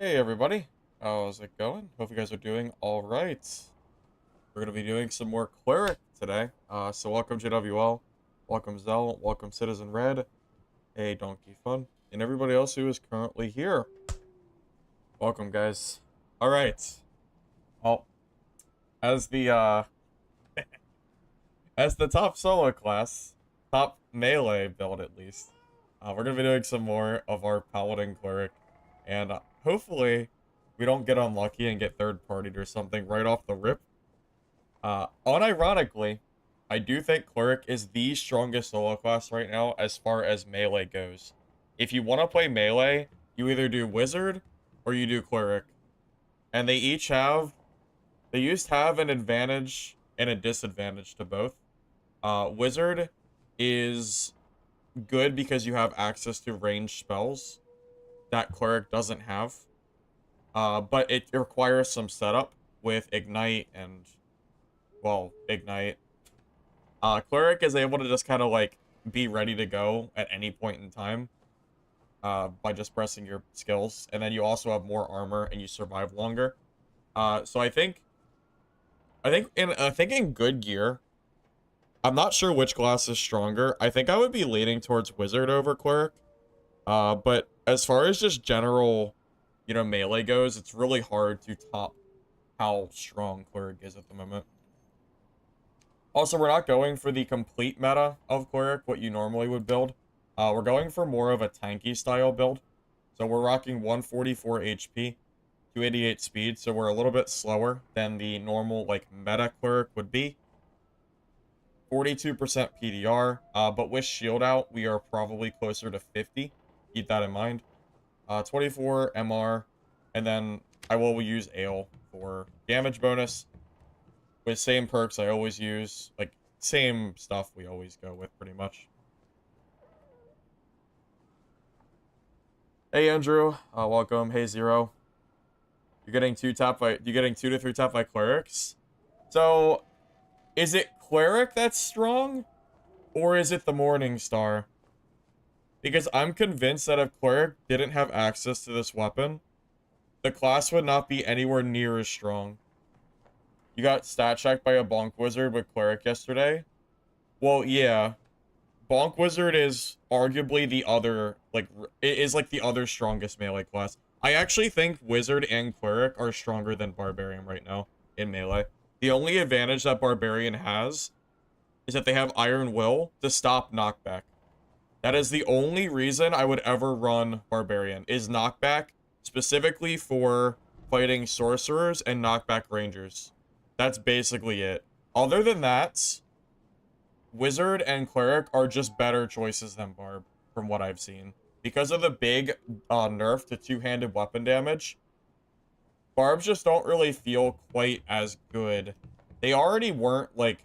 Hey everybody, how's it going? Hope you guys are doing all right. We're gonna be doing some more Cleric today. So welcome JWL, welcome Zell, welcome Citizen Red, hey Donkey Fun, and everybody else who is currently here. Welcome guys. All right. Well, as the as the top solo class, top melee build at least, we're gonna be doing some more of our Paladin Cleric, and hopefully we don't get unlucky and get third partied or something right off the rip. Unironically, I do think Cleric is the strongest solo class right now as far as melee goes. If you want to play melee, you either do Wizard or you do Cleric. And they used to have an advantage and a disadvantage to both. Wizard is good because you have access to ranged spells that Cleric doesn't have. But it requires some setup with Ignite and, well, Ignite. Cleric is able to just kind of like be ready to go at any point in time by just pressing your skills, and then you also have more armor and you survive longer. So I think in good gear, I'm not sure which class is stronger. I think I would be leaning towards Wizard over Cleric. But as far as just general, melee goes, it's really hard to top how strong Cleric is at the moment. Also, we're not going for the complete meta of Cleric, what you normally would build. We're going for more of a tanky style build. So we're rocking 144 HP, 288 speed, so we're a little bit slower than the normal, like, meta Cleric would be. 42% PDR, but with shield out, we are probably closer to 50. Keep that in mind. 24 MR, and then I will use Ale for damage bonus. With same perks I always use, like, same stuff we always go with, pretty much. Hey, Andrew. Welcome. Hey, Zero. You're getting two to three top five clerics. So, is it cleric that's strong? Or is it the Morning Star? Because I'm convinced that if cleric didn't have access to this weapon, the class would not be anywhere near as strong. You got stat checked by a bonk wizard with cleric yesterday? Well, yeah. Bonk wizard is arguably the other, like, it is like the other strongest melee class. I actually think wizard and cleric are stronger than barbarian right now in melee. The only advantage that barbarian has is that they have iron will to stop knockback. That is the only reason I would ever run barbarian, is knockback, specifically for fighting sorcerers and knockback rangers. That's basically it. Other than that, Wizard and Cleric are just better choices than Barb, from what I've seen. Because of the big nerf to two-handed weapon damage, Barbs just don't really feel quite as good. They already weren't, like...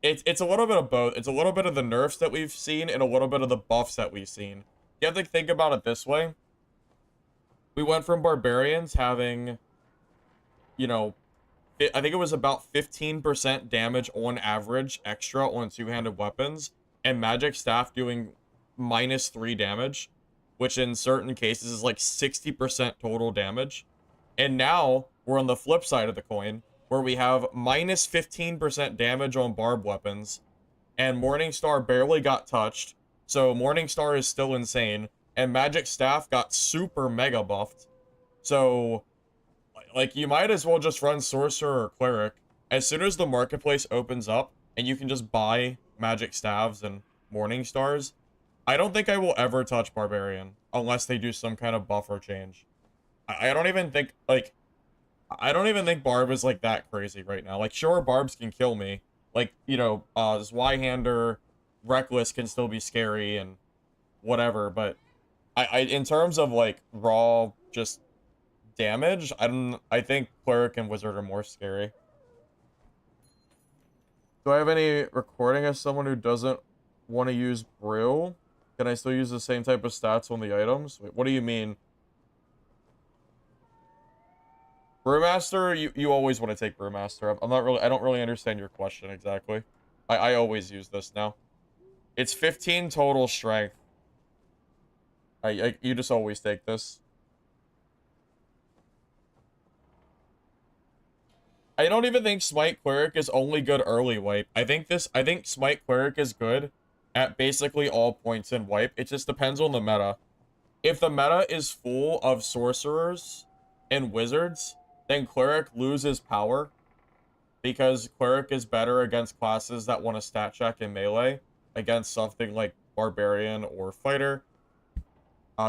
It's a little bit of both. It's a little bit of the nerfs that we've seen and a little bit of the buffs that we've seen. You have to think about it this way. We went from Barbarians having, I think it was about 15% damage on average extra on two-handed weapons, and Magic Staff doing -3 damage, which in certain cases is like 60% total damage. And now we're on the flip side of the coin, where we have -15% damage on barb weapons, and Morningstar barely got touched, so Morningstar is still insane, and Magic Staff got super mega buffed. So, like, you might as well just run Sorcerer or Cleric. As soon as the marketplace opens up, and you can just buy Magic Staves and Morning Stars, I don't think I will ever touch Barbarian, unless they do some kind of buff or change. I don't even think, like, I don't even think Barb is, like, that crazy right now. Like, sure, Barbs can kill me. Like, Zweihander, Reckless can still be scary and whatever, but in terms of, like, raw, just damage, I think Cleric and Wizard are more scary. Do I have any recording as someone who doesn't want to use Brew? Can I still use the same type of stats on the items? Wait, what do you mean? Brewmaster, you always want to take Brewmaster. I don't really understand your question exactly. I always use this now. It's 15 total strength. You just always take this. I don't even think Smite Cleric is only good early wipe. I think Smite Cleric is good at basically all points in wipe. It just depends on the meta. If the meta is full of sorcerers and wizards, then Cleric loses power because Cleric is better against classes that want to stat check in melee against something like Barbarian or Fighter.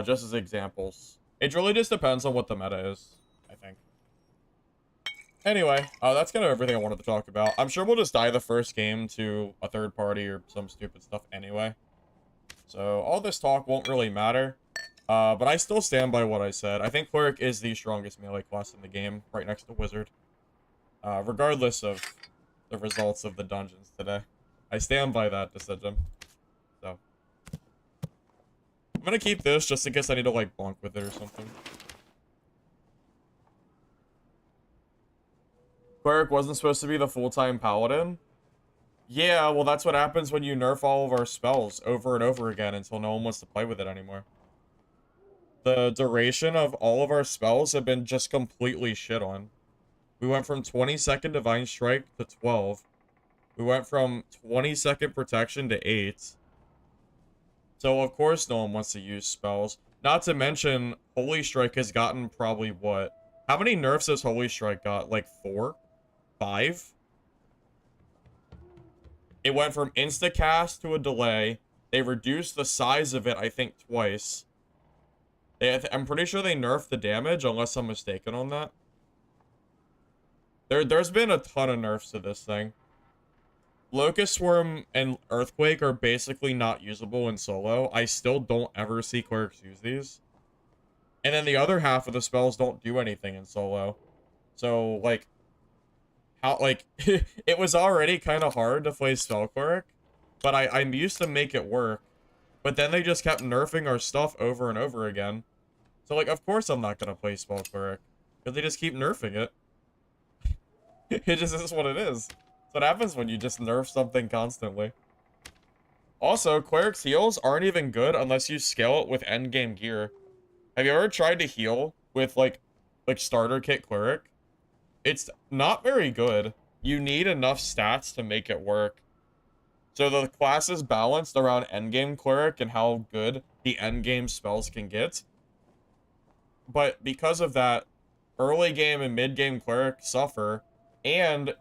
Just as examples. It really just depends on what the meta is, I think. Anyway, that's kind of everything I wanted to talk about. I'm sure we'll just die the first game to a third party or some stupid stuff anyway. So all this talk won't really matter. But I still stand by what I said. I think Cleric is the strongest melee class in the game, right next to Wizard. Regardless of the results of the dungeons today. I stand by that decision. So. I'm gonna keep this just in case I need to, like, bonk with it or something. Cleric wasn't supposed to be the full-time paladin? Yeah, well, that's what happens when you nerf all of our spells over and over again until no one wants to play with it anymore. The duration of all of our spells have been just completely shit on. We went from 20-second Divine Strike to 12. We went from 20-second Protection to 8. So, of course, no one wants to use spells. Not to mention, Holy Strike has gotten probably what? How many nerfs has Holy Strike got? Like 4? 5? It went from insta-cast to a delay. They reduced the size of it, I think, twice. I'm pretty sure they nerfed the damage, unless I'm mistaken on that. There's been a ton of nerfs to this thing. Locust Swarm and Earthquake are basically not usable in solo. I still don't ever see clerics use these. And then the other half of the spells don't do anything in solo. So, like, how, like, it was already kind of hard to play Spell Cleric, but I'm used to make it work. But then they just kept nerfing our stuff over and over again. So, like, of course I'm not going to play Spell Cleric, because they just keep nerfing it. It just is what it is. That's what happens when you just nerf something constantly. Also, Cleric's heals aren't even good unless you scale it with endgame gear. Have you ever tried to heal with, like starter kit Cleric? It's not very good. You need enough stats to make it work. So the class is balanced around endgame Cleric and how good the endgame spells can get. But because of that, early game and mid game Cleric suffer, and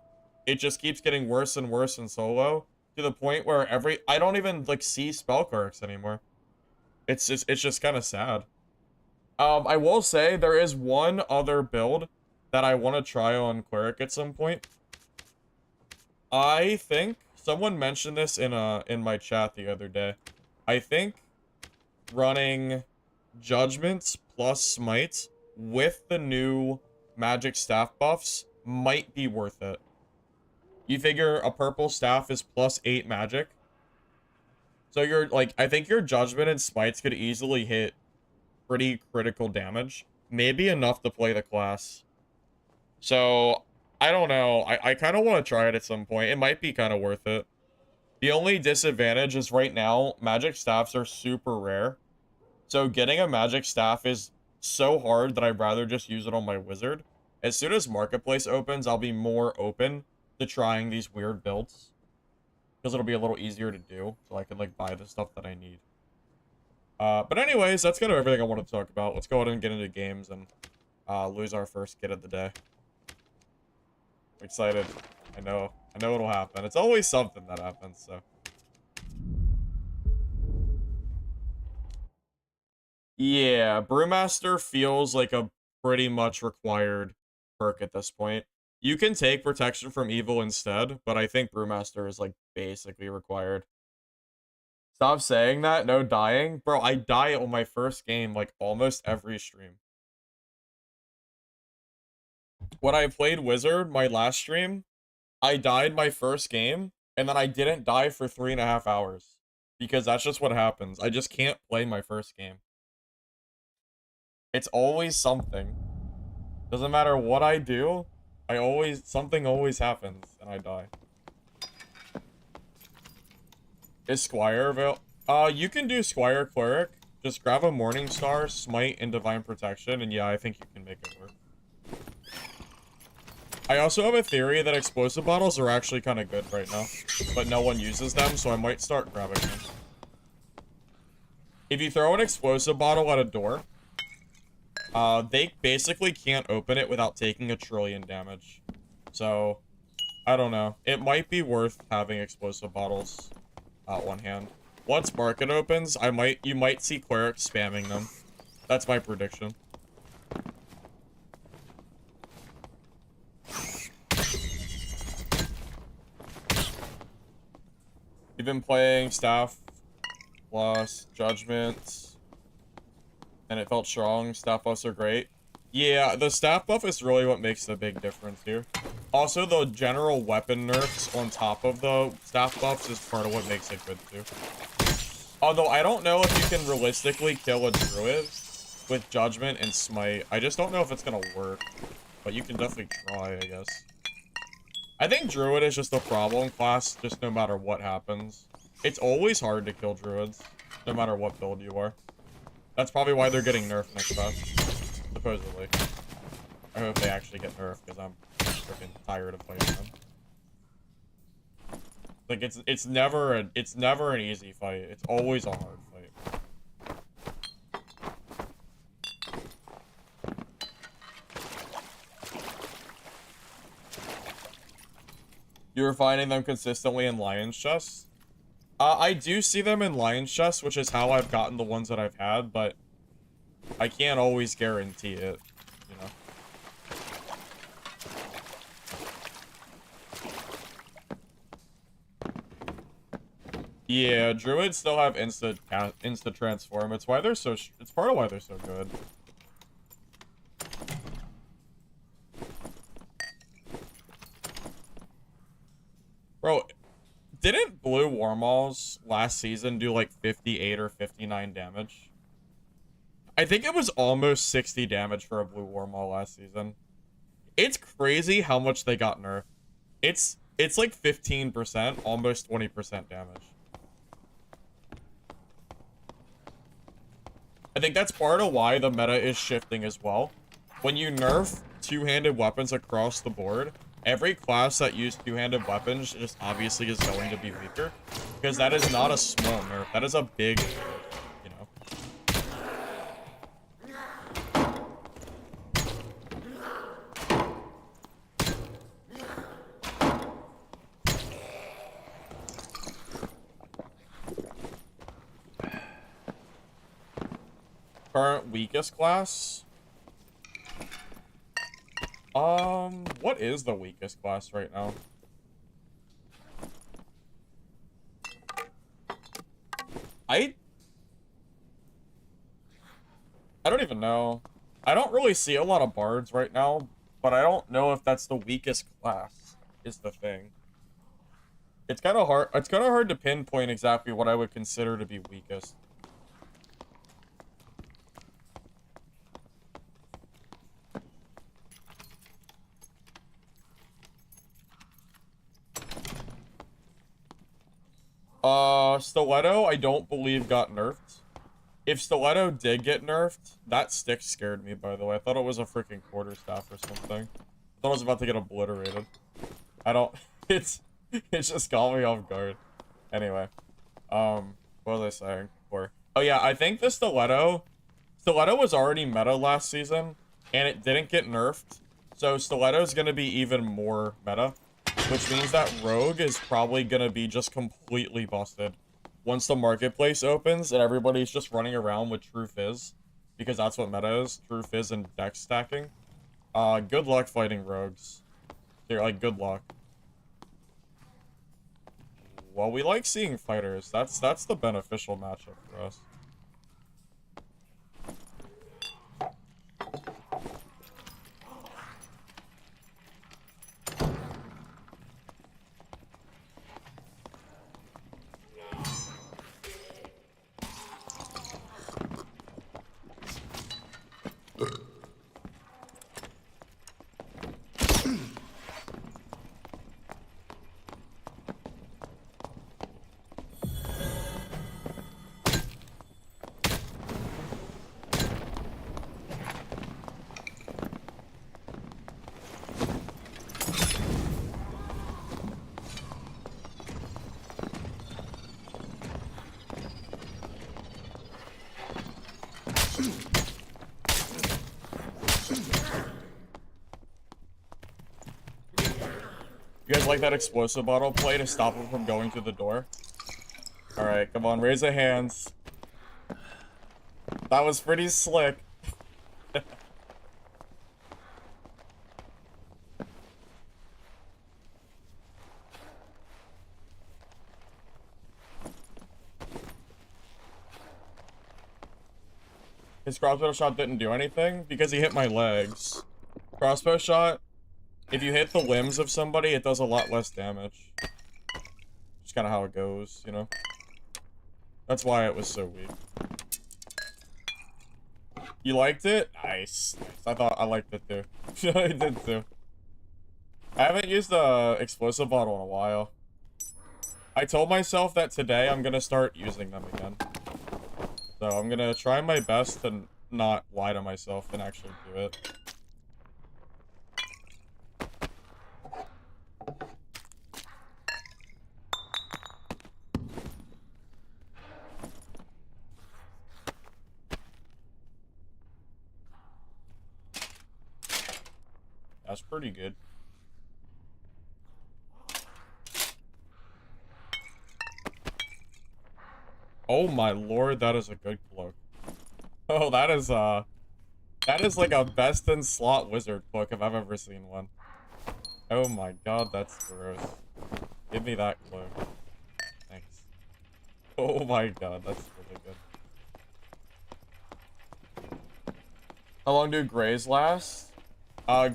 it just keeps getting worse and worse in solo to the point where I don't even like see spell clerics anymore. It's just kind of sad. I will say there is one other build that I want to try on Cleric at some point. I think someone mentioned this in my chat the other day. I think running Judgments plus Smite with the new magic staff buffs might be worth it. You figure a purple staff is +8 magic. So you're like, I think your Judgment and Smites could easily hit pretty critical damage. Maybe enough to play the class. So, I don't know. I kind of want to try it at some point. It might be kind of worth it. The only disadvantage is right now, magic staffs are super rare. So getting a magic staff is so hard that I'd rather just use it on my wizard. As soon as Marketplace opens, I'll be more open to trying these weird builds. Because it'll be a little easier to do. So I can, like, buy the stuff that I need. But anyways, that's kind of everything I wanted to talk about. Let's go ahead and get into games and lose our first kid of the day. I'm excited. I know it'll happen. It's always something that happens, so. Yeah, Brewmaster feels like a pretty much required perk at this point. You can take Protection from Evil instead, but I think Brewmaster is, like, basically required. Stop saying that, no dying. Bro, I die on my first game, like, almost every stream. When I played Wizard, my last stream, I died my first game, and then I didn't die for 3.5 hours. Because that's just what happens. I just can't play my first game. It's always something. Doesn't matter what I do, something always happens, and I die. Is Squire available? You can do Squire Cleric. Just grab a Morningstar, Smite, and Divine Protection, and yeah, I think you can make it work. I also have a theory that explosive bottles are actually kind of good right now, but no one uses them, so I might start grabbing them. If you throw an explosive bottle at a door, they basically can't open it without taking 1 trillion damage. So, I don't know. It might be worth having explosive bottles on hand. Once market opens, you might see Cleric spamming them. That's my prediction. You've been playing Staff plus Judgment, and it felt strong. Staff buffs are great. Yeah, the staff buff is really what makes the big difference here. Also, the general weapon nerfs on top of the staff buffs is part of what makes it good too. Although I don't know if you can realistically kill a Druid with Judgment and Smite. I just don't know if it's gonna work. But you can definitely try, I guess. I think Druid is just a problem class, just no matter what happens. It's always hard to kill Druids, no matter what build you are. That's probably why they're getting nerfed next patch, supposedly. I hope they actually get nerfed, because I'm freaking tired of fighting them. Like, it's never an easy fight. It's always a hard fight. You're finding them consistently in Lion's Chests? I do see them in Lion's Chests, which is how I've gotten the ones that I've had, but I can't always guarantee it, you know? Yeah, Druids still have instant transform. It's why they're so. It's part of why they're so good. Bro, didn't blue Warmalls last season do like 58 or 59 damage? I think it was almost 60 damage for a blue Warmall last season. It's crazy how much they got nerfed. It's like 15%, almost 20% damage. I think that's part of why the meta is shifting as well. When you nerf two-handed weapons across the board, every class that used two-handed weapons just obviously is going to be weaker. Because that is not a small nerf. That is a big nerf, you know? Current weakest class? What is the weakest class right now? I don't even know. I don't really see a lot of bards right now, but I don't know if that's the weakest class, is the thing. It's kind of hard to pinpoint exactly what I would consider to be weakest. Stiletto, I don't believe got nerfed. If Stiletto did get nerfed, that stick scared me, by the way. I thought it was a freaking quarterstaff or something. I thought I was about to get obliterated. I don't... It just caught me off guard. Anyway. What was I saying before? Oh yeah, I think the Stiletto was already meta last season, and it didn't get nerfed. So Stiletto's gonna be even more meta. Which means that Rogue is probably gonna be just completely busted once the marketplace opens and everybody's just running around with True Fizz, because that's what meta is, True Fizz and dex stacking. Good luck fighting Rogues. They're like, good luck. Well, we like seeing fighters. That's the beneficial matchup for us. like that explosive bottle play to stop him from going through the door. Alright, come on, raise your hands. That was pretty slick. His crossbow shot didn't do anything because he hit my legs. Crossbow shot, if you hit the limbs of somebody, it does a lot less damage. Just kind of how it goes, you know? That's why it was so weak. You liked it? Nice. I thought I liked it too. I did too. I haven't used the explosive bottle in a while. I told myself that today I'm gonna start using them again. So I'm gonna try my best to not lie to myself and actually do it. That's pretty good. Oh my lord, that is a good cloak. Oh, that is like a best in slot wizard cloak if I've ever seen one. Oh my god, that's gross. Give me that cloak. Thanks. Oh my god, that's really good. How long do grays last?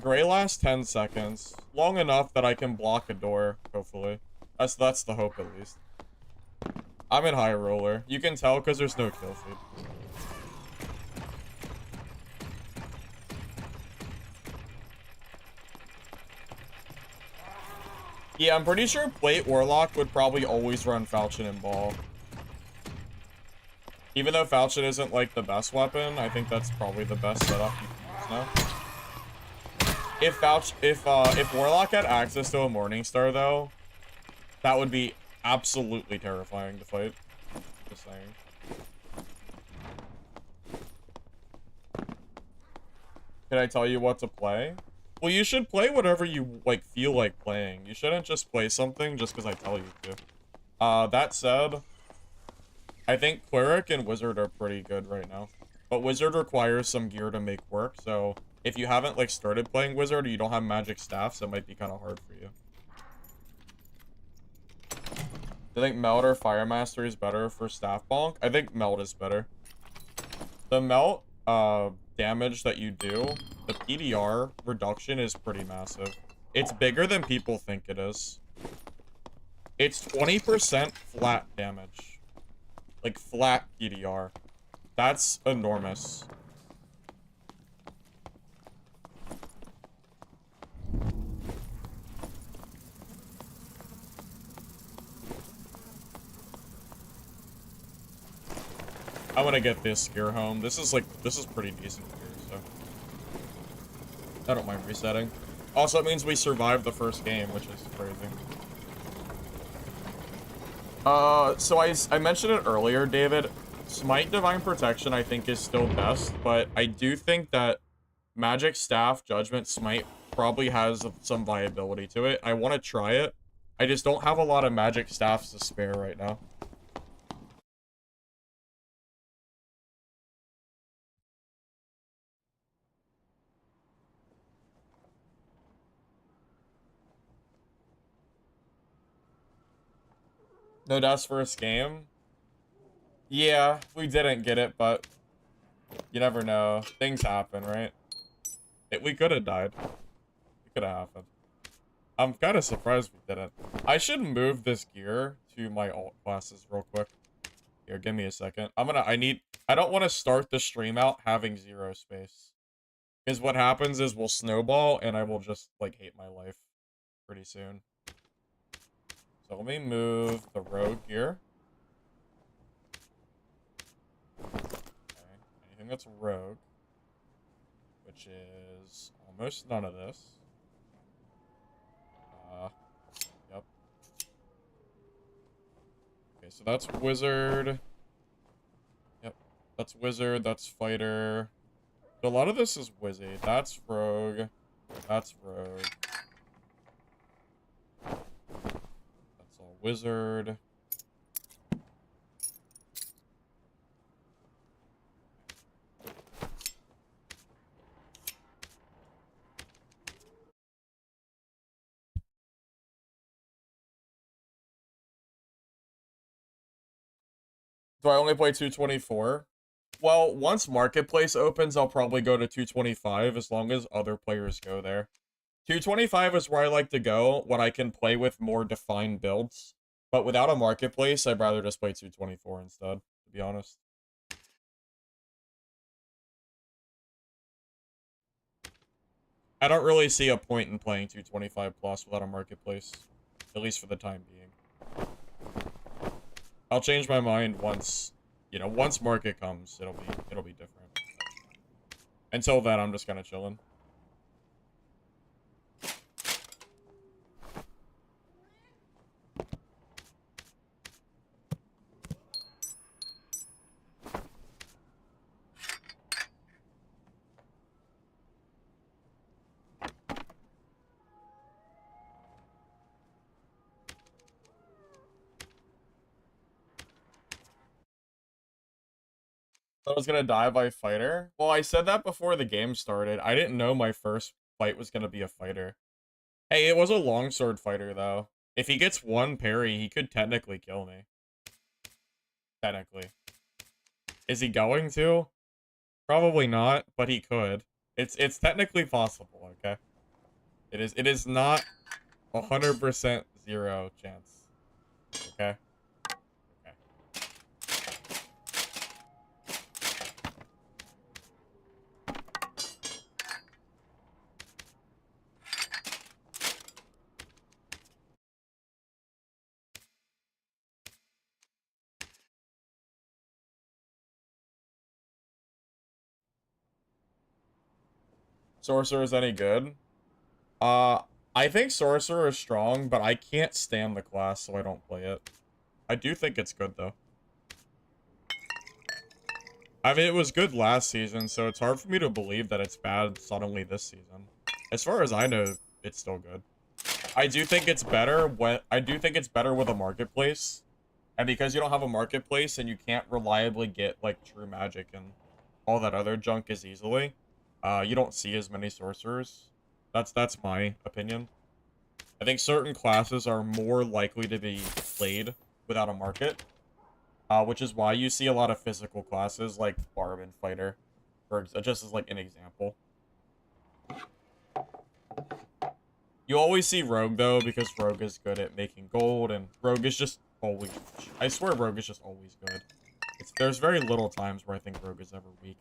Gray lasts 10 seconds. Long enough that I can block a door, hopefully. That's the hope, at least. I'm in high roller. You can tell because there's no kill feed. Yeah, I'm pretty sure Plate Warlock would probably always run Falchion and Ball. Even though Falchion isn't like the best weapon, I think that's probably the best setup you can use now. If Warlock had access to a Morningstar though, that would be absolutely terrifying to fight. Just saying. Can I tell you what to play? Well, you should play whatever you like feel like playing. You shouldn't just play something just because I tell you to. That said, I think Cleric and Wizard are pretty good right now. But Wizard requires some gear to make work, so if you haven't like started playing Wizard or you don't have magic staffs, it might be kind of hard for you. Do you think Melt or Fire Mastery is better for staff bonk? I think Melt is better. The Melt damage that you do, the PDR reduction is pretty massive. It's bigger than people think it is. It's 20% flat damage. Like flat PDR. That's enormous. I want to get this gear home. This is pretty decent gear, so I don't mind resetting. Also, it means we survived the first game, which is crazy. So I mentioned it earlier, David. Smite Divine Protection, I think, is still best, but I do think that Magic Staff Judgment Smite probably has some viability to it. I want to try it. I just don't have a lot of Magic Staffs to spare right now. No Dust's first game? Yeah, we didn't get it, but you never know. Things happen, right? We could have died. It could have happened. I'm kind of surprised we didn't. I should move this gear to my alt classes real quick. Here, give me a second. I don't want to start the stream out having 0 space. Because what happens is we'll snowball and I will just, like, hate my life pretty soon. So let me move the rogue here. Okay. Anything that's rogue, which is almost none of this. Yep. Okay, so that's wizard. Yep, that's wizard, that's fighter. So a lot of this is wizard. That's rogue. That's rogue. wizard. Do I only play 224? Well, once Marketplace opens, I'll probably go to 225 as long as other players go there. 225 is where I like to go when I can play with more defined builds. But without a Marketplace, I'd rather just play 224 instead, to be honest. I don't really see a point in playing 225 plus without a Marketplace. At least for the time being. I'll change my mind once, you know, once Market comes, it'll be different. Until then, I'm just kind of chilling. I was gonna die by fighter. Well, I said that before the game started. I didn't know my first fight was gonna be a fighter. Hey, it was a longsword fighter, though. If he gets one parry, he could technically kill me. Technically. Is he going to? Probably not, but he could. It's technically possible, okay? It is not 100% zero chance. Okay? Okay. Sorcerer is any good? Uh, I think Sorcerer is strong, but I can't stand the class, so I don't play it. I do think it's good, though. I mean, it was good last season, so it's hard for me to believe that it's bad suddenly this season. As far as I know, it's still good. I do think it's better with a marketplace. And because you don't have a marketplace and you can't reliably get like true magic and all that other junk as easily, you don't see as many sorcerers. That's my opinion. I think certain classes are more likely to be played without a market. Which is why you see a lot of physical classes like Barb and Fighter, just as like an example. You always see Rogue though, because Rogue is good at making gold, and Rogue is just always. I swear, Rogue is just always good. There's very little times where I think Rogue is ever weak.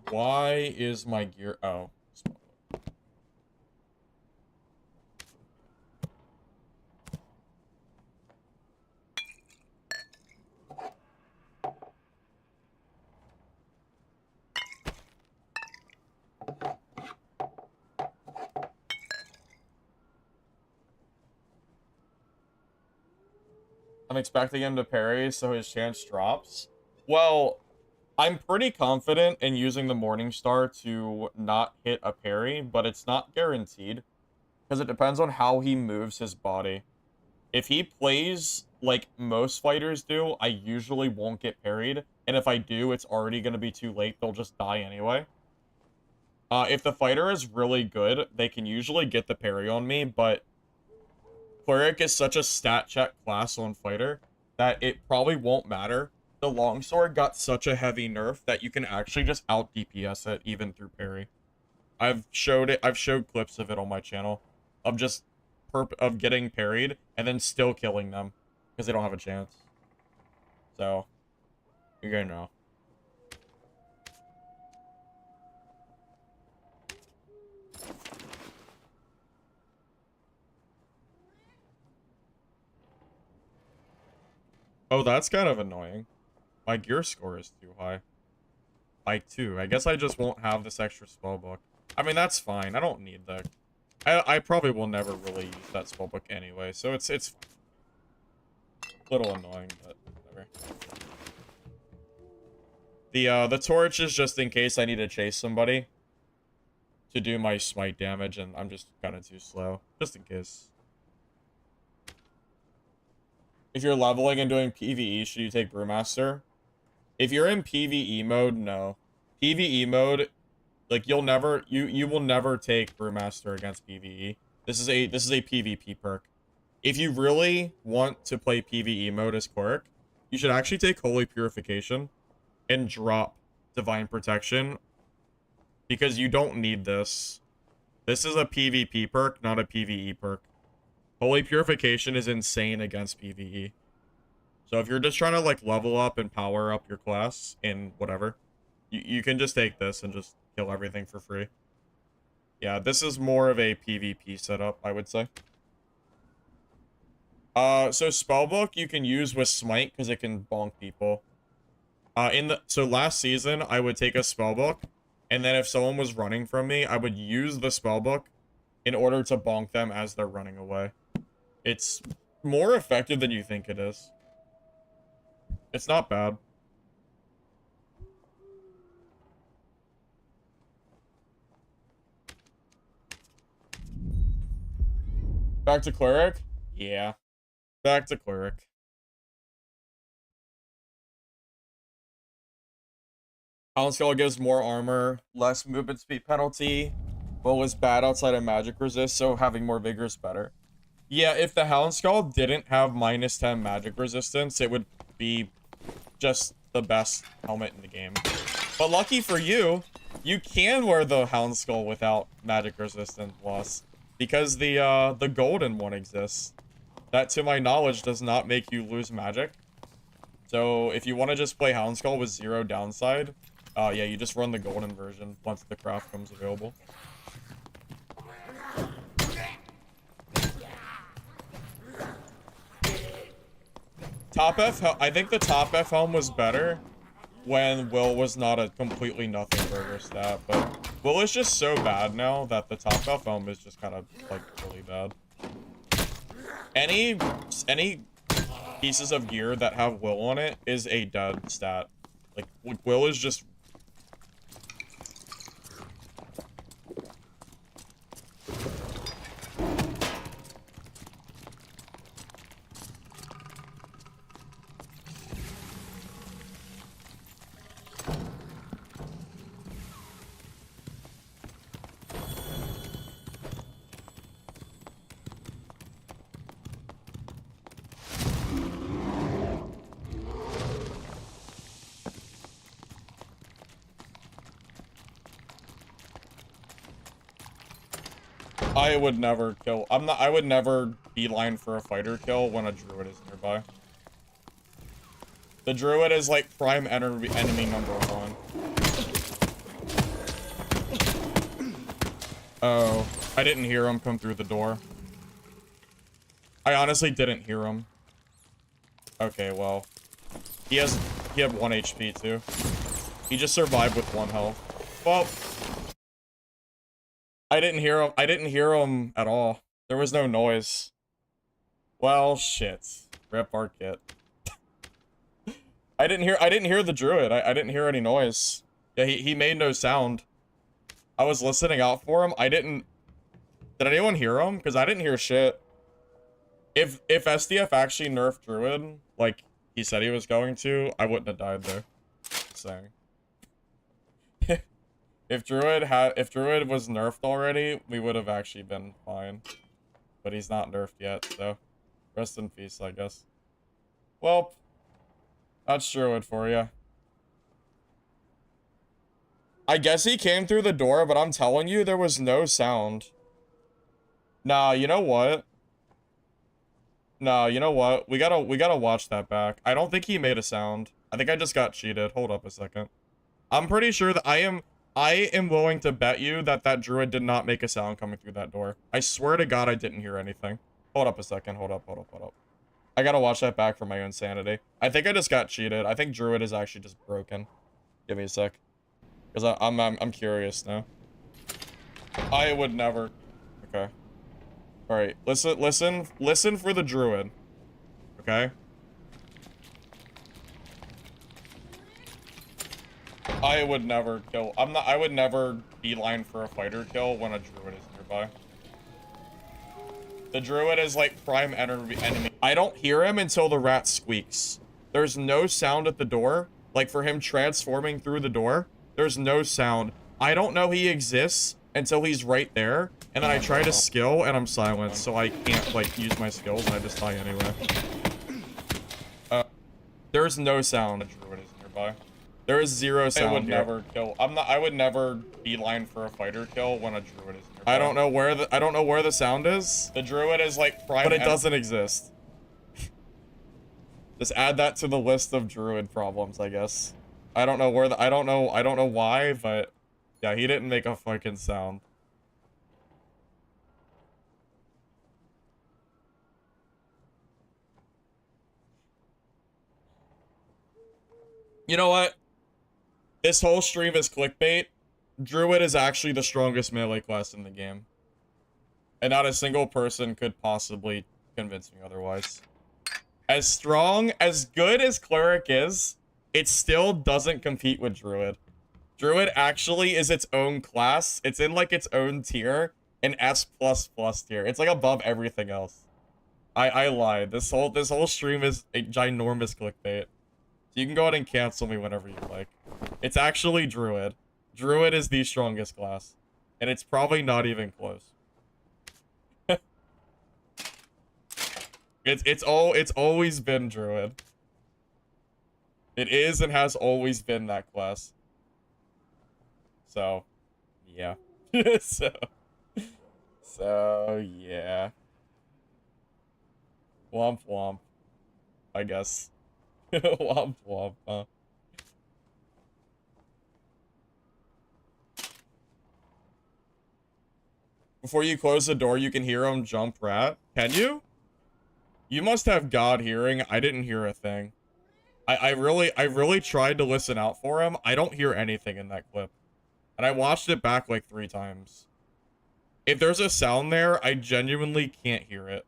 Why is my gear? Oh. I'm expecting him to parry, so his chance drops. Well, I'm pretty confident in using the Morningstar to not hit a parry, but it's not guaranteed. Because it depends on how he moves his body. If he plays like most fighters do, I usually won't get parried. And if I do, it's already going to be too late. They'll just die anyway. If the fighter is really good, they can usually get the parry on me, but Cleric is such a stat check class on fighter that it probably won't matter. The longsword got such a heavy nerf that you can actually just out DPS it even through parry. I've showed clips of it on my channel of just of getting parried and then still killing them because they don't have a chance. So you're gonna know. Oh, that's kind of annoying. My gear score is too high. Like 2. I guess I just won't have this extra spellbook. I mean, that's fine. I don't need that. I probably will never really use that spellbook anyway, so it's a little annoying, but whatever. The torch is just in case I need to chase somebody. to do my smite damage, and I'm just kind of too slow, just in case. If you're leveling and doing PvE, should you take Brewmaster? If you're in PvE mode, no. PvE mode, like you will never take Brewmaster against PvE. This is a PvP perk. If you really want to play PvE mode as Cleric, you should actually take Holy Purification and drop Divine Protection, because you don't need this. This is a PvP perk, not a PvE perk. Holy Purification is insane against PvE. So if you're just trying to like level up and power up your class in whatever, you can just take this and just kill everything for free. Yeah, this is more of a PvP setup, I would say. So Spellbook you can use with Smite because it can bonk people. So last season I would take a Spellbook, and then if someone was running from me, I would use the Spellbook in order to bonk them as they're running away. It's more effective than you think it is. It's not bad. Back to Cleric? Yeah. Back to Cleric. Houndskull gives more armor, less movement speed penalty, but was bad outside of magic resist, so having more vigor is better. Yeah, if the Houndskull didn't have -10 magic resistance, it would be just the best helmet in the game. But lucky for you, you can wear the Houndskull without magic resistance loss, because the golden one exists. That, to my knowledge, does not make you lose magic. So if you want to just play Houndskull with 0 downside, yeah, you just run the golden version once the craft comes available. Top F, I think the top F helm was better when Will was not a completely nothing burger stat, but Will is just so bad now that the top F helm is just kind of like really bad. Any pieces of gear that have Will on it is a dead stat. Like Will is just I would never kill. I would never beeline for a fighter kill when a druid is nearby. The druid is like prime enemy #1. Oh, I didn't hear him come through the door. I honestly didn't hear him. Okay, well, he had 1 HP too. He just survived with 1 health. Well, I didn't hear him. I didn't hear him at all. There was no noise. Well, shit. Rip our kit. I didn't hear the druid. I didn't hear any noise. Yeah, he made no sound. I was listening out for him. Did anyone hear him? Because I didn't hear shit. If SDF actually nerfed druid, like he said he was going to, I wouldn't have died there. Just saying. If Druid was nerfed already, we would have actually been fine. But he's not nerfed yet, so rest in peace, I guess. Well, that's Druid for you. I guess he came through the door, but I'm telling you, there was no sound. Nah, you know what? Nah, you know what? We gotta watch that back. I don't think he made a sound. I think I just got cheated. Hold up a second. I'm pretty sure that I am willing to bet you that that druid did not make a sound coming through that door. I swear to God I didn't hear anything. Hold up a second. Hold up. I gotta watch that back for my own sanity. I think I just got cheated. I think druid is actually just broken. Give me a sec. Because I'm curious now. I would never. Okay. Alright. Listen for the druid. Okay? I would never kill. I would never beeline for a fighter kill when a druid is nearby. The druid is like prime enemy. I don't hear him until the rat squeaks. There's no sound at the door. Like for him transforming through the door, there's no sound. I don't know he exists until he's right there. And then I try to skill and I'm silenced. So I can't like use my skills and I just die anyway. There's no sound. The druid is nearby. There is zero sound. I would never kill. I would never beeline for a fighter kill when a druid is nearby. I don't know where the sound is. The druid is like prime, but it doesn't exist. Just add that to the list of druid problems, I guess. I don't know why, but yeah, he didn't make a fucking sound. You know what? This whole stream is clickbait. Druid is actually the strongest melee class in the game. And not a single person could possibly convince me otherwise. As strong, as good as Cleric is, it still doesn't compete with Druid. Druid actually is its own class. It's in like its own tier, an S++ tier. It's like above everything else. I lied. This whole stream is a ginormous clickbait. You can go ahead and cancel me whenever you like. It's actually Druid. Druid is the strongest class. And it's probably not even close. It's always been Druid. It is and has always been that class. So, yeah. so yeah. Womp womp. I guess. Womp womp, huh? Before you close the door, you can hear him jump rat. Can you? You must have God hearing. I didn't hear a thing. I really tried to listen out for him. I don't hear anything in that clip. And I watched it back like 3 times. If there's a sound there, I genuinely can't hear it.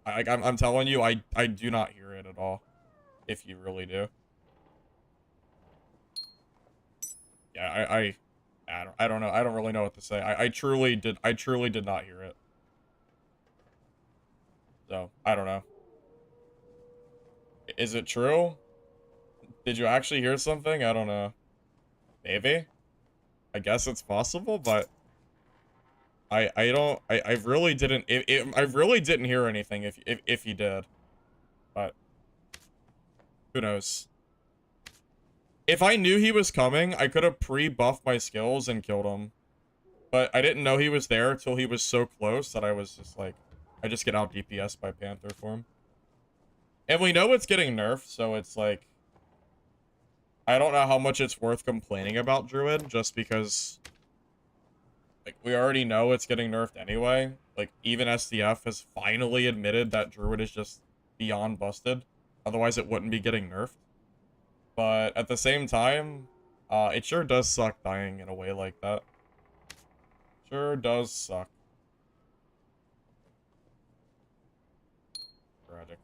I'm telling you, I do not hear it at all. If you really do. Yeah, I don't know. I don't really know what to say. I truly did not hear it. So, I don't know. Is it true? Did you actually hear something? I don't know. Maybe? I guess it's possible, but I really didn't I really didn't hear anything if he did. But who knows? If I knew he was coming, I could have pre-buffed my skills and killed him. But I didn't know he was there until he was so close that I was just like, I just get out DPS by Panther for him. And we know it's getting nerfed, so it's like, I don't know how much it's worth complaining about Druid, just because, like, we already know it's getting nerfed anyway. Like, even SDF has finally admitted that Druid is just beyond busted. Otherwise, it wouldn't be getting nerfed. But at the same time, it sure does suck dying in a way like that. Sure does suck. Tragic.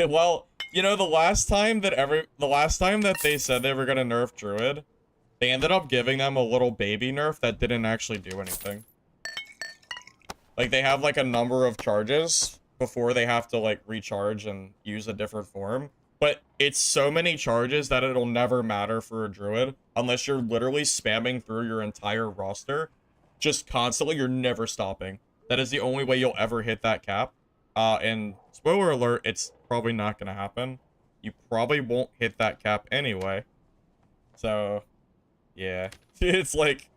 Well, you know, the last time that they said they were gonna nerf Druid, they ended up giving them a little baby nerf that didn't actually do anything. Like, they have like a number of charges before they have to like recharge and use a different form. But it's so many charges that it'll never matter for a Druid unless you're literally spamming through your entire roster. Just constantly, you're never stopping. That is the only way you'll ever hit that cap. And spoiler alert, it's probably not gonna happen. You probably won't hit that cap anyway. So, yeah. It's like,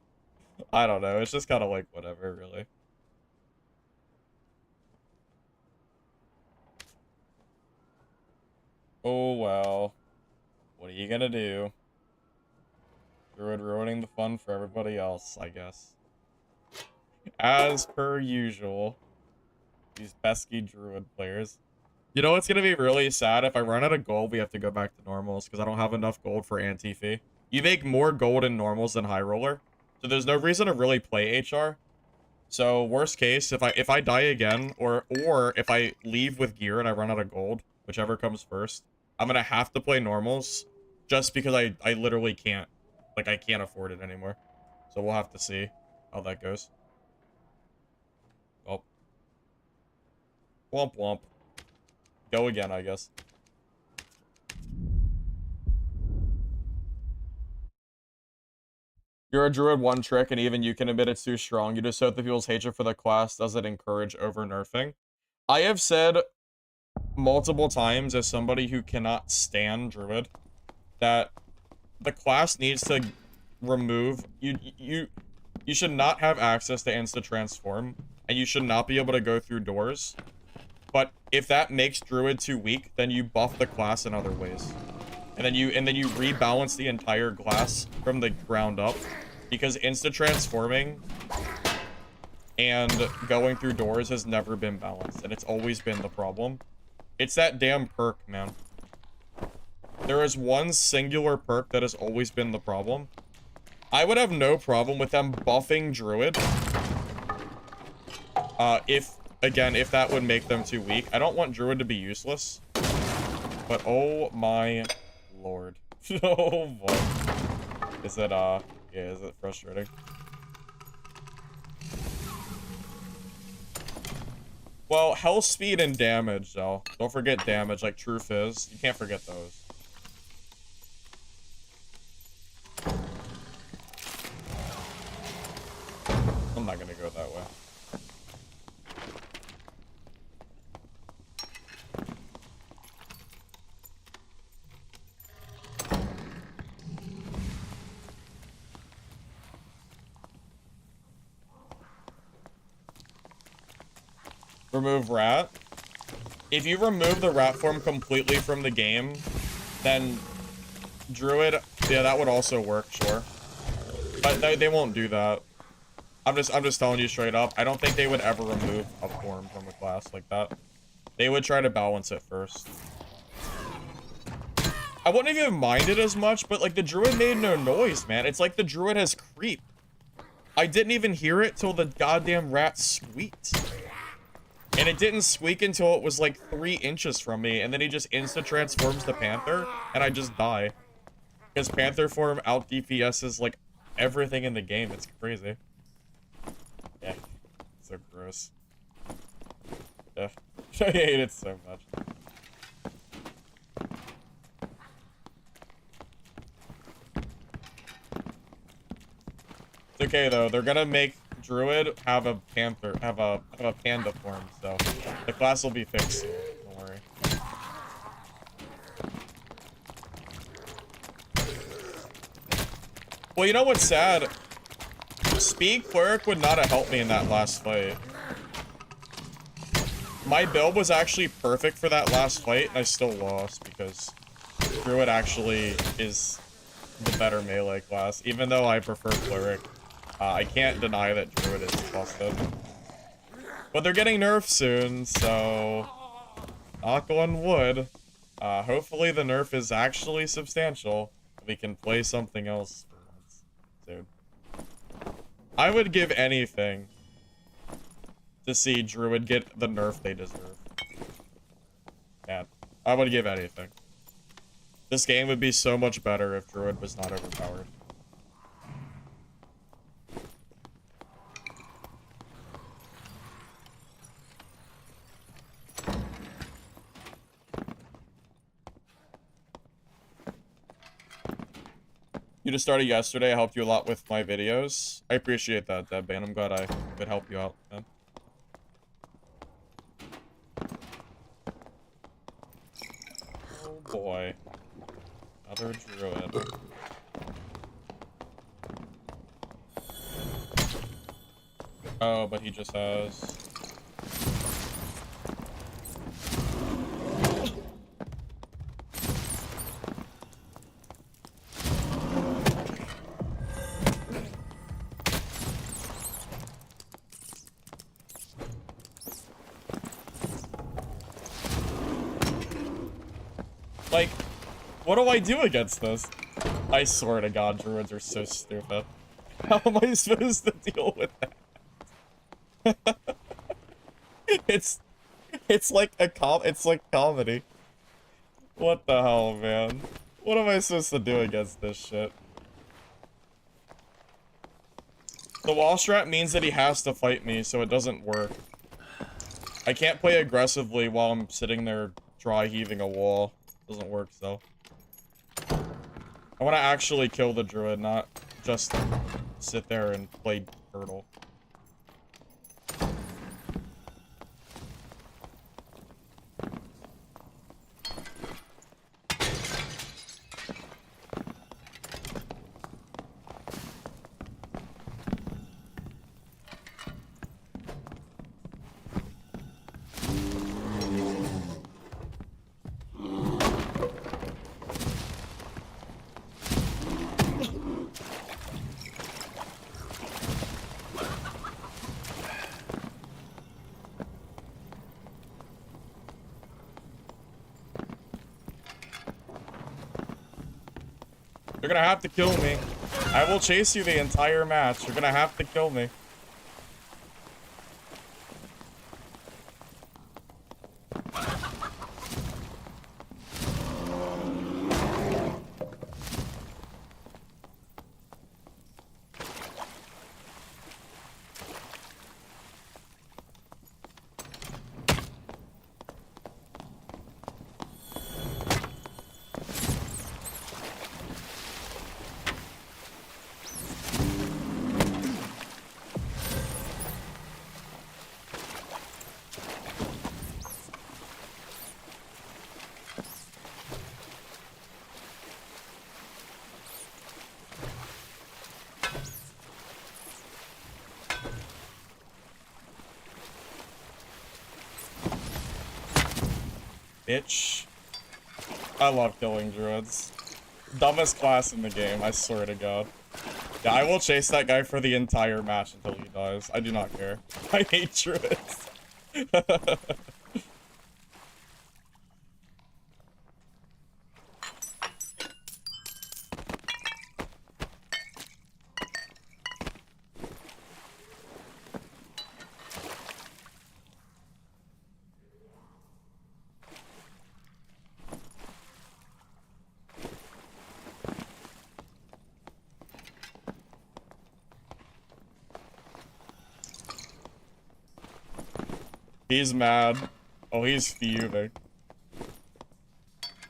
I don't know. It's just kind of like, whatever, really. Oh, well. What are you gonna do? Druid ruining the fun for everybody else, I guess. As per usual. These pesky Druid players. You know what's gonna be really sad? If I run out of gold, we have to go back to normals because I don't have enough gold for anti-fee. You make more gold in normals than high roller. So there's no reason to really play HR. So worst case, if I die again, or if I leave with gear and I run out of gold, whichever comes first, I'm gonna have to play normals, just because I literally can't, like, I can't afford it anymore. So we'll have to see how that goes. Oh, womp womp. Go again, I guess. You're a druid one trick, and even you can admit it's too strong. You just hope that people's hatred for the class doesn't encourage over-nerfing. I have said multiple times, as somebody who cannot stand druid, that the class needs to remove... You should not have access to insta-transform, and you should not be able to go through doors. But if that makes druid too weak, then you buff the class in other ways. And then you rebalance the entire class from the ground up, because insta-transforming and going through doors has never been balanced, and it's always been the problem. It's that damn perk, man. There is one singular perk that has always been the problem. I would have no problem with them buffing druid. If that would make them too weak. I don't want druid to be useless. But oh my lord. Oh boy. Is it, yeah, is it frustrating? Well, health, speed, and damage, though. Don't forget damage, like True Fizz. You can't forget those. I'm not gonna go that way. Remove rat. If you remove the rat form completely from the game, then druid, yeah, that would also work, sure. But they won't do that. I'm just telling you straight up. I don't think they would ever remove a form from a class like that. They would try to balance it first. I wouldn't even mind it as much, but like the druid made no noise, man. It's like the druid has creep. I didn't even hear it till the goddamn rat squeaked. And it didn't squeak until it was like 3 inches from me, and then he just insta-transforms the Panther, and I just die. Because Panther form out DPS's like everything in the game. It's crazy. Yeah. So gross. Yeah. I hate it so much. It's okay though, they're gonna make druid have a panther, have a panda form, so the class will be fixed soon. Don't worry. Well, you know what's sad? Speed Cleric would not have helped me in that last fight. My build was actually perfect for that last fight, and I still lost because Druid actually is the better melee class, even though I prefer Cleric. I can't deny that Druid is busted. But they're getting nerfed soon, so... knock on wood. Hopefully the nerf is actually substantial. We can play something else for once. Dude. I would give anything to see Druid get the nerf they deserve. Man, I would give anything. This game would be so much better if Druid was not overpowered. You just started yesterday. I helped you a lot with my videos. I appreciate that, Deadbane. I'm glad I could help you out, man. Oh boy. Another Druid. Oh, but he just has... Like, what do I do against this? I swear to God, Druids are so stupid. How am I supposed to deal with that? It's like it's like comedy. What the hell, man? What am I supposed to do against this shit? The wall strat means that he has to fight me, so it doesn't work. I can't play aggressively while I'm sitting there dry heaving a wall. Doesn't work, so. I want to actually kill the druid, not just sit there and play turtle. You're gonna have to kill me. I will chase you the entire match. You're gonna have to kill me. Bitch. I love killing druids. Dumbest class in the game, I swear to God. Yeah, I will chase that guy for the entire match until he dies. I do not care. I hate druids. He's mad. Oh, he's fuming.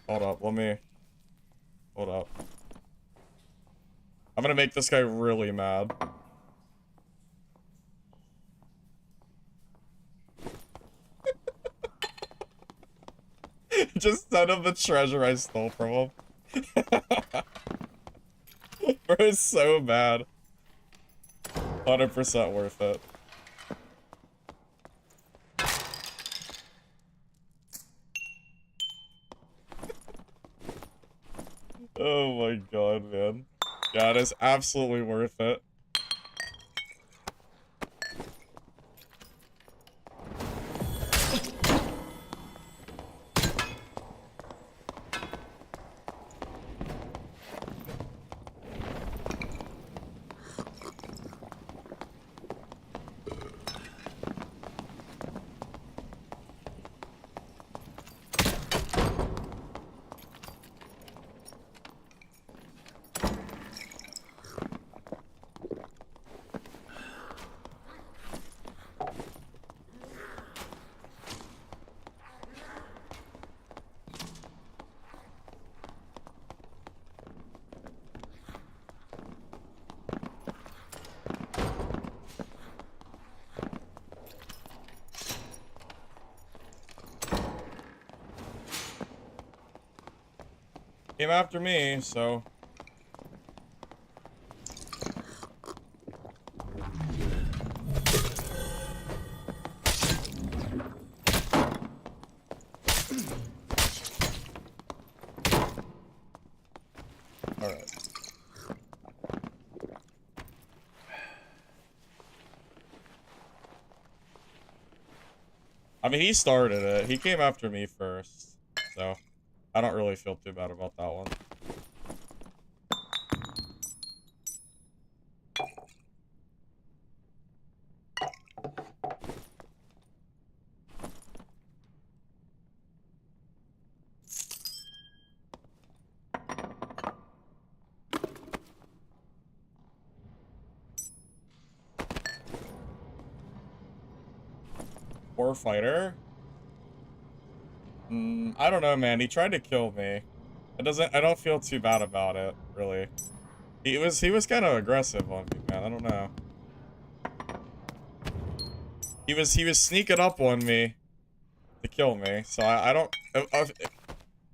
Hold up, let me... Hold up. I'm gonna make this guy really mad. Just send him the treasure I stole from him. Bro, it's so bad. 100% worth it. Oh my god, man. Yeah, it is absolutely worth it. Came after me, so... Alright. I mean, he started it. He came after me first, so... I don't really feel too bad about that one. Poor fighter. I don't know, man. He tried to kill me. I don't feel too bad about it, really. He was kind of aggressive on me, man. I don't know. He was sneaking up on me to kill me, so I don't...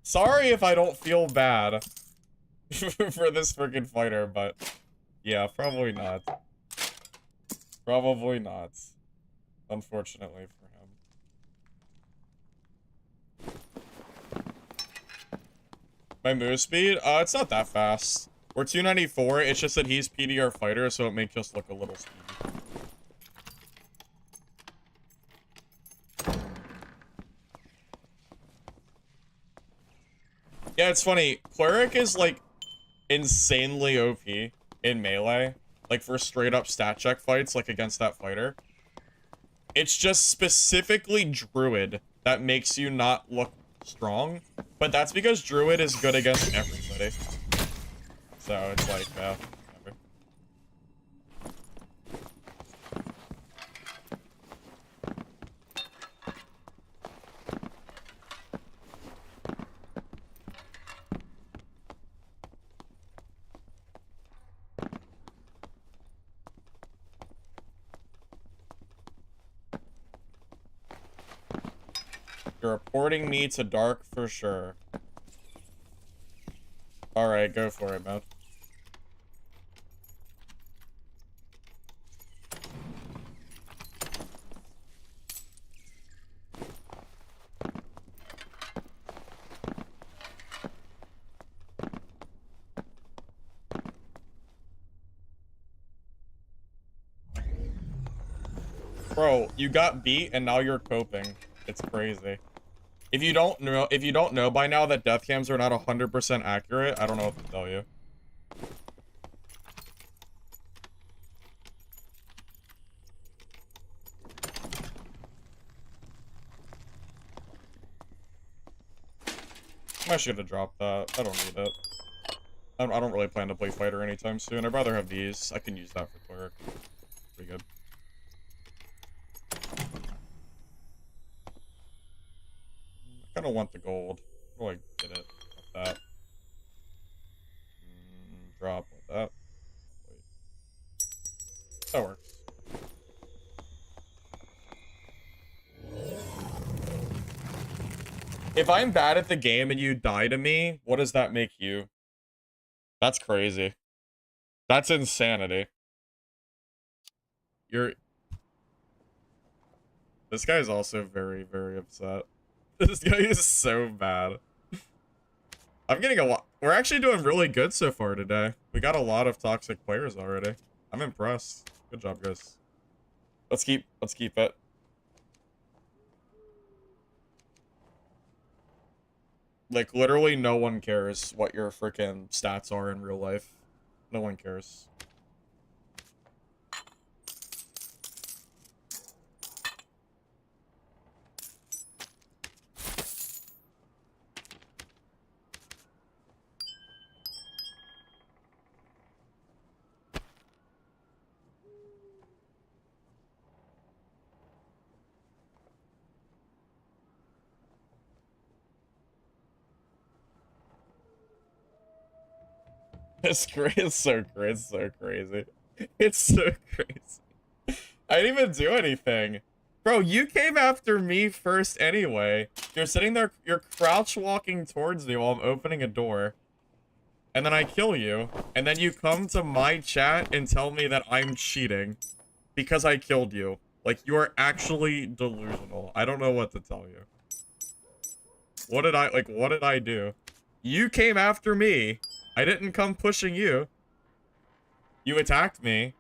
sorry if I don't feel bad for this freaking fighter, but yeah, probably not. Probably not. Unfortunately for him. My move speed? It's not that fast. We're 294, it's just that he's PDR fighter, so it makes us look a little speedy. Yeah, it's funny. Cleric is, like, insanely OP in melee. Like, for straight-up stat check fights, like, against that fighter. It's just specifically Druid that makes you not look strong. But that's because Druid is good against everybody. So, it's like, whatever. You're reporting me to Dark for sure. Alright, go for it, man. Bro, you got beat and now you're coping. It's crazy. If you don't know by now that death cams are not 100% accurate, I don't know what to tell you. I should have dropped that. I don't need it. I don't really plan to play fighter anytime soon. I'd rather have these. I can use that for cleric. Pretty good. I kind of want the gold. How do I get it? Like that. Drop like that. Wait. That works. If I'm bad at the game and you die to me, what does that make you? That's crazy. That's insanity. This guy's also very, very upset. This guy is so bad. I'm getting a lot. We're actually doing really good so far today. We got a lot of toxic players already. I'm impressed. Good job, guys. Let's keep it. Like, literally no one cares what your freaking stats are in real life. No one cares. It's great. It's so great. It's so crazy. It's so crazy. I didn't even do anything. Bro, you came after me first anyway. You're sitting there, you're crouch walking towards me while I'm opening a door. And then I kill you. And then you come to my chat and tell me that I'm cheating. Because I killed you. Like, you are actually delusional. I don't know what to tell you. What did I do? You came after me. I didn't come pushing you. You attacked me.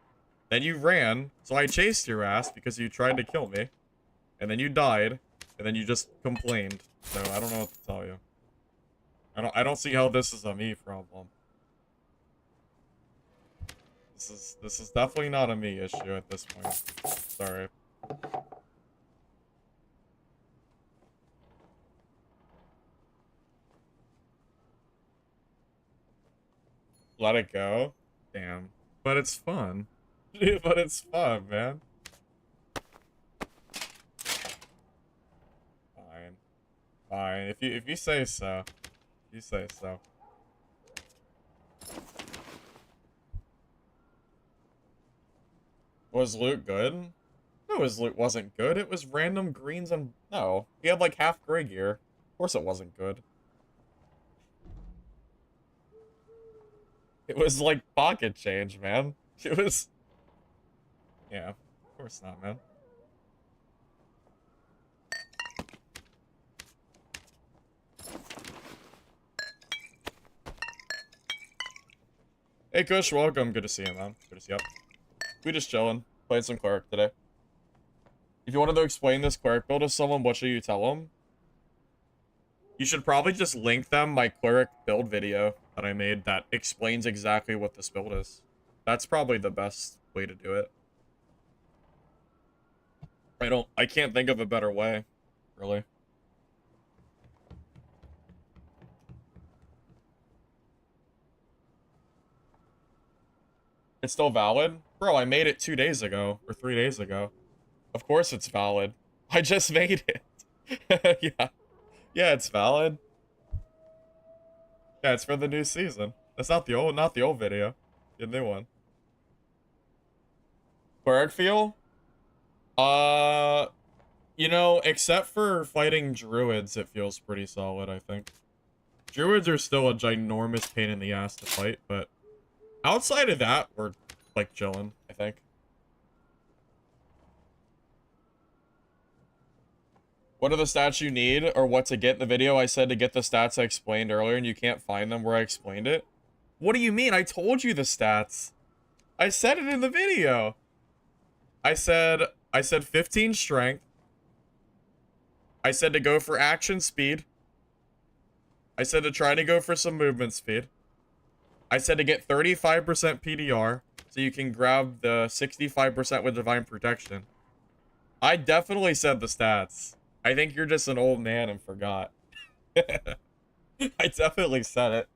Then you ran. So I chased your ass because you tried to kill me. And then you died. And then you just complained. So I don't know what to tell you. I don't see how this is a me problem. This is definitely not a me issue at this point. Sorry. Let it go? Damn. But it's fun. But it's fun, man. Fine. If you say so. You say so. Was loot good? No, his loot wasn't good. It was random greens and... No. He had like half gray gear. Of course it wasn't good. It was like pocket change, man. It was... Yeah, of course not, man. Hey, Kush, welcome. Good to see you, man. Good to see you. We just chilling. Playing some Cleric today. If you wanted to explain this Cleric build to someone, what should you tell them? You should probably just link them my Cleric build video that I made that explains exactly what this build is. That's probably the best way to do it. I can't think of a better way, really. It's still valid? Bro, I made it 2 days ago, or 3 days ago. Of course it's valid. I just made it. Yeah. Yeah, it's valid. Yeah, it's for the new season. That's not the old video. The new one. Cleric feel? You know, except for fighting druids, it feels pretty solid, I think. Druids are still a ginormous pain in the ass to fight, but outside of that, we're, like, chilling, I think. What are the stats you need, or what to get in the video? I said to get the stats I explained earlier, and you can't find them where I explained it. What do you mean? I told you the stats. I said it in the video. I said 15 strength. I said to go for action speed. I said to try to go for some movement speed. I said to get 35% PDR, so you can grab the 65% with Divine Protection. I definitely said the stats. I think you're just an old man and forgot. I definitely said it.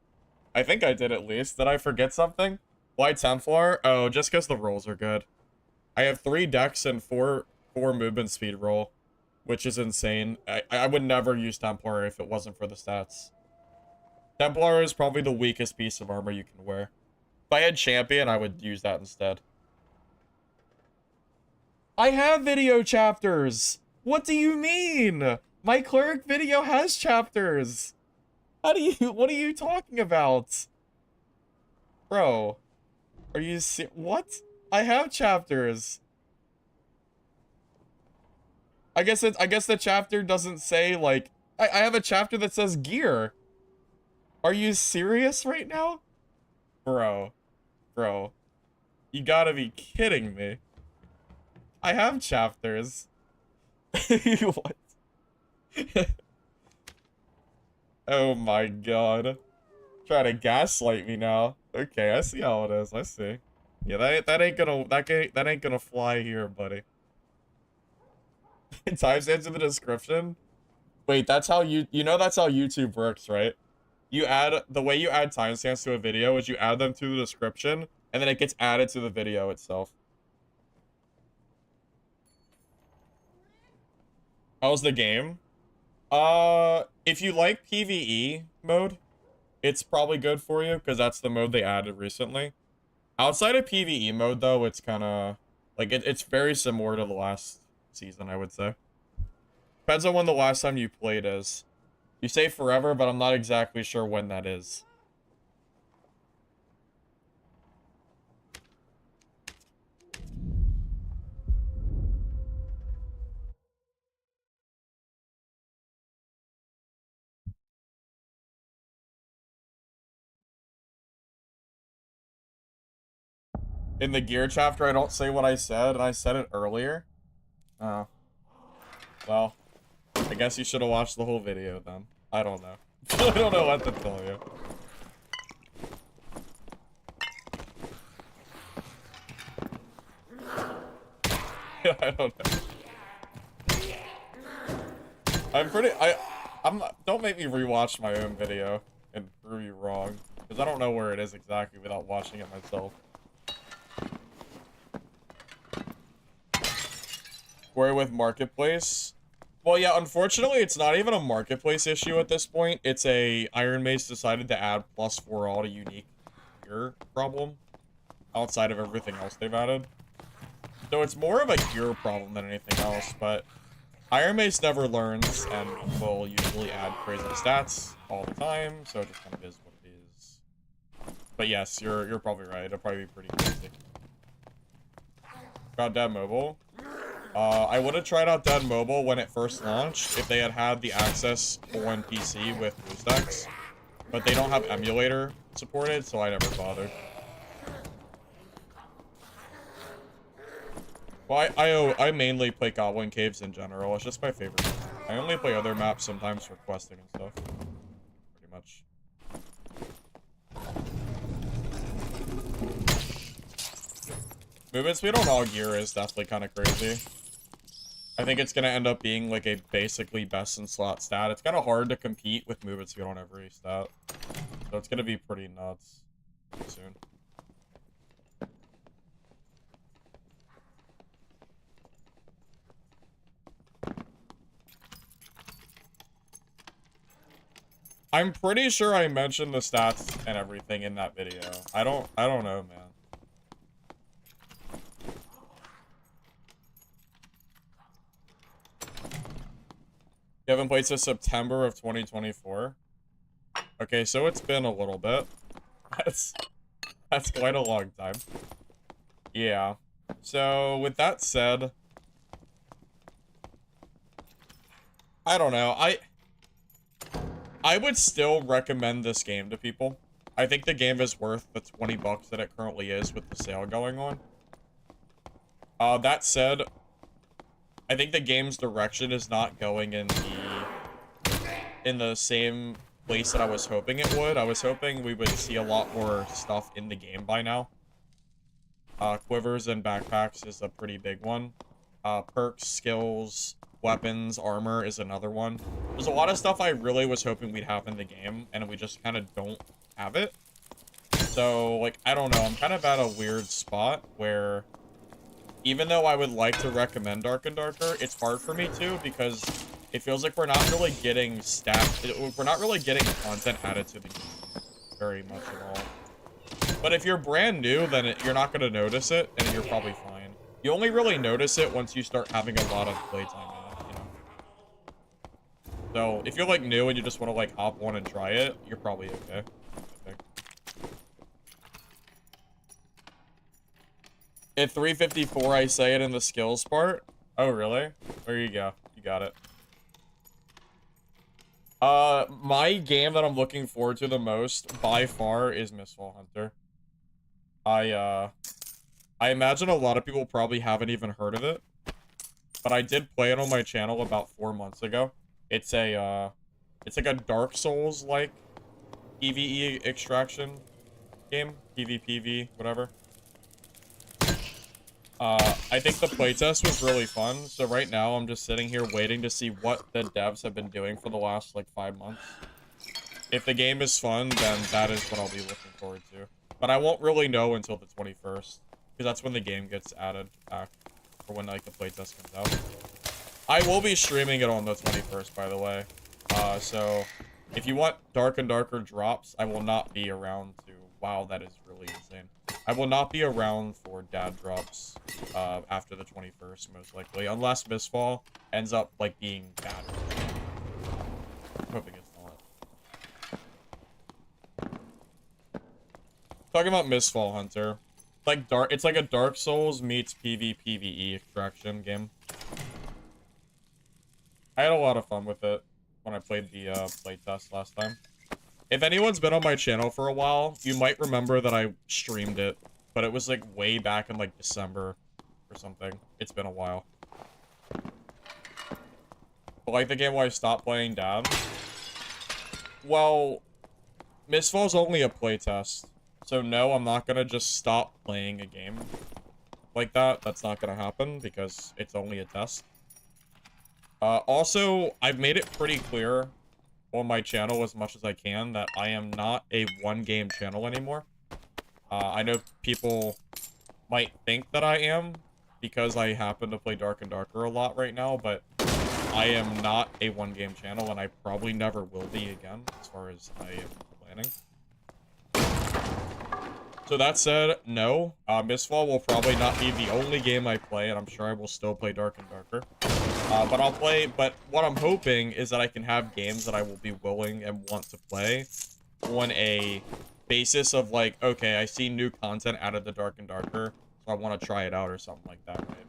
I think I did at least. Did I forget something? Why Templar? Oh, just because the rolls are good. I have 3 decks and 4 movement speed roll, which is insane. I would never use Templar if it wasn't for the stats. Templar is probably the weakest piece of armor you can wear. If I had Champion, I would use that instead. I have video chapters! What do you mean? My Cleric video has chapters! What are you talking about? Bro. Are you what? I have chapters. I guess the chapter doesn't say, like... I have a chapter that says gear. Are you serious right now? Bro. Bro. You gotta be kidding me. I have chapters. What? Oh my god. Try to gaslight me now. Okay, I see how it is. I see. Yeah, that ain't gonna fly here, buddy. Timestamps in the description. Wait, that's how you know that's how YouTube works, right? The way you add timestamps to a video is you add them to the description, and then it gets added to the video itself. How's the game? If you like PvE mode, it's probably good for you, because that's the mode they added recently. Outside of PvE mode, though, it's kind of... Like, it's very similar to the last season, I would say. Depends on when the last time you played is. You say forever, but I'm not exactly sure when that is. In the gear chapter, I don't say what I said, and I said it earlier. Oh. Well, I guess you should have watched the whole video then. I don't know. I don't know what to tell you. I don't know. Don't make me rewatch my own video and prove you wrong, because I don't know where it is exactly without watching it myself. Where with Marketplace? Well, yeah, unfortunately, it's not even a marketplace issue at this point. It's a Iron Mace decided to add +4 all to unique gear problem outside of everything else they've added. So it's more of a gear problem than anything else, but Iron Mace never learns and will usually add crazy stats all the time, so it just kind of is what it is. But yes, you're probably right. It'll probably be pretty crazy. About Dead Mobile. I would have tried out Dead Mobile when it first launched if they had the access on PC with BlueStacks, but they don't have emulator supported, so I never bothered. Well, I mainly play Goblin Caves in general. It's just my favorite. I only play other maps sometimes for questing and stuff. Pretty much. Movement speed on all gear is definitely kind of crazy. I think it's going to end up being like a basically best in slot stat. It's kind of hard to compete with movement speed on every stat. So it's going to be pretty nuts soon. I'm pretty sure I mentioned the stats and everything in that video. I don't know, man. You haven't played since September of 2024? Okay, so it's been a little bit. That's quite a long time. Yeah. So, with that said, I don't know. I would still recommend this game to people. I think the game is worth the 20 bucks that it currently is with the sale going on. That said, I think the game's direction is not going in the same place that I was hoping it would. I was hoping we would see a lot more stuff in the game by now. Quivers and backpacks is a pretty big one. Perks, skills, weapons, armor is another one. There's a lot of stuff I really was hoping we'd have in the game, and we just kind of don't have it. So, like, I don't know. I'm kind of at a weird spot where, even though I would like to recommend Dark and Darker, it's hard for me to, because it feels like we're not really getting we're not really getting content added to the game very much at all. But if you're brand new, then you're not going to notice it, and you're probably fine. You only really notice it once you start having a lot of playtime in it, you know? So, if you're, like, new and you just want to, like, hop on and try it, you're probably okay, I think. At 354, I say it in the skills part. Oh, really? There you go. You got it. My game that I'm looking forward to the most, by far, is Mistfall Hunter. I imagine a lot of people probably haven't even heard of it, but I did play it on my channel about 4 months ago. It's like a Dark Souls-like PvE extraction game, PvPv, whatever. I think the playtest was really fun, so right now I'm just sitting here waiting to see what the devs have been doing for the last, like, 5 months. If the game is fun, then that is what I'll be looking forward to. But I won't really know until the 21st, because that's when the game gets added back, or when, like, the playtest comes out. I will be streaming it on the 21st, by the way. So, if you want Dark and Darker drops, I will not be around to... Wow, that is really insane. I will not be around for dad drops after the 21st, most likely. Unless Mistfall ends up, like, being bad. I'm hoping it's not. Talking about Mistfall Hunter. Like it's like a Dark Souls meets PvPvE extraction game. I had a lot of fun with it when I played the playtest last time. If anyone's been on my channel for a while, you might remember that I streamed it, but it was like way back in like December or something. It's been a while. But like the game where I stopped playing Dad. Well, Mistfall's only a playtest, so no, I'm not gonna just stop playing a game like that. That's not gonna happen because it's only a test. Also, I've made it pretty clear on my channel as much as I can that I am not a one-game channel anymore. I know people might think that I am because I happen to play Dark and Darker a lot right now, but I am not a one-game channel, and I probably never will be again, as far as I am planning. So that said, no. Mistfall will probably not be the only game I play, and I'm sure I will still play Dark and Darker. But what I'm hoping is that I can have games that I will be willing and want to play on a basis of like, okay, I see new content added to Dark and Darker, so I want to try it out or something like that, right?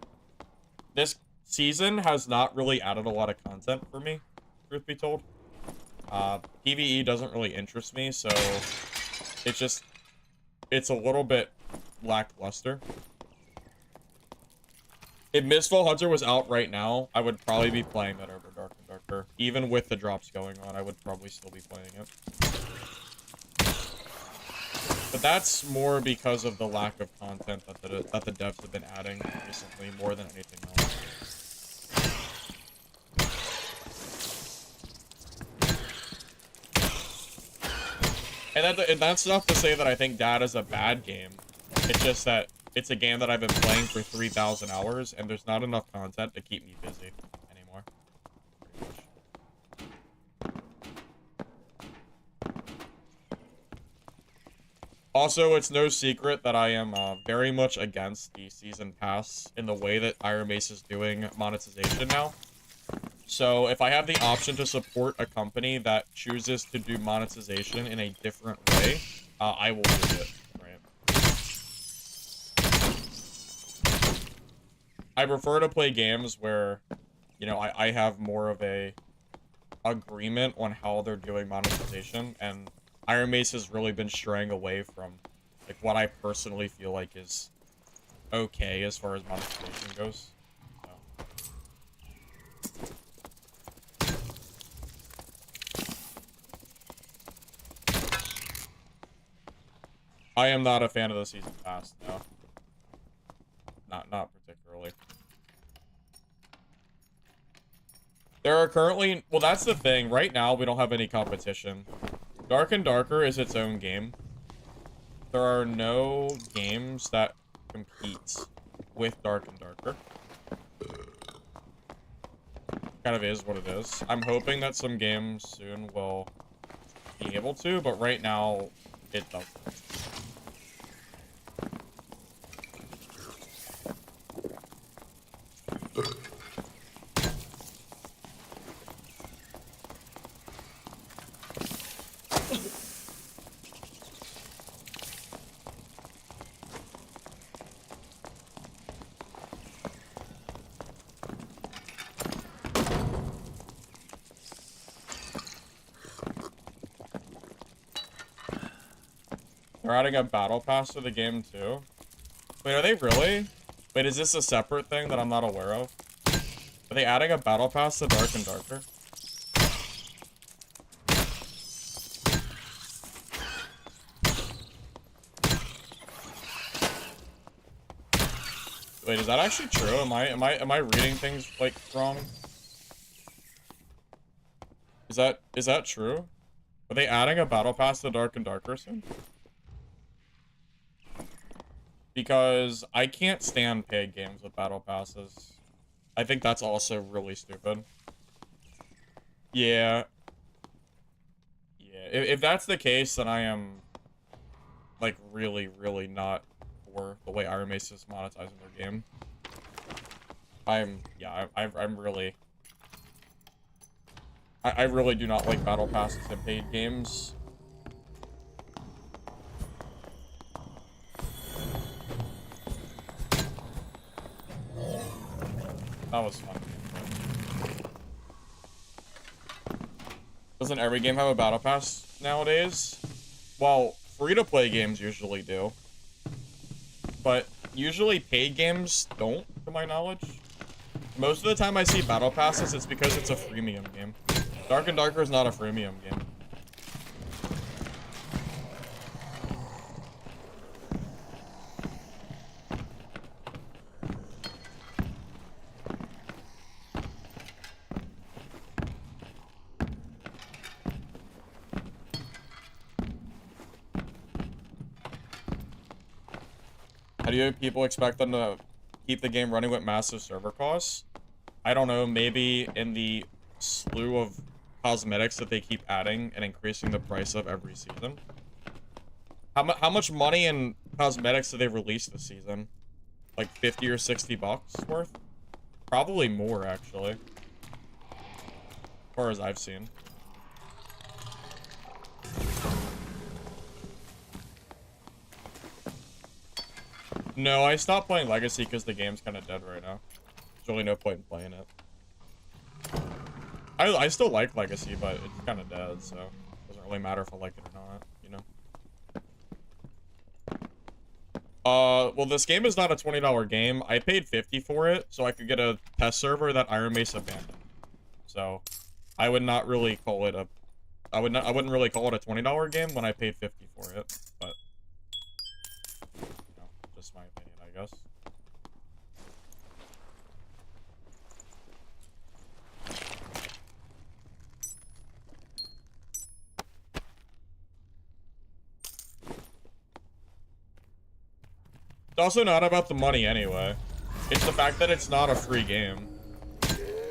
This season has not really added a lot of content for me, truth be told. PvE doesn't really interest me, so it's a little bit lackluster. If Mistfall Hunter was out right now, I would probably be playing that over Dark and Darker. Even with the drops going on, I would probably still be playing it. But that's more because of the lack of content that the devs have been adding recently, more than anything else. And that's not to say that I think that is a bad game. It's just that it's a game that I've been playing for 3,000 hours, and there's not enough content to keep me busy anymore. Also, it's no secret that I am very much against the season pass in the way that Iron Mace is doing monetization now. So if I have the option to support a company that chooses to do monetization in a different way, I will do it, right? I prefer to play games where, you know, I have more of a agreement on how they're doing monetization, and Iron Mace has really been straying away from, like, what I personally feel like is okay as far as monetization goes. I am not a fan of the season pass, no. Not particularly. There are currently... Well, that's the thing. Right now, we don't have any competition. Dark and Darker is its own game. There are no games that compete with Dark and Darker. Kind of is what it is. I'm hoping that some games soon will be able to, but right now, it doesn't. They're adding a battle pass to the game too. Wait, are they really? Wait, is this a separate thing that I'm not aware of? Are they adding a battle pass to Dark and Darker? Wait, is that actually true? Am I reading things like wrong? Is that true? Are they adding a battle pass to Dark and Darker soon? Because I can't stand paid games with battle passes. I think that's also really stupid. Yeah. Yeah, if that's the case, then I am, like, really, really not for the way Iron Mace is monetizing their game. I'm really... I really do not like battle passes in paid games. That was fun. Doesn't every game have a battle pass nowadays? Well, free-to-play games usually do. But usually paid games don't, to my knowledge. Most of the time I see battle passes, it's because it's a freemium game. Dark and Darker is not a freemium game. How do you people expect them to keep the game running with massive server costs? I don't know, maybe in the slew of cosmetics that they keep adding and increasing the price of every season. How much money in cosmetics do they release this season? Like 50 or 60 bucks worth? Probably more, actually. As far as I've seen. No, I stopped playing Legacy because the game's kind of dead right now. There's really no point in playing it. I still like Legacy, but it's kind of dead, so it doesn't really matter if I like it or not, you know? Well, this game is not a $20 game. I paid $50 for it, so I could get a test server that Iron Mace abandoned. So, I would not really call it a... I wouldn't really call it a $20 game when I paid $50 for it, but... You know, just my opinion, I guess. It's also not about the money anyway. It's the fact that it's not a free game.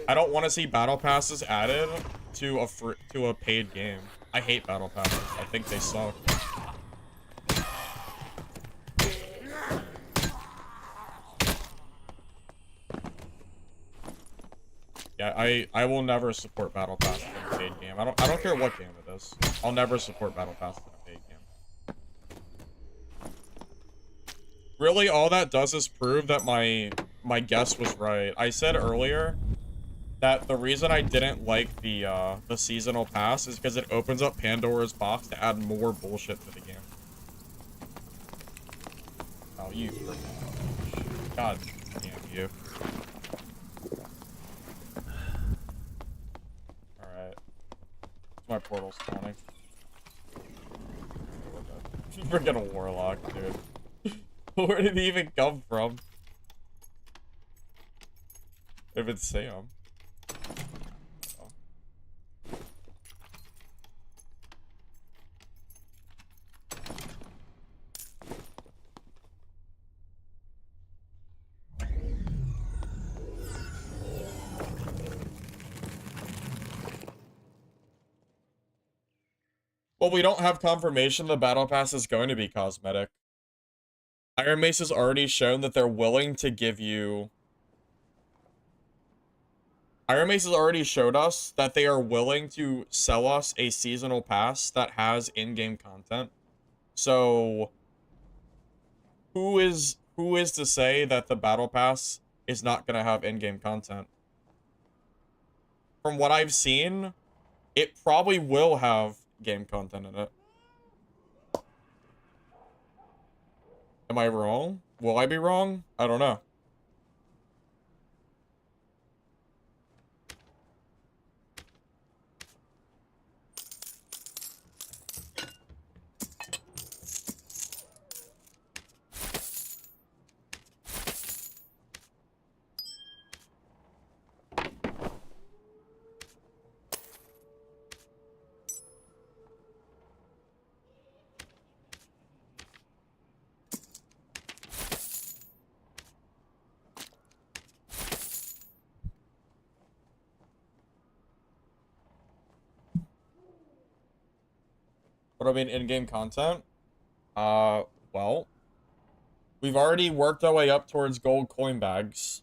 I don't want to see battle passes added to a paid game. I hate battle passes. I think they suck. Yeah, I will never support battle passes in a paid game. I don't care what game it is. I'll never support battle passes in a paid game. Really, all that does is prove that my guess was right. I said earlier that the reason I didn't like the seasonal pass is because it opens up Pandora's box to add more bullshit to the game. Oh, you freaking... God damn you. Alright. My portal's spawning. Freaking warlock, dude. Where did he even come from? If it's Sam. Oh. Well, we don't have confirmation the battle pass is going to be cosmetic. Iron Mace has already shown that they're willing to give you... Iron Mace has already showed us that they are willing to sell us a seasonal pass that has in-game content. So, who is to say that the battle pass is not going to have in-game content? From what I've seen, it probably will have game content in it. Am I wrong? Will I be wrong? I don't know. What do I mean in-game content? Well, we've already worked our way up towards gold coin bags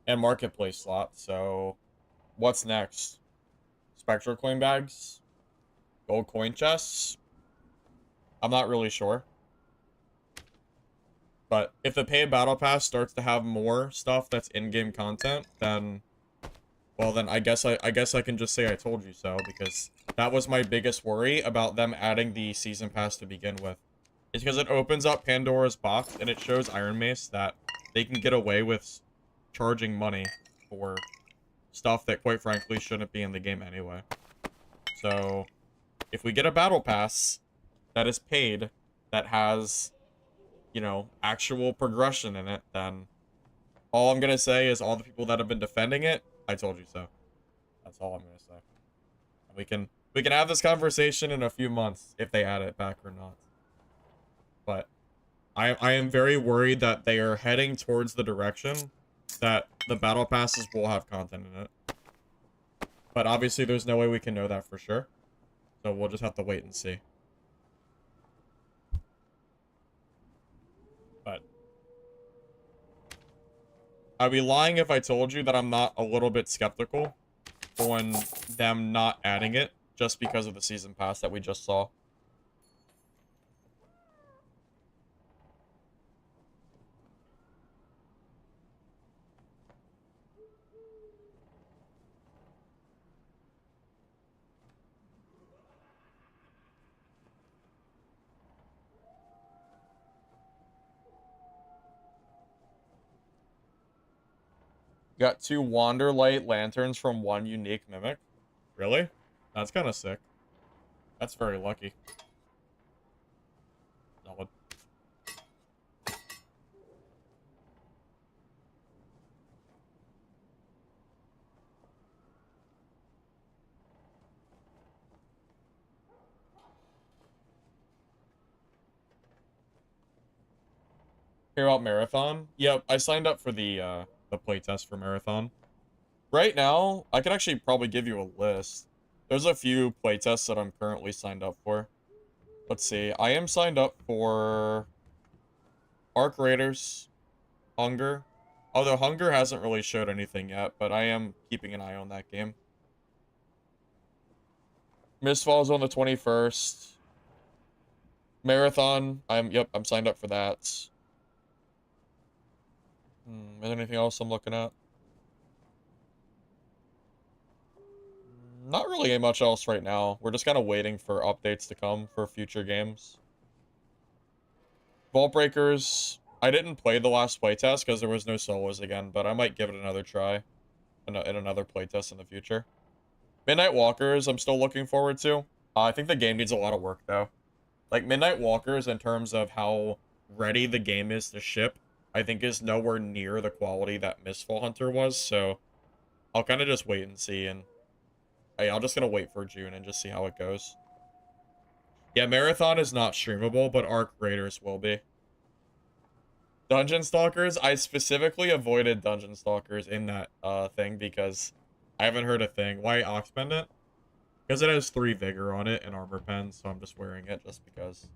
and marketplace slots, so what's next? Spectral coin bags? Gold coin chests? I'm not really sure. But if the paid battle pass starts to have more stuff that's in-game content, then... Well, then I guess I can just say I told you so, because that was my biggest worry about them adding the season pass to begin with. It's because it opens up Pandora's box, and it shows Iron Mace that they can get away with charging money for stuff that, quite frankly, shouldn't be in the game anyway. So, if we get a battle pass that is paid, that has, you know, actual progression in it, then all I'm gonna say is all the people that have been defending it, I told you so. That's all I'm gonna say. And we can have this conversation in a few months if they add it back or not. But I am very worried that they are heading towards the direction that the battle passes will have content in it. But obviously there's no way we can know that for sure. So we'll just have to wait and see. But I'd be lying if I told you that I'm not a little bit skeptical on them not adding it just because of the season pass that we just saw. Got 2 Wanderlight lanterns from 1 unique mimic. Really? That's kind of sick. That's very lucky. Solid. Hear about Marathon? Yep, I signed up for the playtest for Marathon. Right now, I could actually probably give you a list. There's a few playtests that I'm currently signed up for. Let's see. I am signed up for Arc Raiders, Hunger. Although Hunger hasn't really showed anything yet, but I am keeping an eye on that game. Mistfall's on the 21st. Marathon, I'm signed up for that. Is there anything else I'm looking at? Not really much else right now. We're just kind of waiting for updates to come for future games. Vault Breakers, I didn't play the last playtest because there was no solos again, but I might give it another try in another playtest in the future. Midnight Walkers, I'm still looking forward to. I think the game needs a lot of work, though. Like, Midnight Walkers, in terms of how ready the game is to ship, I think is nowhere near the quality that Mistfall Hunter was, so I'll kind of just wait and see, and I'm just gonna wait for June and just see how it goes. Yeah, Marathon is not streamable, but Arc Raiders will be. Dungeon Stalkers, I specifically avoided Dungeon Stalkers in that thing because I haven't heard a thing. Why Ox Pendant? Because it has 3 Vigor on it and Armor Pen, so I'm just wearing it just because.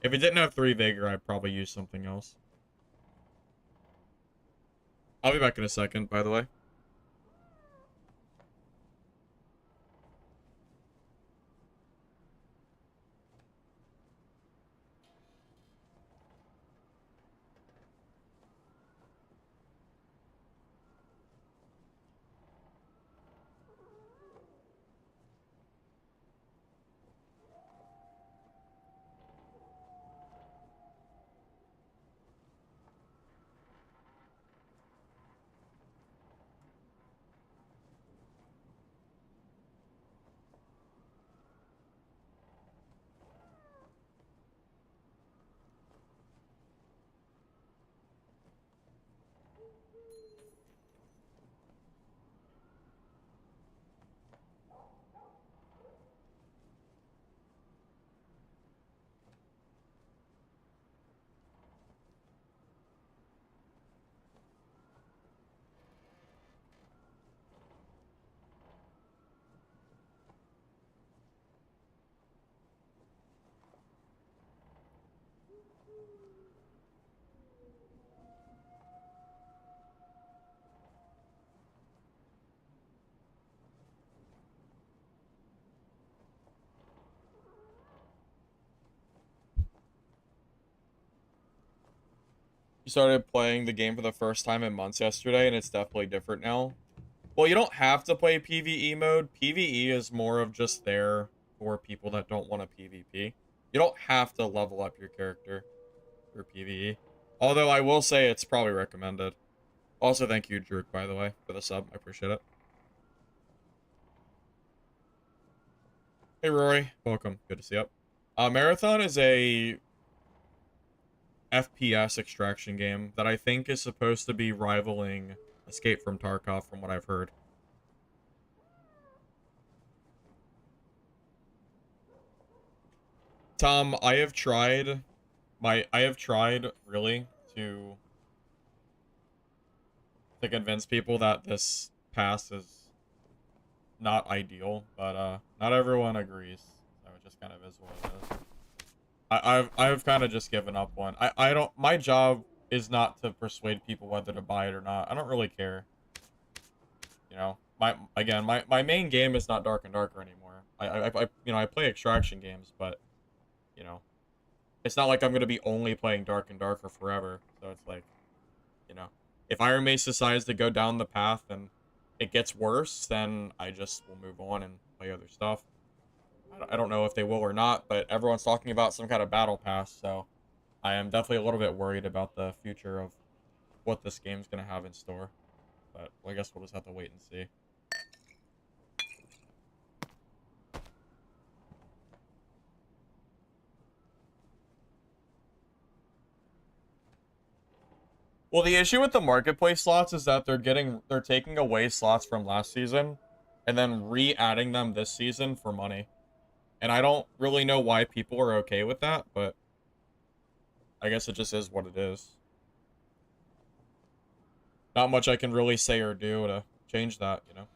If it didn't have 3 Vigor, I'd probably use something else. I'll be back in a second, by the way. You started playing the game for the first time in months yesterday, and it's definitely different now. Well, you don't have to play PvE mode. PvE is more of just there for people that don't want to PvP. You don't have to level up your character for PvE. Although I will say it's probably recommended. Also, thank you, Druid, by the way, for the sub. I appreciate it. Hey, Rory. Welcome. Good to see you. Marathon is a FPS extraction game that I think is supposed to be rivaling Escape from Tarkov, from what I've heard. Tom, I have tried really to to convince people that this pass is not ideal, but not everyone agrees. So it just kind of is what it is. I've kind of just given up on. I don't. My job is not to persuade people whether to buy it or not. I don't really care. You know, my main game is not Dark and Darker anymore. I play extraction games, but you know, it's not like I'm gonna be only playing Dark and Darker forever. So it's like, you know, if Iron Mace decides to go down the path and it gets worse, then I just will move on and play other stuff. I don't know if they will or not, but everyone's talking about some kind of battle pass, so I am definitely a little bit worried about the future of what this game's gonna have in store. But well, I guess we'll just have to wait and see. Well, the issue with the marketplace slots is that they're taking away slots from last season and then re-adding them this season for money. And I don't really know why people are okay with that, but I guess it just is what it is. Not much I can really say or do to change that, you know?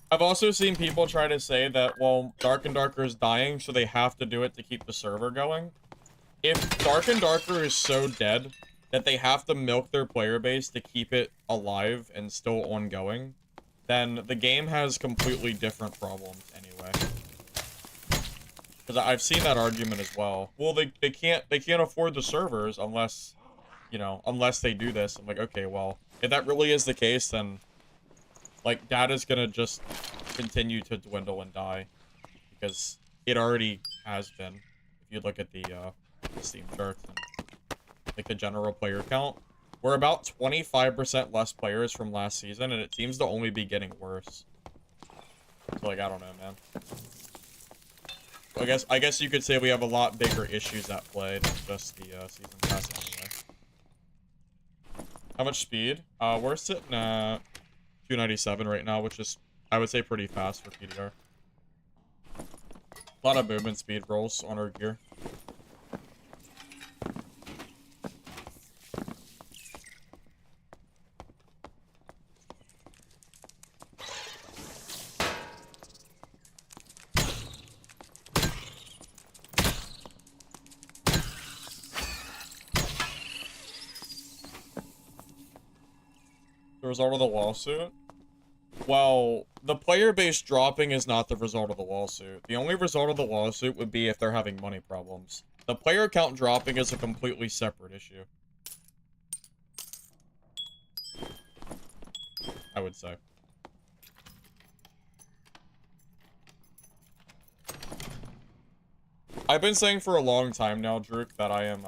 I've also seen people try to say that, well, Dark and Darker is dying, so they have to do it to keep the server going. If Dark and Darker is so dead that they have to milk their player base to keep it alive and still ongoing, then the game has completely different problems anyway. Because I've seen that argument as well. Well, they can't afford the servers unless, you know, unless they do this. I'm like, okay, well, if that really is the case, then like data's gonna just continue to dwindle and die because it already has been. If you look at the Steam charts and like the general player count, we're about 25% less players from last season, and it seems to only be getting worse. So like, I don't know, man. I guess you could say we have a lot bigger issues at play than just the season pass anyway. How much speed? We're sitting at 297 right now, which is, I would say, pretty fast for PDR. A lot of movement speed rolls on our gear. The result of the lawsuit? Well, the player base dropping is not the result of the lawsuit. The only result of the lawsuit would be if they're having money problems. The player count dropping is a completely separate issue, I would say. I've been saying for a long time now, Druk, that I am,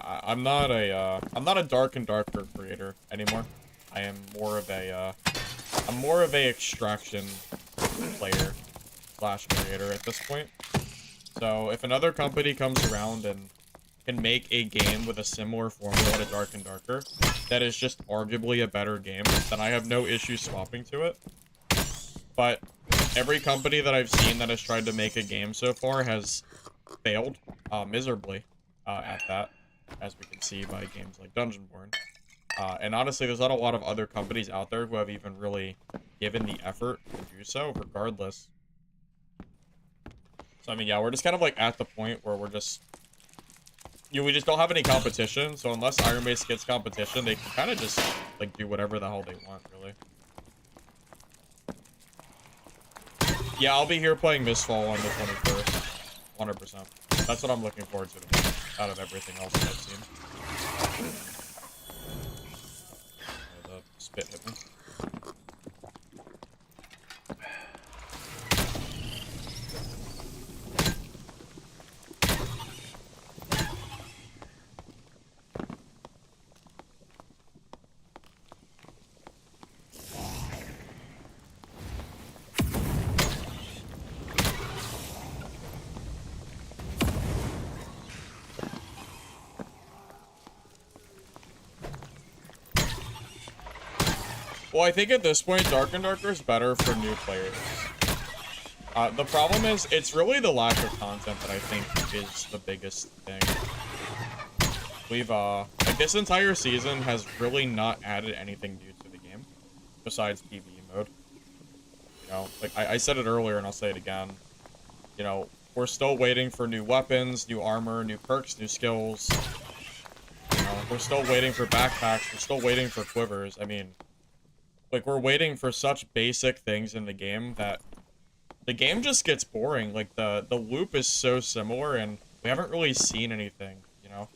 I'm not a Dark and Darker creator anymore. I am more of a, I'm more of a extraction player slash creator at this point. So if another company comes around and can make a game with a similar formula to Dark and Darker that is just arguably a better game, then I have no issue swapping to it. But every company that I've seen that has tried to make a game so far has failed miserably at that, as we can see by games like Dungeonborn. And honestly, there's not a lot of other companies out there who have even really given the effort to do so, regardless. So, I mean, yeah, we're just kind of, like, at the point where we're just... You know, we just don't have any competition, so unless Iron Mace gets competition, they can kind of just, like, do whatever the hell they want, really. Yeah, I'll be here playing Mistfall on the 21st. 100%. That's what I'm looking forward to the most out of everything else that I've seen. spit hit me. Well, I think at this point, Dark and Darker is better for new players. The problem is, it's really the lack of content that I think is the biggest thing. We've, like, this entire season has really not added anything new to the game, besides PvE mode. You know, like, I said it earlier, and I'll say it again. You know, we're still waiting for new weapons, new armor, new perks, new skills. You know, we're still waiting for backpacks, we're still waiting for quivers. I mean, like, we're waiting for such basic things in the game that the game just gets boring. Like, the loop is so similar, and we haven't really seen anything, you know?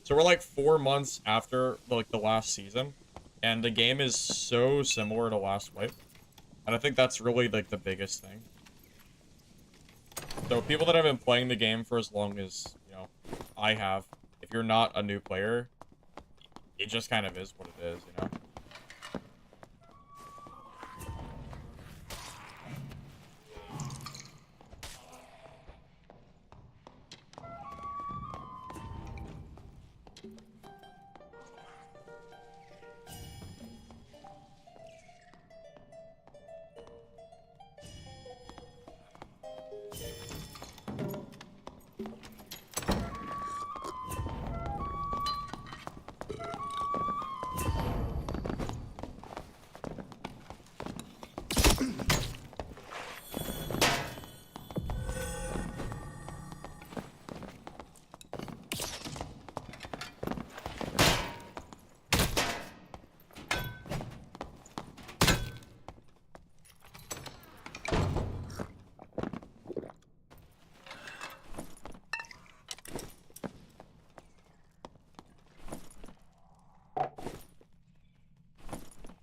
So we're, like, 4 months after, like, the last season, and the game is so similar to Last Wipe. And I think that's really, like, the biggest thing. So people that have been playing the game for as long as, you know, I have, if you're not a new player, it just kind of is what it is, you know?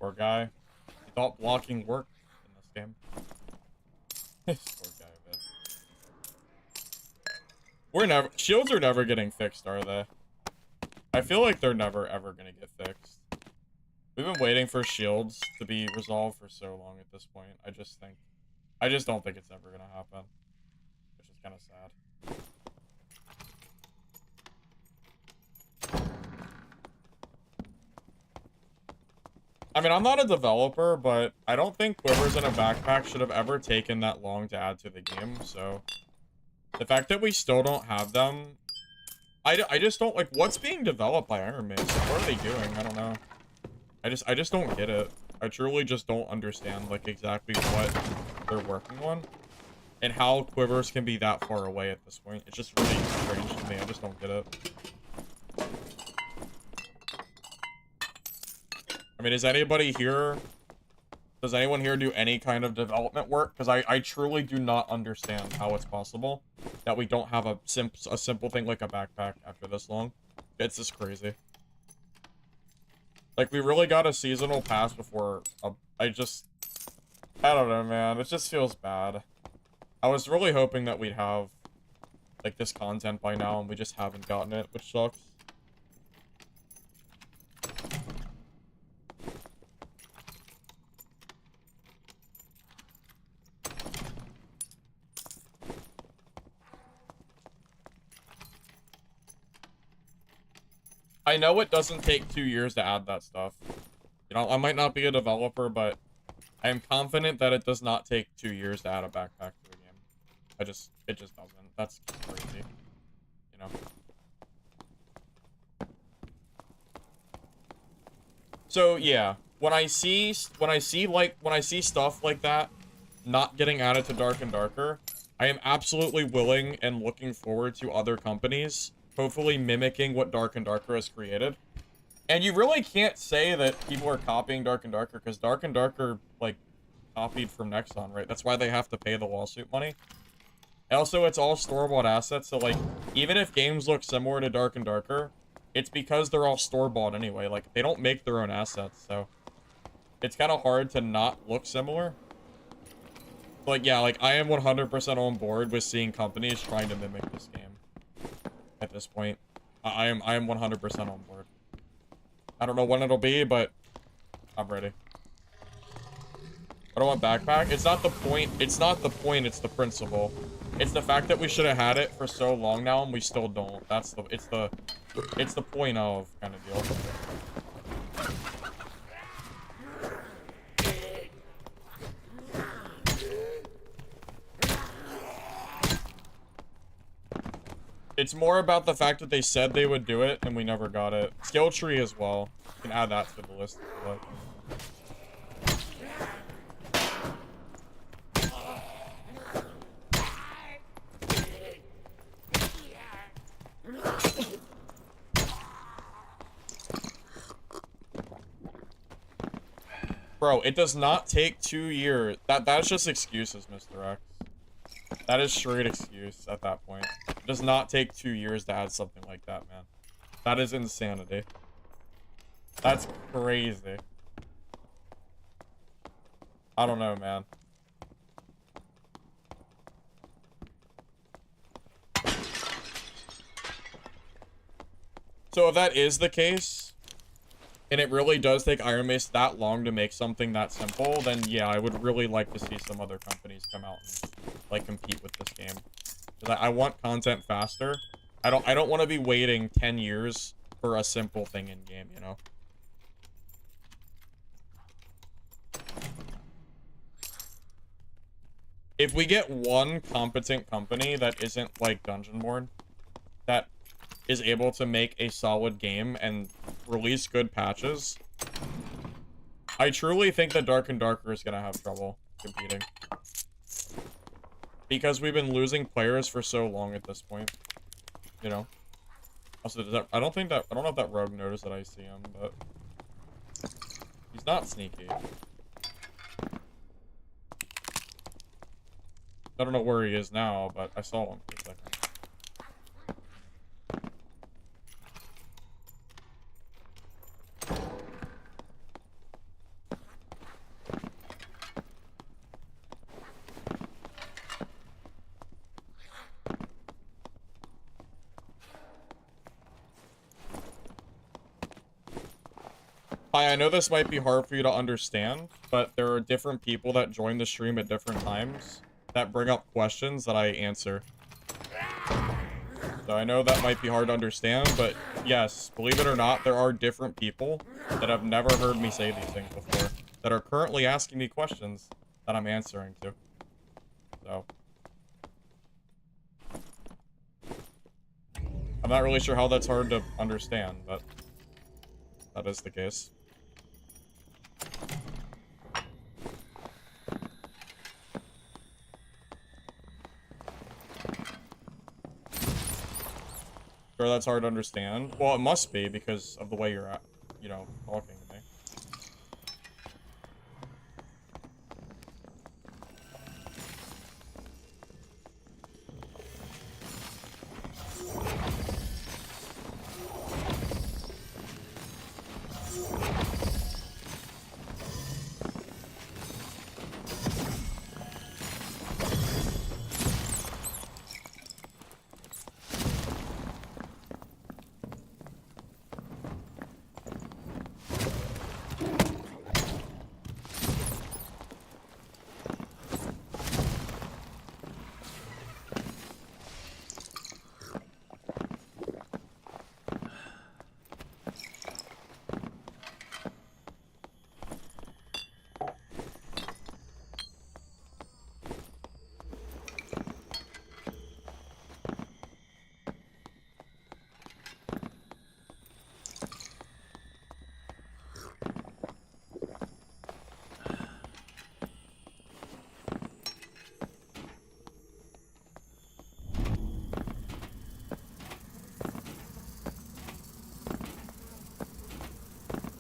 Poor guy. He thought blocking worked in this game. Poor guy, man. We're never... Shields are never getting fixed, are they? I feel like they're never, ever gonna get fixed. We've been waiting for shields to be resolved for so long at this point. I just don't think it's ever gonna happen. Which is kind of sad. I mean, I'm not a developer, but I don't think quivers in a backpack should have ever taken that long to add to the game, so... The fact that we still don't have them... I just don't, like, what's being developed by Iron Man? What are they doing? I don't know. I just don't get it. I truly just don't understand, like, exactly what they're working on. And how quivers can be that far away at this point. It's just really strange to me. I just don't get it. I mean, is anybody here... Does anyone here do any kind of development work? Because I truly do not understand how it's possible that we don't have a simple thing like a backpack after this long. It's just crazy. Like, we really got a seasonal pass before... I don't know, man. It just feels bad. I was really hoping that we'd have, like, this content by now, and we just haven't gotten it, which sucks. I know it doesn't take 2 years to add that stuff. You know, I might not be a developer, but I am confident that it does not take 2 years to add a backpack to the game. It just doesn't. That's crazy. You know? So, yeah. When I see stuff like that not getting added to Dark and Darker, I am absolutely willing and looking forward to other companies hopefully mimicking what Dark and Darker has created. And you really can't say that people are copying Dark and Darker, because Dark and Darker, like, copied from Nexon, right? That's why they have to pay the lawsuit money. And also, it's all store-bought assets, so, like, even if games look similar to Dark and Darker, it's because they're all store-bought anyway. Like, they don't make their own assets, so... it's kind of hard to not look similar. Like, yeah, like, I am 100% on board with seeing companies trying to mimic this game. At this point. I am 100% on board. I don't know when it'll be, but I'm ready. I don't want backpack. It's not the point. It's not the point. It's the principle. It's the fact that we should have had it for so long now and we still don't. That's the. It's the point of kind of deal. It's more about the fact that they said they would do it and we never got it. Skill tree as well. You can add that to the list if you like. Bro, it does not take 2 years. That's just excuses, Mr. X. That is straight excuse at that point. It does not take 2 years to add something like that, man. That is insanity. That's crazy. I don't know, man. So if that is the case, and it really does take Iron Mace that long to make something that simple, then yeah, I would really like to see some other companies come out and like compete with this game. Because I want content faster. I don't want to be waiting 10 years for a simple thing in game, you know? If we get one competent company that isn't like Dungeonborn, that is able to make a solid game and release good patches, I truly think that Dark and Darker is going to have trouble competing. Because we've been losing players for so long at this point, you know? Also, I don't know if that rogue noticed that I see him, but he's not sneaky. I don't know where he is now, but I saw him for a second. Hi, I know this might be hard for you to understand, but there are different people that join the stream at different times that bring up questions that I answer. So I know that might be hard to understand, but yes, believe it or not, there are different people that have never heard me say these things before that are currently asking me questions that I'm answering to. So I'm not really sure how that's hard to understand, but that is the case. Sure, that's hard to understand. Well, it must be because of the way you're, you know, talking to me.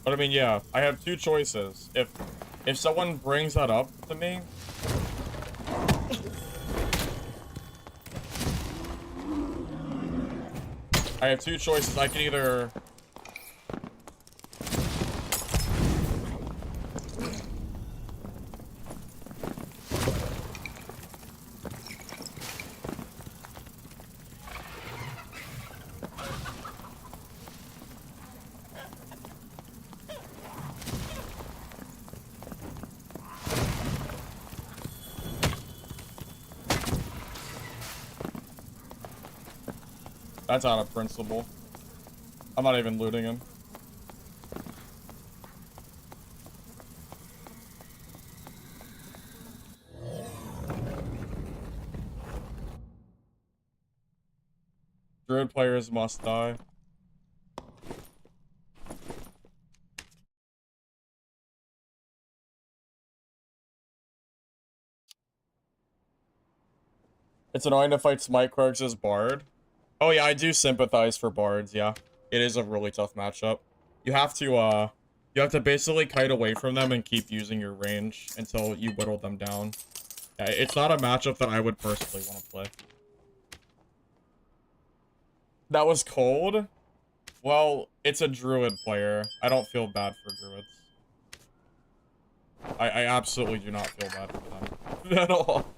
But I mean, yeah, I have two choices. If someone brings that up to me, I have two choices. I can either That's out of principle. I'm not even looting him. Druid players must die. It's annoying to fight Smite Croaks as Bard. Oh yeah, I do sympathize for Bards, yeah. It is a really tough matchup. You have to basically kite away from them and keep using your range until you whittle them down. Yeah, it's not a matchup that I would personally want to play. That was cold? Well, it's a Druid player. I don't feel bad for Druids. I absolutely do not feel bad for them. At all.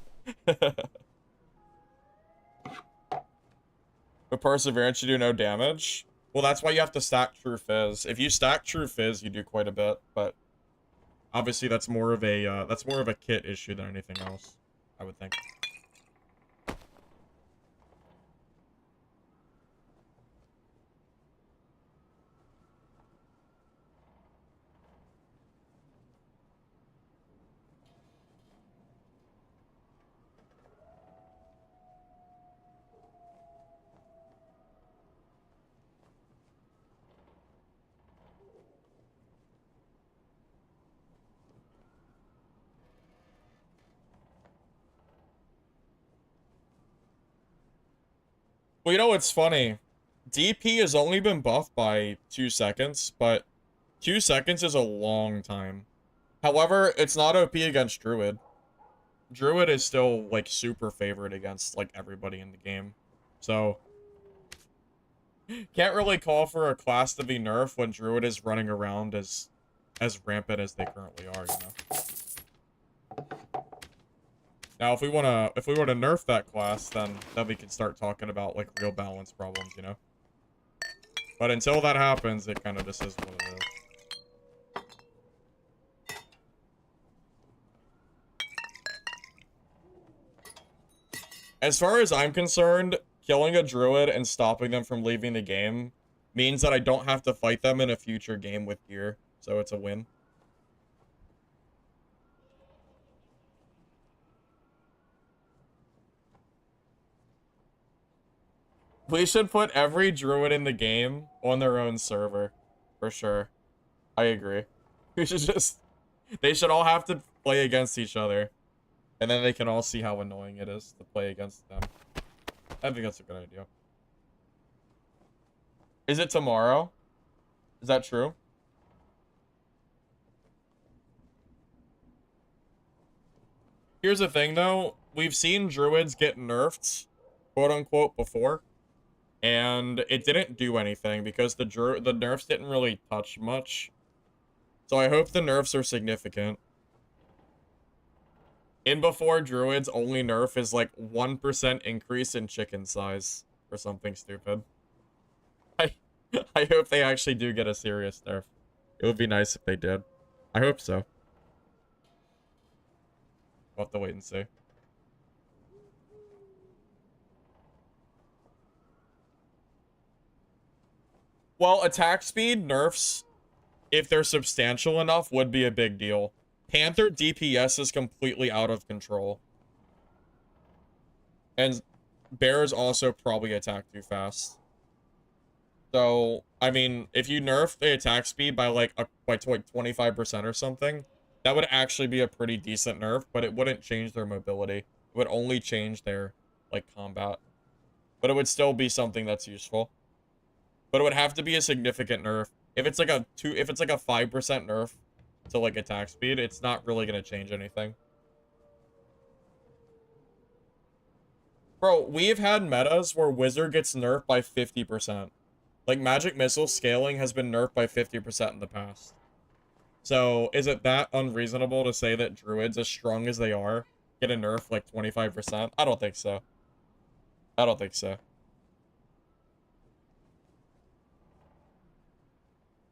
But Perseverance, you do no damage. Well, that's why you have to stack True Fizz. If you stack True Fizz, you do quite a bit, but obviously that's more of a kit issue than anything else, I would think. Well, you know what's funny? DP has only been buffed by 2 seconds, but 2 seconds is a long time. However, it's not OP against Druid. Druid is still, like, super favored against, like, everybody in the game. So, can't really call for a class to be nerfed when Druid is running around as rampant as they currently are, you know? Now, if we were to nerf that class, then we can start talking about, like, real balance problems, you know? But until that happens, it kind of just is what it is. As far as I'm concerned, killing a Druid and stopping them from leaving the game means that I don't have to fight them in a future game with gear, so it's a win. We should put every Druid in the game on their own server, for sure. I agree. We should just... They should all have to play against each other, and then they can all see how annoying it is to play against them. I think that's a good idea. Is it tomorrow? Is that true? Here's the thing, though. We've seen Druids get nerfed, quote-unquote, before. And it didn't do anything because the nerfs didn't really touch much. So I hope the nerfs are significant. In before, Druid's only nerf is like 1% increase in chicken size or something stupid. I hope they actually do get a serious nerf. It would be nice if they did. I hope so. We'll have to wait and see. Well, attack speed nerfs, if they're substantial enough, would be a big deal. Panther DPS is completely out of control. And bears also probably attack too fast. So, I mean, if you nerf the attack speed by like 25% or something, that would actually be a pretty decent nerf, but it wouldn't change their mobility. It would only change their, like, combat. But it would still be something that's useful. But it would have to be a significant nerf. If it's like a 5% nerf to like attack speed, it's not really gonna change anything. Bro, we've had metas where Wizard gets nerfed by 50%. Like, Magic Missile scaling has been nerfed by 50% in the past. So, is it that unreasonable to say that Druids, as strong as they are, get a nerf like 25%? I don't think so. I don't think so.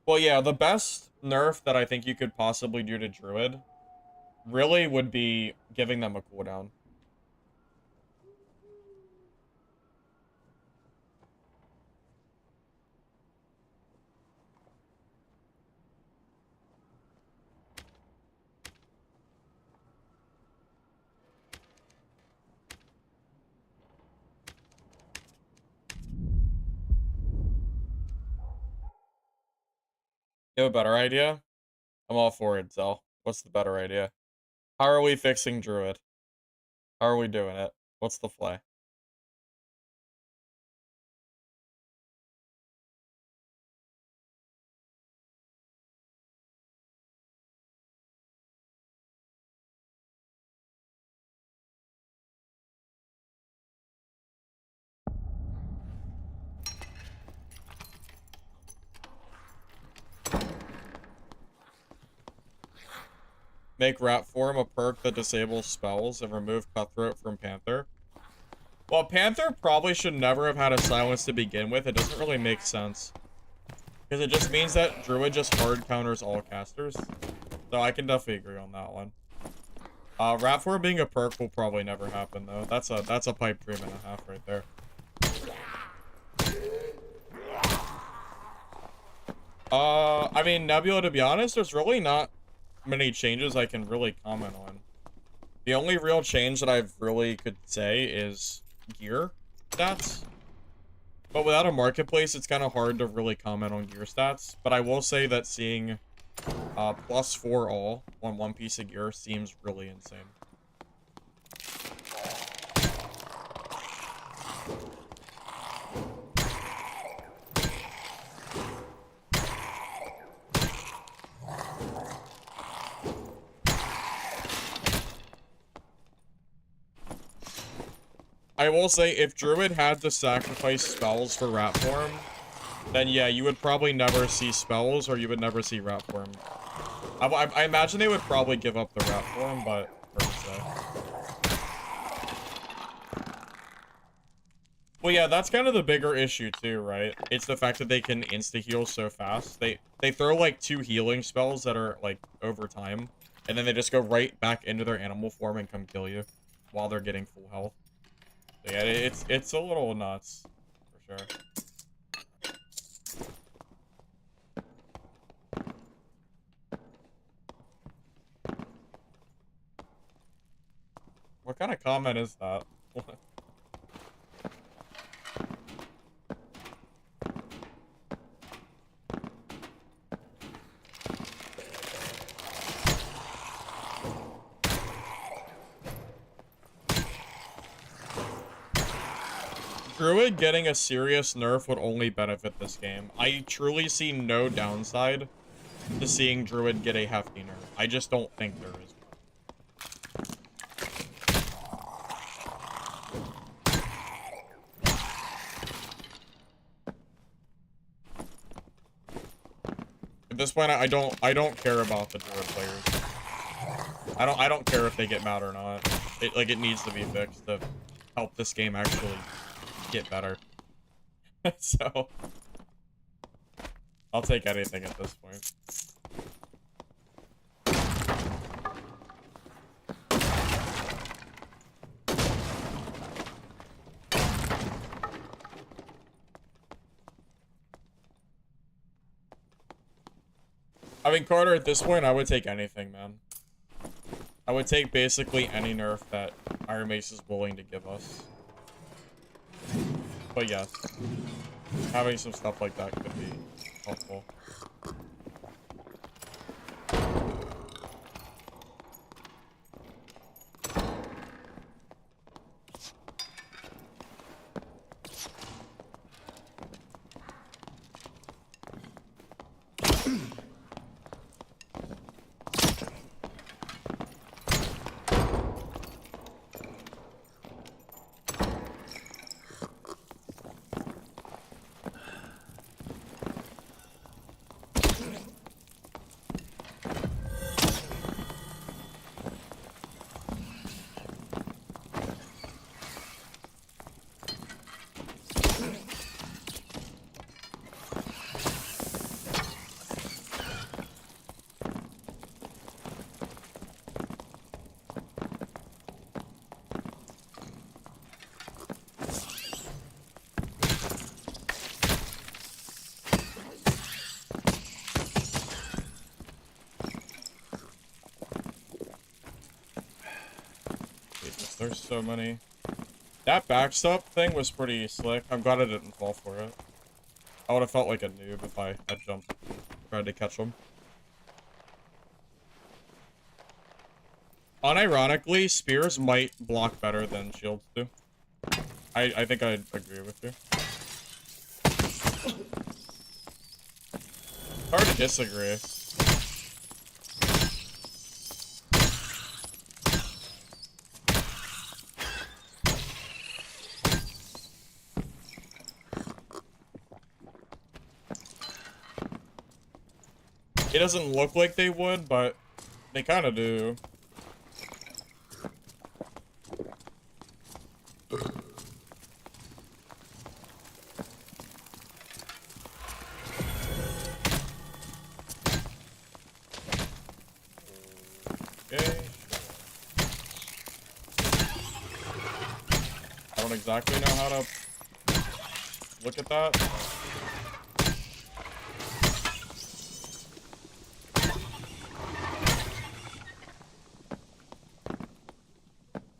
Well, yeah, the best nerf that I think you could possibly do to Druid really would be giving them a cooldown. You have a better idea? I'm all for it, Zell. What's the better idea? How are we fixing Druid? How are we doing it? What's the play? Make Rat Form a perk that disables spells and remove Cutthroat from Panther. Well, Panther probably should never have had a silence to begin with. It doesn't really make sense. Because it just means that Druid just hard counters all casters. So I can definitely agree on that one. Rat Form being a perk will probably never happen though. That's a pipe dream and a half right there. I mean, Nebula, to be honest, there's really not many changes I can really comment on. The only real change that I've really could say is gear stats. But without a marketplace, it's kind of hard to really comment on gear stats. But I will say that seeing +4 all on one piece of gear seems really insane. I will say, if Druid had to sacrifice spells for Rat Form, then yeah, you would probably never see spells, or you would never see Rat Form. I imagine they would probably give up the Rat Form, but hard to say. Well, yeah, that's kind of the bigger issue too, right? It's the fact that they can insta-heal so fast. They throw like 2 healing spells that are like over time, and then they just go right back into their animal form and come kill you while they're getting full health. So yeah, it's a little nuts, for sure. What kind of comment is that? Druid getting a serious nerf would only benefit this game. I truly see no downside to seeing Druid get a hefty nerf. I just don't think there is. At this point, I don't care about the Druid players. I don't care if they get mad or not. It needs to be fixed to help this game actually get better. So I'll take anything at this point. I mean, Carter, at this point, I would take anything, man. I would take basically any nerf that Iron Mace is willing to give us. But yes, having some stuff like that could be helpful. There's so many. That backstop thing was pretty slick. I'm glad I didn't fall for it. I would have felt like a noob if I had jumped tried to catch him. Unironically, spears might block better than shields do. I think I agree with you. Hard to disagree. It doesn't look like they would, but they kind of do. Okay. I don't exactly know how to look at that.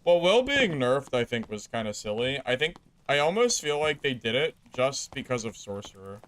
Well, Will being nerfed, I think, was kind of silly. I almost feel like they did it just because of Sorcerer.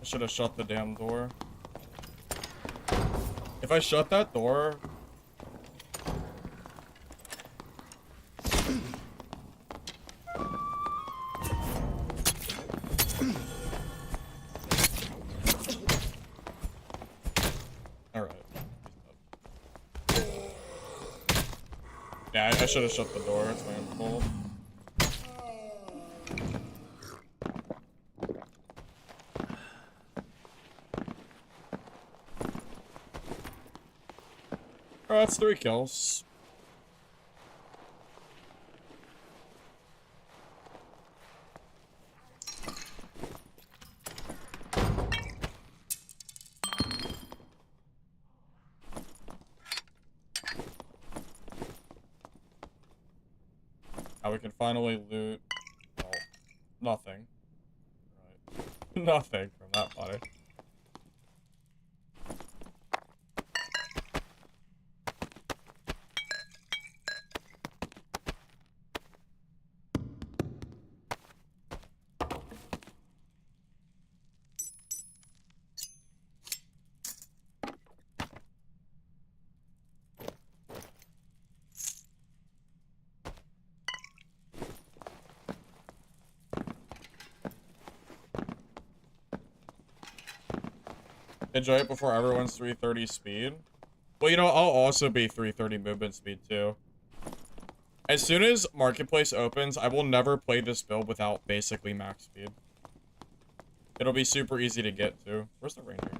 I should have shut the damn door. If I shut that door... Alright. Yeah, I should have shut the door. It's my own fault. Oh, that's 3 kills. Now we can finally loot... well, nothing. Right. Nothing from that body. Enjoy it before everyone's 330 speed. Well, you know, I'll also be 330 movement speed too. As soon as Marketplace opens, I will never play this build without basically max speed. It'll be super easy to get to. Where's the ranger?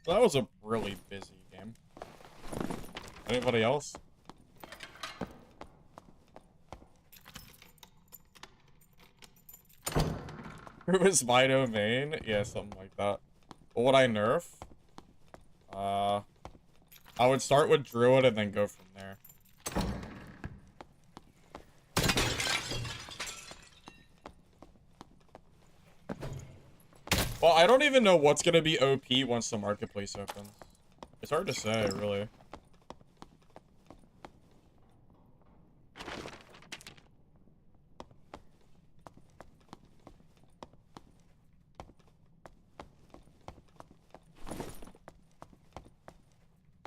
That was a really busy game. Anybody else? Prove is my domain? Yeah, something like that. What would I nerf? I would start with Druid and then go from there. Well, I don't even know what's gonna be OP once the marketplace opens. It's hard to say, really.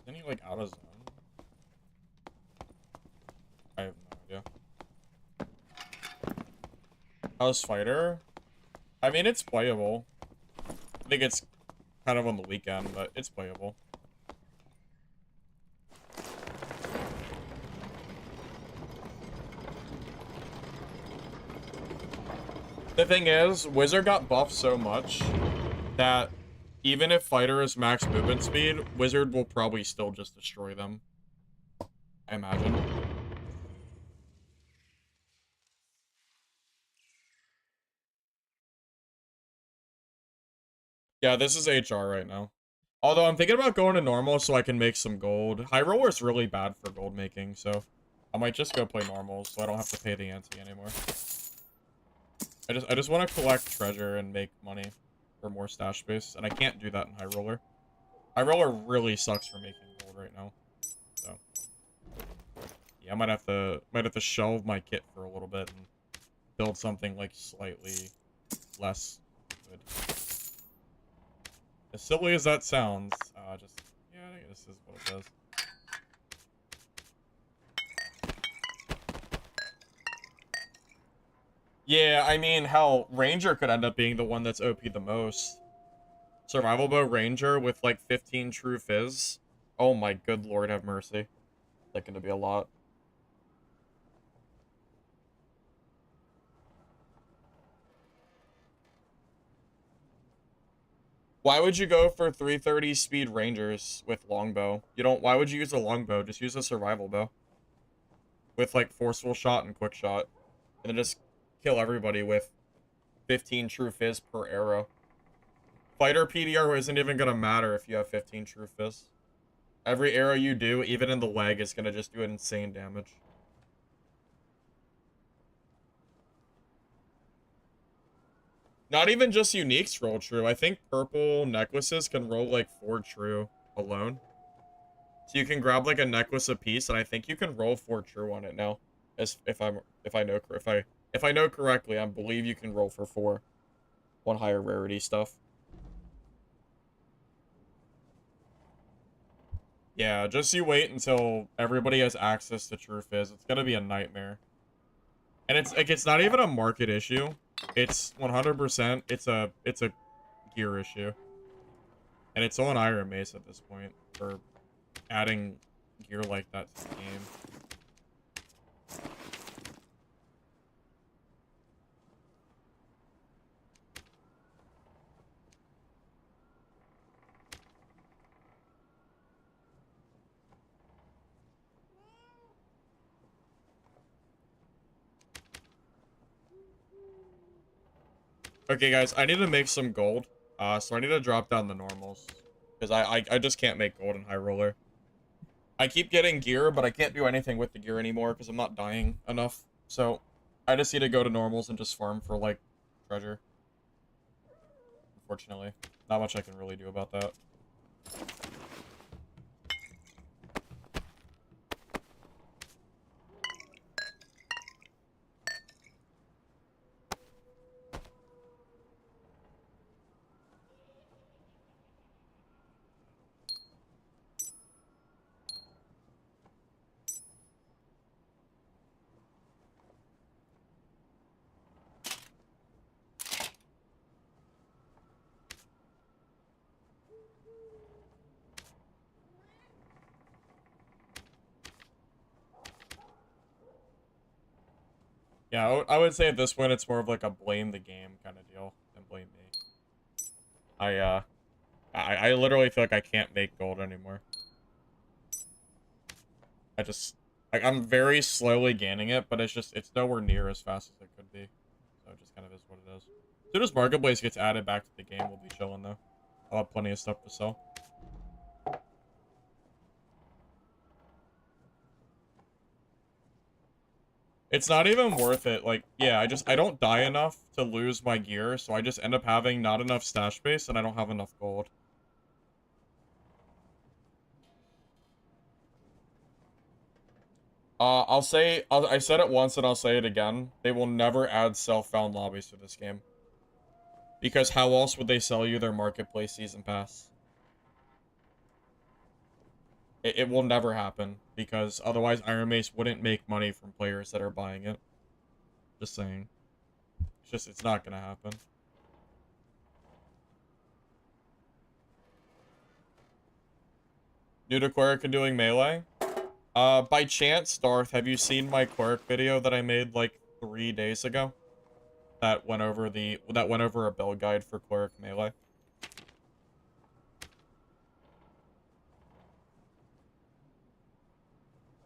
Isn't he, like, out of zone? I have no idea. How's Fighter? I mean, it's playable. I think it's kind of on the weekend, but it's playable. The thing is, Wizard got buffed so much that even if Fighter is max movement speed, Wizard will probably still just destroy them. I imagine. Yeah, this is HR right now. Although I'm thinking about going to normal so I can make some gold. High roller is really bad for gold making, so I might just go play normal so I don't have to pay the ante anymore. I just want to collect treasure and make money for more stash space, and I can't do that in high roller. High roller really sucks for making gold right now. So yeah, I might have to shelve my kit for a little bit and build something like slightly less good. As silly as that sounds, just yeah, I think this is what it does. Yeah, I mean, hell, Ranger could end up being the one that's OP the most. Survival Bow Ranger with like 15 True Fizz. Oh my good lord, have mercy. That's gonna be a lot. Why would you go for 330 speed Rangers with Longbow? You don't, why would you use a Longbow? Just use a Survival Bow. With like Forceful Shot and Quick Shot. And then just kill everybody with 15 True Fizz per arrow. Fighter PDR isn't even gonna matter if you have 15 True Fizz. Every arrow you do, even in the leg, is gonna just do insane damage. Not even just uniques roll true. I think purple necklaces can roll like 4 true alone. So you can grab like a necklace apiece, and I think you can roll 4 true on it now. As if I know correctly, I believe you can roll for 4 on higher rarity stuff. Yeah, just you wait until everybody has access to True Fizz. It's gonna be a nightmare. And it's like it's not even a market issue. It's 100%. It's a gear issue. And it's on Iron Mace at this point for adding gear like that to the game. Okay, guys, I need to make some gold. So I need to drop down the normals. Because I just can't make gold in high roller. I keep getting gear, but I can't do anything with the gear anymore because I'm not dying enough. So I just need to go to normals and just farm for, like, treasure. Unfortunately. Not much I can really do about that. Yeah, I would say at this point it's more of like a blame the game kind of deal than blame me. I literally feel like I can't make gold anymore. I'm very slowly gaining it, but it's nowhere near as fast as it could be. So it just kind of is what it is. soon as Marketplace gets added back to the game, we'll be chilling though. I'll have plenty of stuff to sell. It's not even worth it. Like, yeah, I don't die enough to lose my gear, so I just end up having not enough stash space and I don't have enough gold. I said it once and I'll say it again. They will never add self-found lobbies to this game. Because how else would they sell you their Marketplace Season Pass? It will never happen, because otherwise Iron Mace wouldn't make money from players that are buying it. Just saying. It's not gonna happen. New to Cleric and doing melee? By chance, Darth, have you seen my Cleric video that I made like 3 days ago? That went over a build guide for Cleric melee.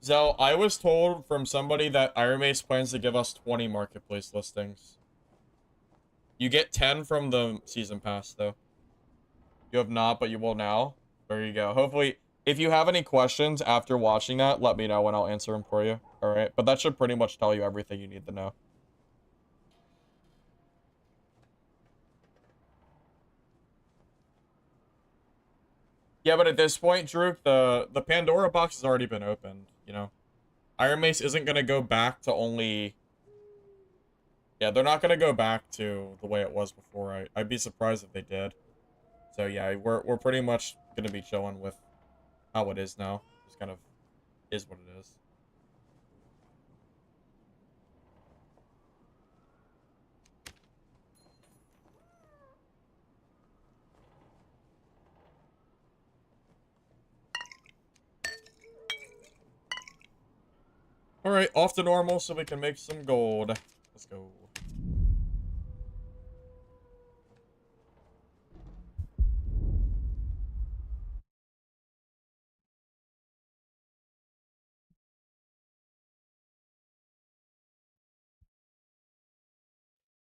So, I was told from somebody that Iron Mace plans to give us 20 marketplace listings. You get 10 from the season pass, though. You have not, but you will now. There you go. Hopefully, if you have any questions after watching that, let me know and I'll answer them for you. Alright, but that should pretty much tell you everything you need to know. Yeah, but at this point, Drew, the Pandora box has already been opened, you know? Iron Mace isn't going to go back to only... Yeah, they're not going to go back to the way it was before. I'd be surprised if they did. So yeah, we're pretty much going to be chilling with how it is now. Just kind of is what it is. Alright, off to normal so we can make some gold. Let's go.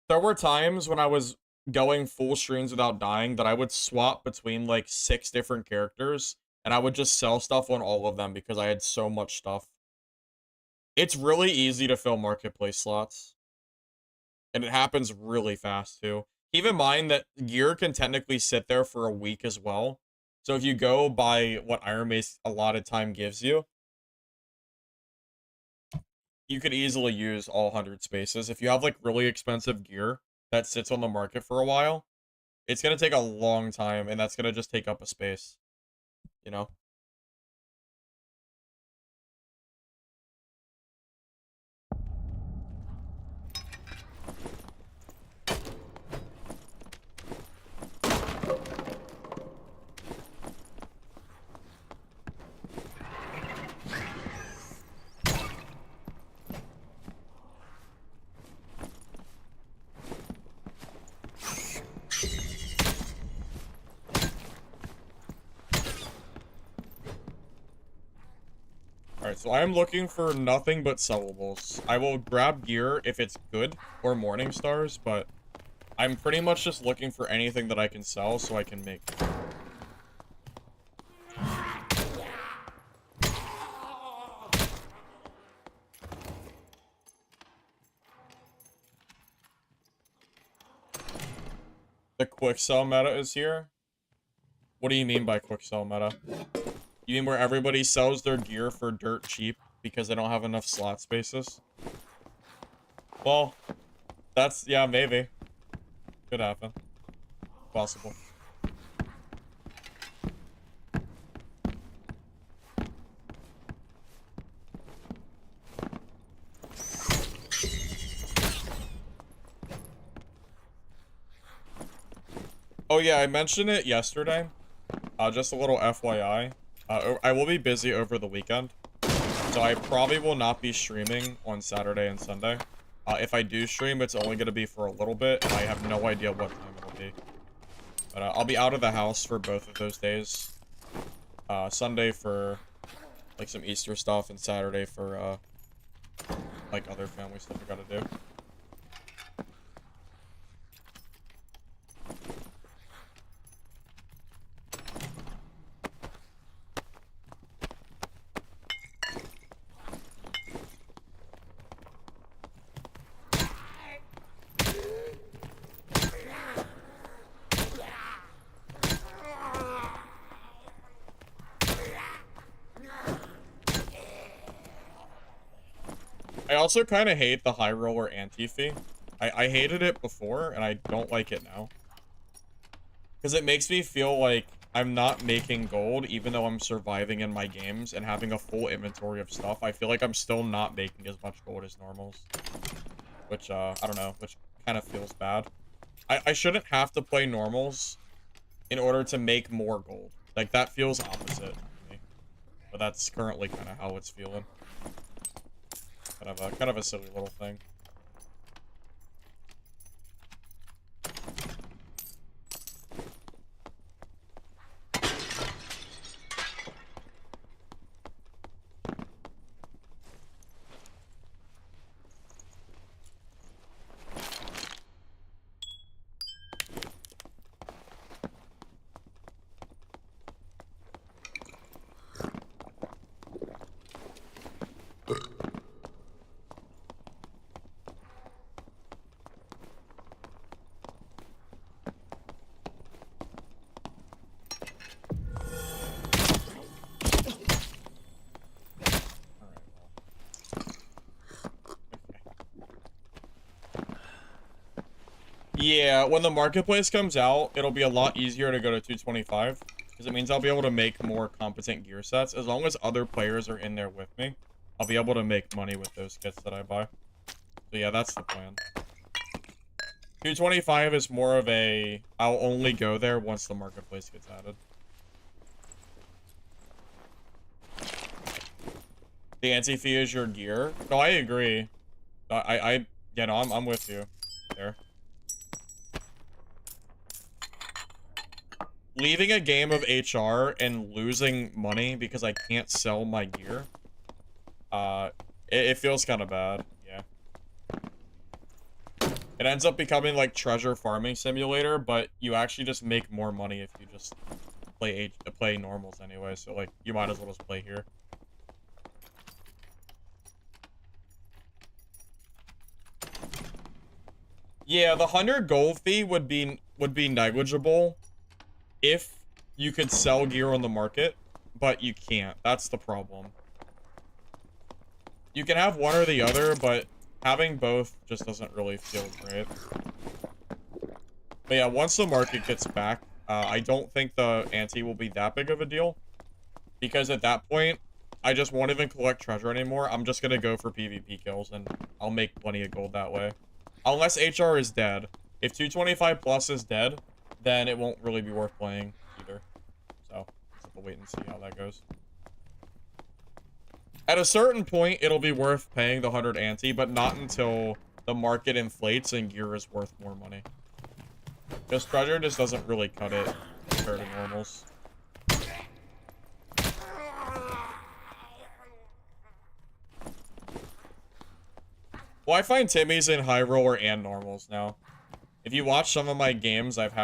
There were times when I was going full streams without dying that I would swap between like 6 different characters and I would just sell stuff on all of them because I had so much stuff. It's really easy to fill marketplace slots. And it happens really fast too. Keep in mind that gear can technically sit there for a week as well. So if you go by what Iron Mace a lot of time gives you, you could easily use all 100 spaces. If you have like really expensive gear that sits on the market for a while, it's going to take a long time and that's going to just take up a space, you know? Alright, so I am looking for nothing but sellables. I will grab gear if it's good, or morning stars, but I'm pretty much just looking for anything that I can sell so I can make. The quick sell meta is here? What do you mean by quick sell meta? You mean where everybody sells their gear for dirt cheap because they don't have enough slot spaces? Well, that's, yeah, maybe. Could happen. Possible. Oh yeah, I mentioned it yesterday. Just a little FYI. I will be busy over the weekend, so I probably will not be streaming on Saturday and Sunday. If I do stream, it's only going to be for a little bit, and I have no idea what time it'll be. But I'll be out of the house for both of those days. Sunday for, like, some Easter stuff, and Saturday for, like, other family stuff I gotta do. also kind of hate the high roller anti-fee. I hated it before, and I don't like it now. Because it makes me feel like I'm not making gold, even though I'm surviving in my games and having a full inventory of stuff. I feel like I'm still not making as much gold as normals. Which, I don't know, which kind of feels bad. I shouldn't have to play normals in order to make more gold. Like, that feels opposite to me. But that's currently kind of how it's feeling. Kind of a silly little thing. Yeah, when the marketplace comes out, it'll be a lot easier to go to 225. Because it means I'll be able to make more competent gear sets. As long as other players are in there with me, I'll be able to make money with those kits that I buy. So yeah, that's the plan. 225 is more of a, I'll only go there once the marketplace gets added. The anti-fee is your gear? No, I agree. Yeah, no, I'm with you there. Leaving a game of HR and losing money because I can't sell my gear, it feels kind of bad, yeah. It ends up becoming like treasure farming simulator, but you actually just make more money if you just play normals anyway, so like, you might as well just play here. Yeah, the 100 gold fee would be negligible if you could sell gear on the market, but you can't. That's the problem. You can have one or the other, but having both just doesn't really feel great. But yeah, once the market gets back, I don't think the ante will be that big of a deal. Because at that point, I just won't even collect treasure anymore. I'm just gonna go for PvP kills, and I'll make plenty of gold that way. Unless HR is dead. If 225 plus is dead, then it won't really be worth playing either. So, just have to wait and see how that goes. At a certain point, it'll be worth paying the 100 ante, but not until the market inflates and gear is worth more money. Because treasure just doesn't really cut it compared to normals. Well, I find Timmy's in high roller and normals now. If you watch some of my games I've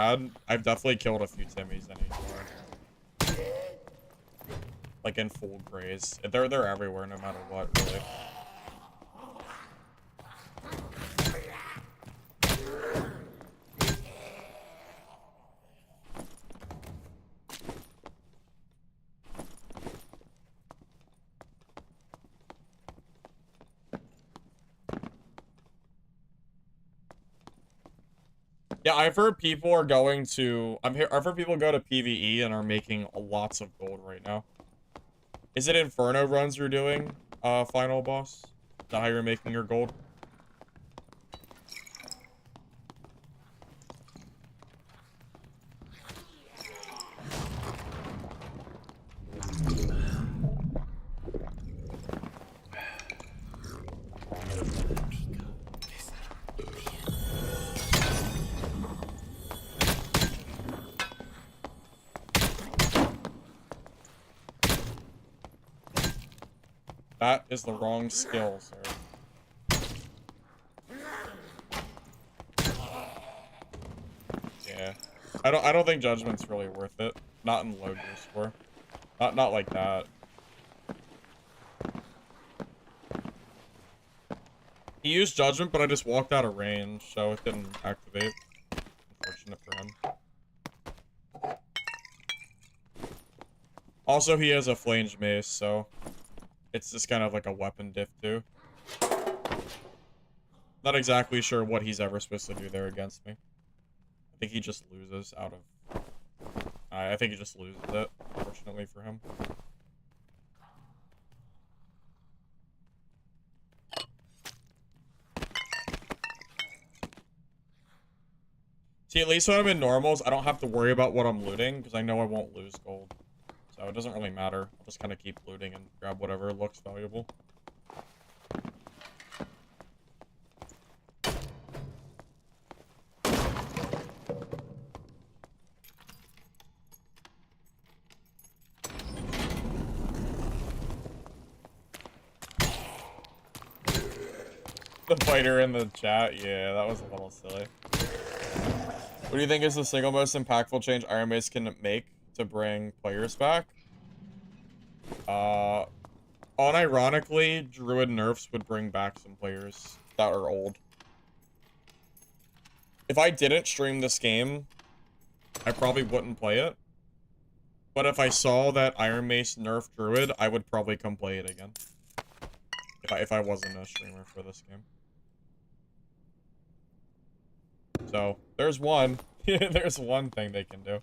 definitely killed a few Timmys in HR. Like in full grays. They're everywhere no matter what, really. Yeah, I've heard people are going to... I've heard people go to PvE and are making lots of gold right now. Is it Inferno runs you're doing, final boss? Is that how you're making your gold? That is the wrong skill, sir. Yeah. I don't think Judgment's really worth it. Not in low gear score. Not like that. He used Judgment, but I just walked out of range, so it didn't activate. Unfortunate for him. Also, he has a flange mace, so it's just kind of like a weapon diff too. Not exactly sure what he's ever supposed to do there against me. I think he just loses out of... I think he just loses it, fortunately for him. See, at least when I'm in normals, I don't have to worry about what I'm looting, because I know I won't lose gold. So it doesn't really matter. I'll just kind of keep looting and grab whatever looks valuable. The fighter in the chat, yeah, that was a little silly. What do you think is the single most impactful change Iron Mace can make to bring players back? Unironically, Druid nerfs would bring back some players that are old. If I didn't stream this game, I probably wouldn't play it. But if I saw that Iron Mace nerf Druid, I would probably come play it again. If I wasn't a streamer for this game. So, there's one. There's one thing they can do.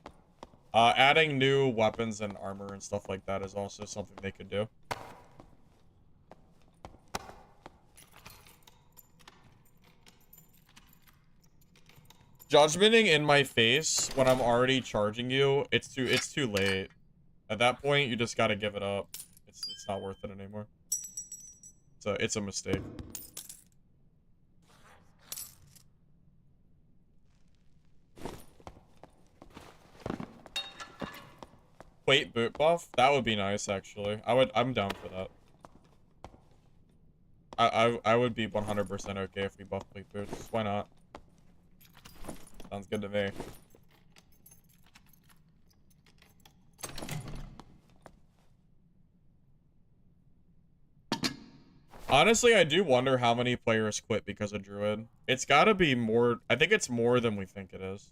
Adding new weapons and armor and stuff like that is also something they could do. Judgmenting in my face when I'm already charging you, it's too late. At that point, you just gotta give it up. It's not worth it anymore. So it's a mistake. Wait, boot buff? That would be nice, actually. I'm down for that. I would be 100% okay if we buff plate boots. Why not? Sounds good to me. Honestly, I do wonder how many players quit because of Druid. It's gotta be more. I think it's more than we think it is.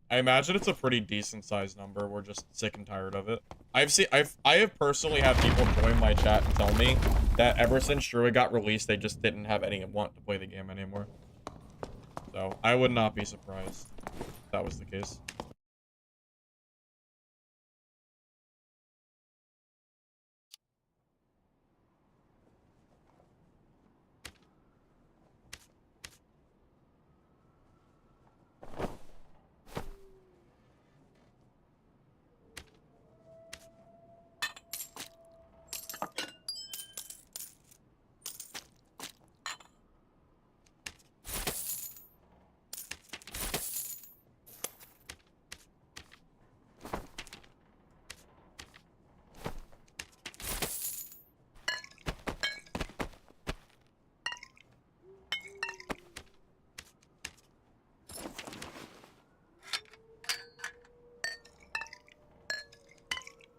I imagine it's a pretty decent sized number. We're just sick and tired of it. I have personally had people join my chat and tell me that ever since Druid got released, they just didn't have any want to play the game anymore. So I would not be surprised if that was the case.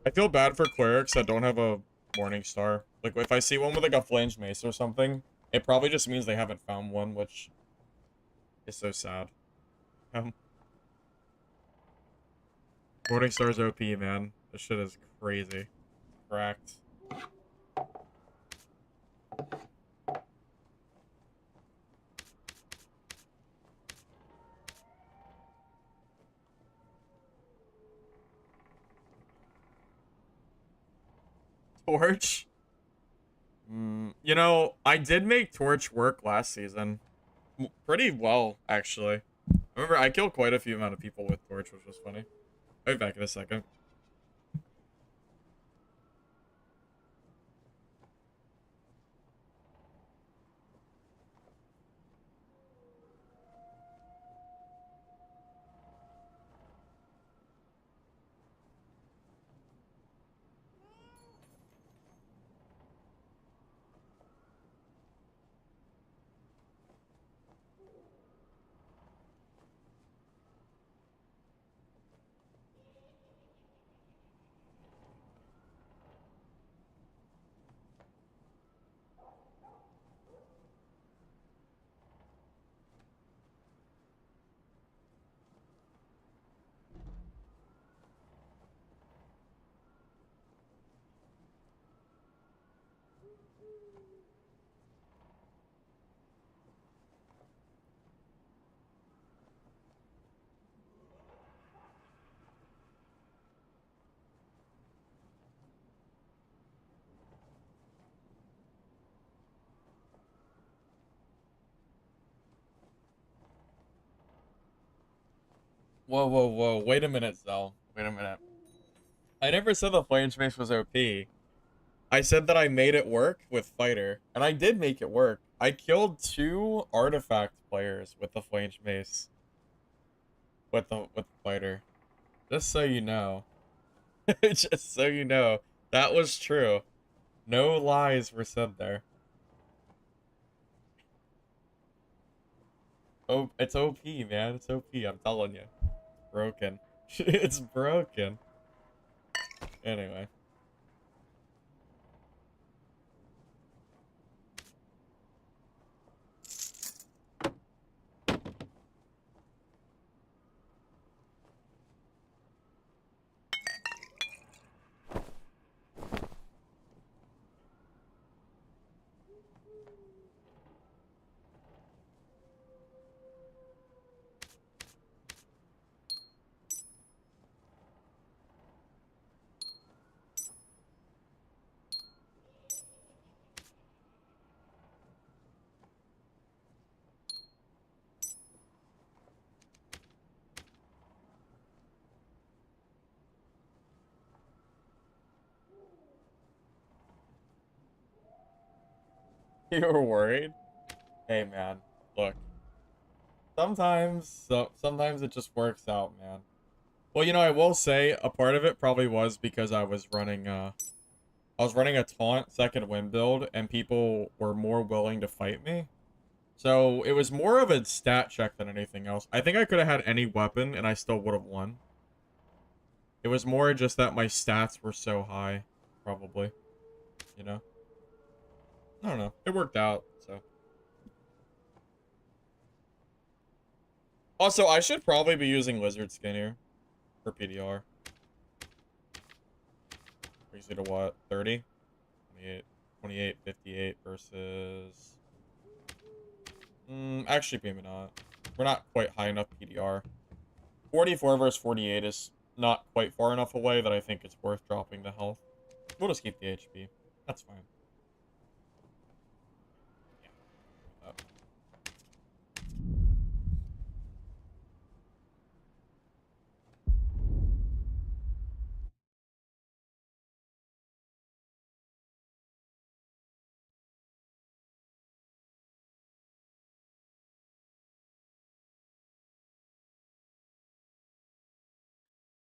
I feel bad for clerics that don't have a morning star. Like, if I see one with, like, a flanged mace or something, it probably just means they haven't found one, which is so sad. Morning star's OP, man. This shit is crazy. Cracked. Torch? You know, I did make Torch work last season. Pretty well, actually. I remember I killed quite a few amount of people with Torch, which was funny. I'll be back in a second. Whoa, whoa, whoa. Wait a minute, Zell. Wait a minute. I never said the Flame Space was OP. I said that I made it work with Fighter, and I did make it work. I killed 2 artifact players with the Flame Mace. With the Fighter. Just so you know. Just so you know. That was true. No lies were said there. Oh, it's OP, man. It's OP, I'm telling you. It's broken. It's broken. Anyway. You were worried? Hey, man. Look. Sometimes it just works out, man. Well, you know, I will say a part of it probably was because I was running a taunt second wind build and people were more willing to fight me. So, it was more of a stat check than anything else. I think I could have had any weapon and I still would have won. It was more just that my stats were so high, probably. You know? I don't know. It worked out, so. Also, I should probably be using lizard skin here for PDR. Brings you to what? 30? 28, 28, 58 versus... actually, maybe not. We're not quite high enough PDR. 44 versus 48 is not quite far enough away that I think it's worth dropping the health. We'll just keep the HP. That's fine. Yeah.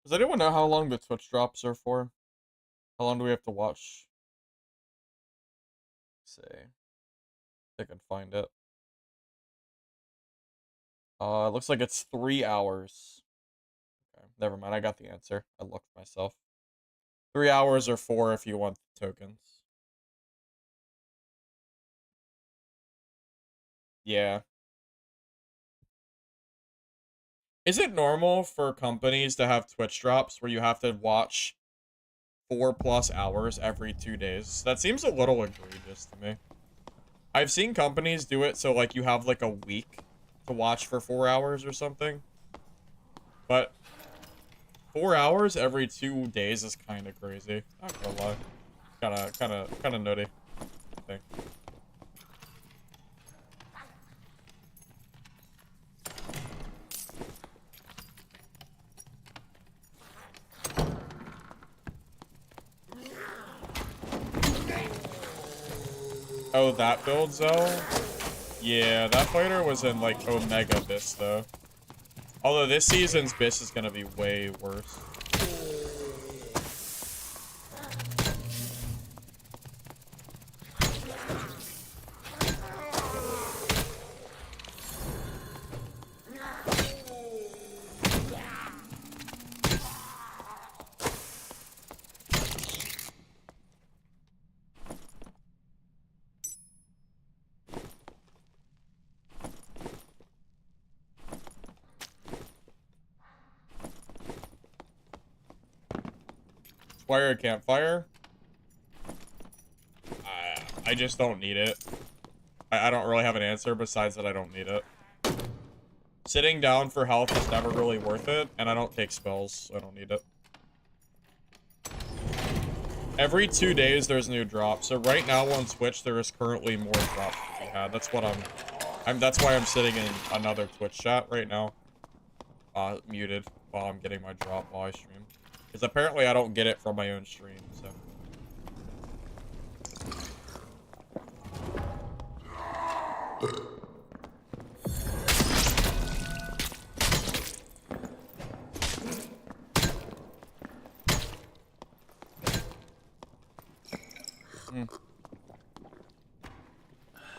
Does anyone know how long the Twitch drops are for? How long do we have to watch? Let's see. I can find it. It looks like it's 3 hours. Okay, never mind. I got the answer. I looked myself. 3 hours or 4 if you want the tokens. Yeah. Is it normal for companies to have Twitch drops where you have to watch 4+ hours every 2 days? That seems a little egregious to me. I've seen companies do it so like you have like a week to watch for 4 hours or something. But 4 hours every 2 days is kind of crazy. Not gonna lie. Kind of nutty, I think. Oh, that build zone? Yeah, that fighter was in, like, Omega Biss, though. Although this season's Biss is gonna be way worse. Wire a campfire? I just don't need it. I don't really have an answer besides that I don't need it. Sitting down for health is never really worth it, and I don't take spells, so I don't need it. Every 2 days there's a new drop, so right now on Twitch there is currently more drops to be had. That's what that's why I'm sitting in another Twitch chat right now. muted while I'm getting my drop while I stream. Because apparently I don't get it from my own stream, so.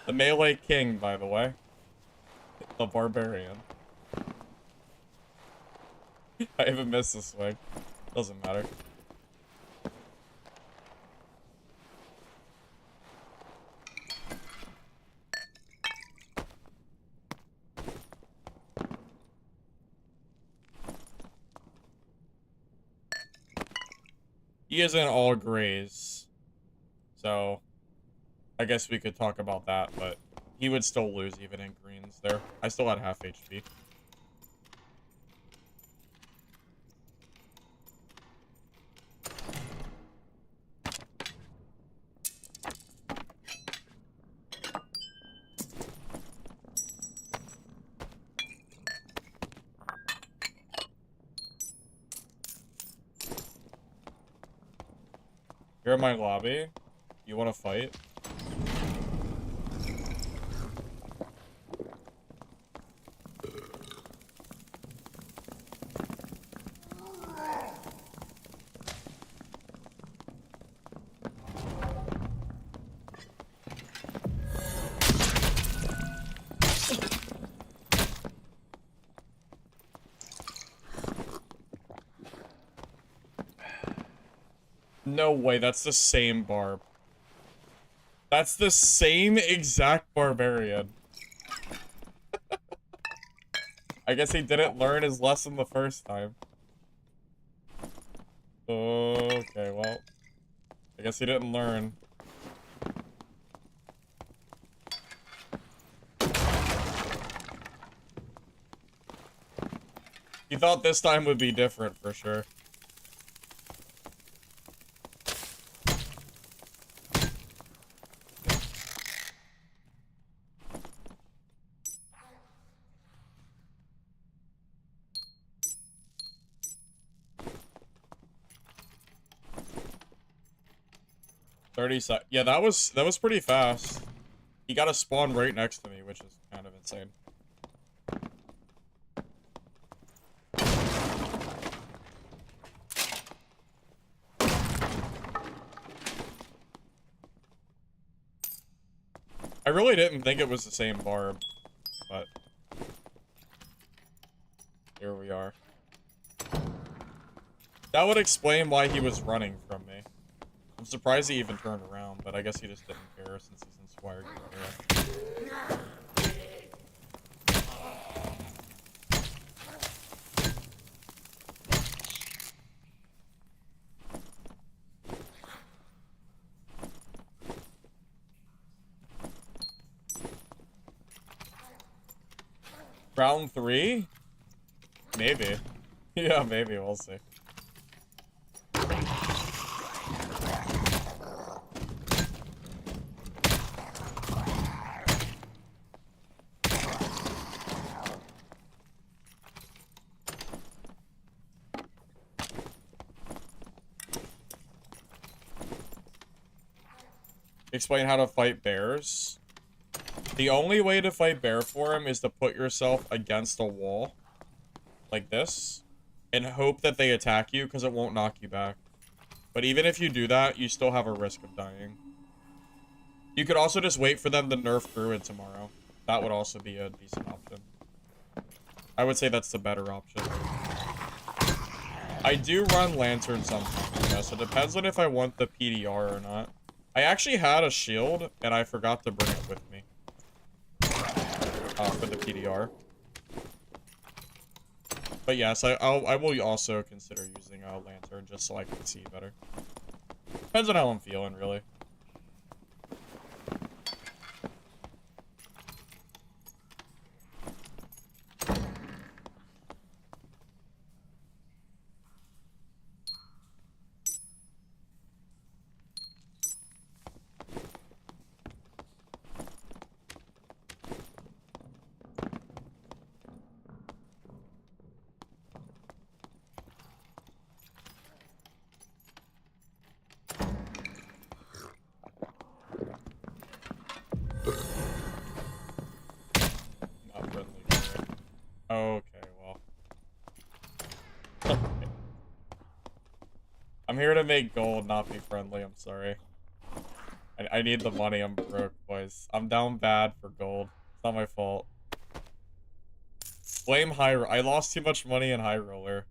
The melee king, by the way. The barbarian. I even missed this swing. Doesn't matter. He isn't all grays. So, I guess we could talk about that, but he would still lose even in greens there. I still had half HP. You're in my lobby. You want to fight? No way, that's the same barb. That's the same exact barbarian. I guess he didn't learn his lesson the first time. Okay, well. I guess he didn't learn. He thought this time would be different for sure. Yeah, that was pretty fast. He got a spawn right next to me, which is kind of insane. I really didn't think it was the same barb, but here we are. That would explain why he was running from me. I'm surprised he even turned around, but I guess he just didn't care since he's in Squire Gear. Round 3? Maybe. Yeah, maybe. We'll see. Explain how to fight bears. The only way to fight bear for him is to put yourself against a wall. Like this. And hope that they attack you, because it won't knock you back. But even if you do that, you still have a risk of dying. You could also just wait for them to nerf Druid tomorrow. That would also be a decent option. I would say that's the better option. I do run Lantern sometimes, yeah, so it depends on if I want the PDR or not. I actually had a shield, and I forgot to bring it with me. For the PDR. But yes, I will also consider using a Lantern just so I can see better. Depends on how I'm feeling, really. Not friendly. Here. Okay, well. Okay. I'm here to make gold, not be friendly. I'm sorry. I need the money. I'm broke, boys. I'm down bad for gold. It's not my fault. Blame I lost too much money in High Roller.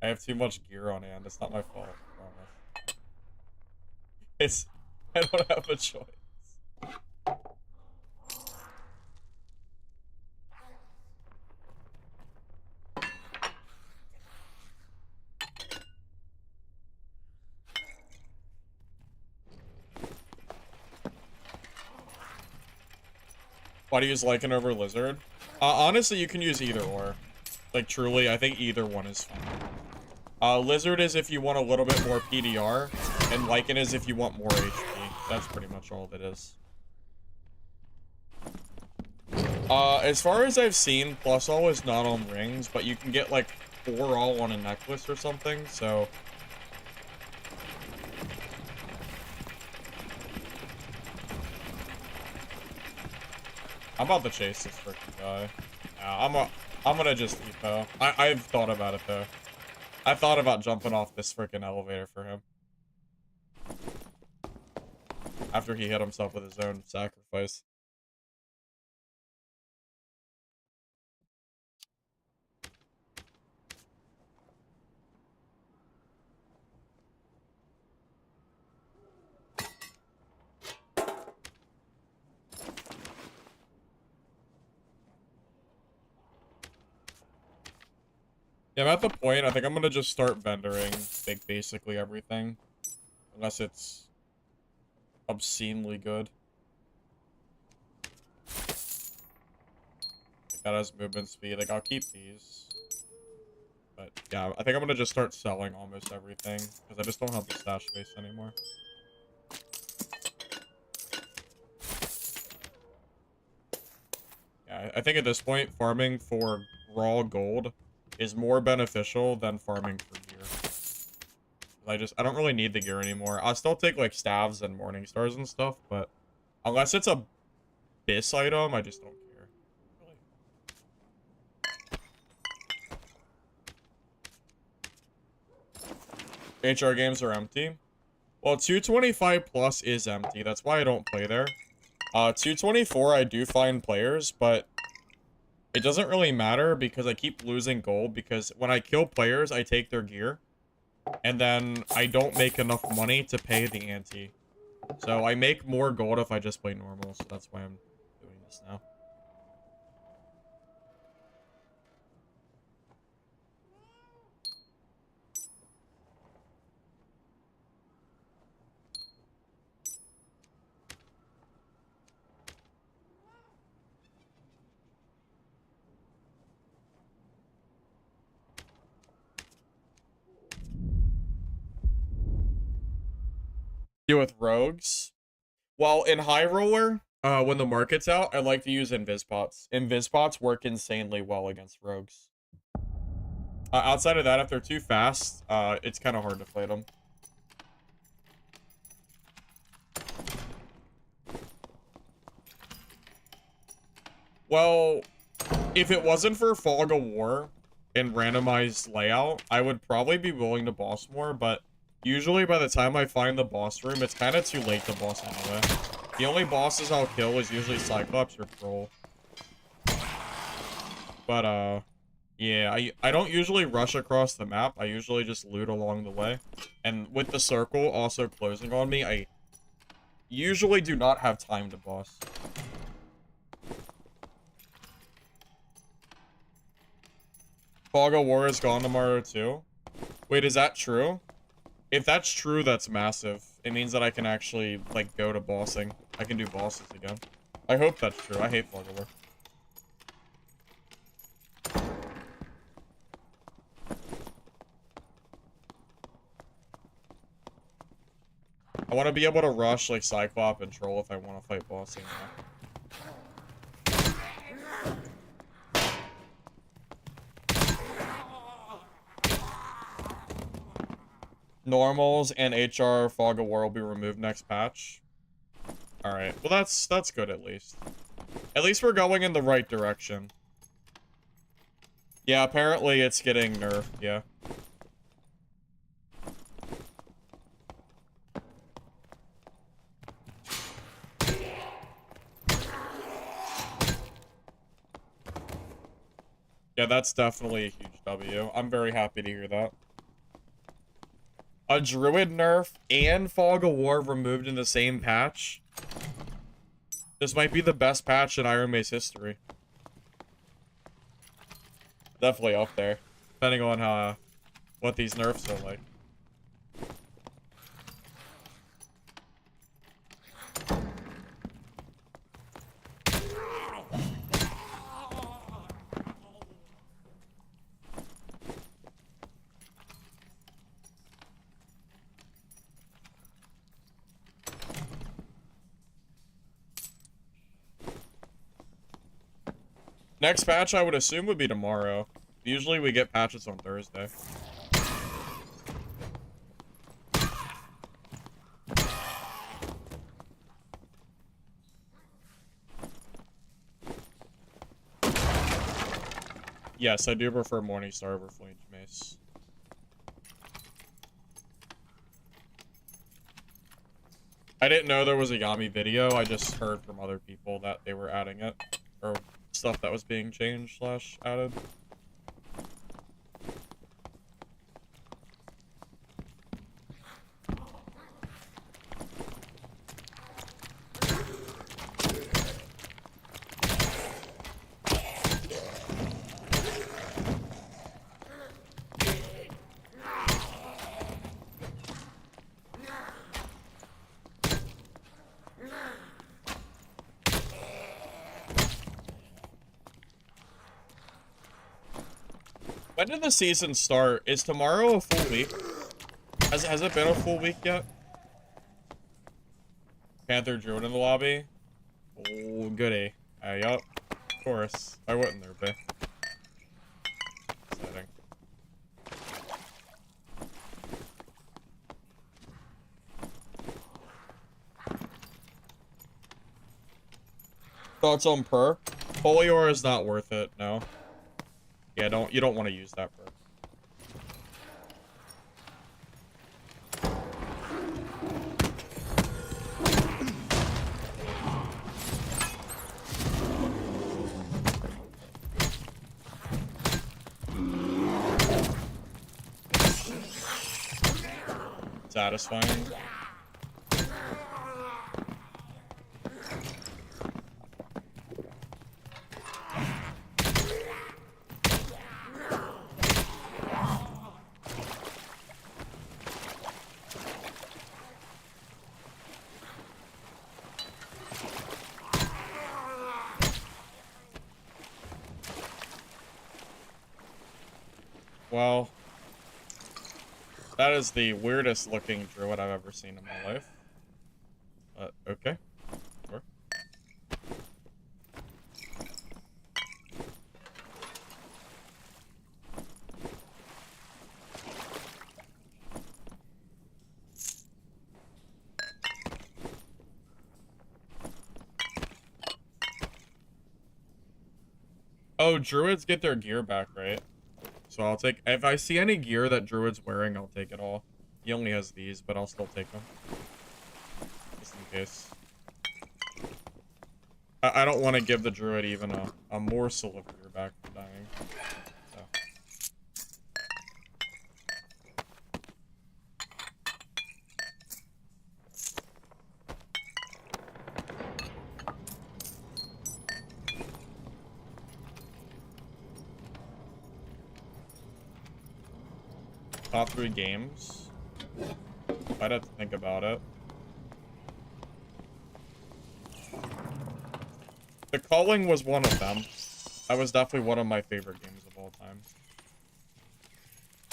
I have too much gear on hand. It's not my fault. I promise. It's... I don't have a choice. Why do you use Lycan over Lizard? Honestly, you can use either or. Like, truly, I think either one is fine. Lizard is if you want a little bit more PDR, and Lycan is if you want more HP. That's pretty much all it is. As far as I've seen, plus all is not on rings, but you can get like 4 all on a necklace or something, so... I'm about to chase this freaking guy. I'm gonna just epo. I've thought about it though. I thought about jumping off this freaking elevator for him. After he hit himself with his own sacrifice. Yeah, I'm at the point, I think I'm gonna just start vendoring, like, basically everything. Unless it's obscenely good. Like, that has movement speed, like, I'll keep these. But, yeah, I think I'm gonna just start selling almost everything, because I just don't have the stash space anymore. Yeah, I think at this point, farming for raw gold is more beneficial than farming for gear. I don't really need the gear anymore. I'll still take like staves and morning stars and stuff, but unless it's a bis item, I just don't care. Really. HR games are empty. Well, 225 plus is empty. That's why I don't play there. 224 I do find players, but it doesn't really matter because I keep losing gold because when I kill players, I take their gear. And then I don't make enough money to pay the ante. So I make more gold if I just play normal, so that's why I'm doing this now. Deal with rogues. Well, in High Roller, when the market's out, I like to use Invispots. Invispots work insanely well against rogues. Outside of that, if they're too fast, it's kind of hard to fight them. Well, if it wasn't for Fog of War and randomized layout, I would probably be willing to boss more, but usually by the time I find the boss room, it's kind of too late to boss anyway. The only bosses I'll kill is usually Cyclops or Troll. But, yeah, I don't usually rush across the map. I usually just loot along the way. And with the circle also closing on me, I usually do not have time to boss. Fog of War is gone tomorrow too? Wait, is that true? If that's true, that's massive. It means that I can actually, like, go to bossing. I can do bosses again. I hope that's true. I hate Fog of War. I want to be able to rush, like, Cyclops and Troll if I want to fight bossing now. Normals and HR Fog of War will be removed next patch. Alright, well that's good at least. At least we're going in the right direction. Yeah, apparently it's getting nerfed, yeah. Yeah, that's definitely a huge W. I'm very happy to hear that. A Druid nerf and Fog of War removed in the same patch. This might be the best patch in Iron Mace history. Definitely up there, depending on what these nerfs are like. Next patch, I would assume, would be tomorrow. Usually we get patches on Thursday. Yes, I do prefer Morningstar over Flames Mace. I didn't know there was a Yami video. I just heard from other people that they were adding it. Or stuff that was being changed / added. When did the season start? Is tomorrow a full week? Has it been a full week yet? Panther Druid in the lobby? Oh, goody. Yup. Of course. Why wouldn't there be? Exciting. Thoughts on per? Folior is not worth it, no. Yeah, you don't want to use that per. Satisfying. Well, that is the weirdest looking Druid I've ever seen in my life. Okay. Sure. Oh, Druids get their gear back, right? So I'll take, if I see any gear that Druid's wearing, I'll take it all. He only has these, but I'll still take them. Just in case. I don't want to give the Druid even a morsel of gear back for dying. So. Top 3 games. I'd have to think about it. The Calling was one of them. That was definitely one of my favorite games of all time.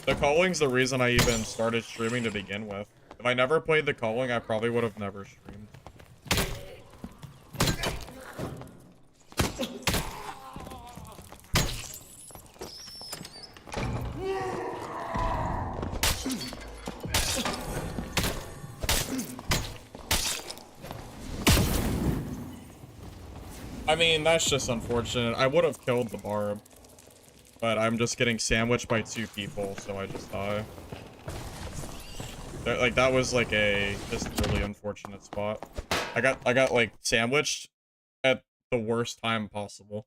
The Calling's the reason I even started streaming to begin with. If I never played The Calling, I probably would have never streamed. I mean, that's just unfortunate. I would have killed the barb, but I'm just getting sandwiched by 2 people, so I just die. Like, that was like a just really unfortunate spot. I got like sandwiched at the worst time possible.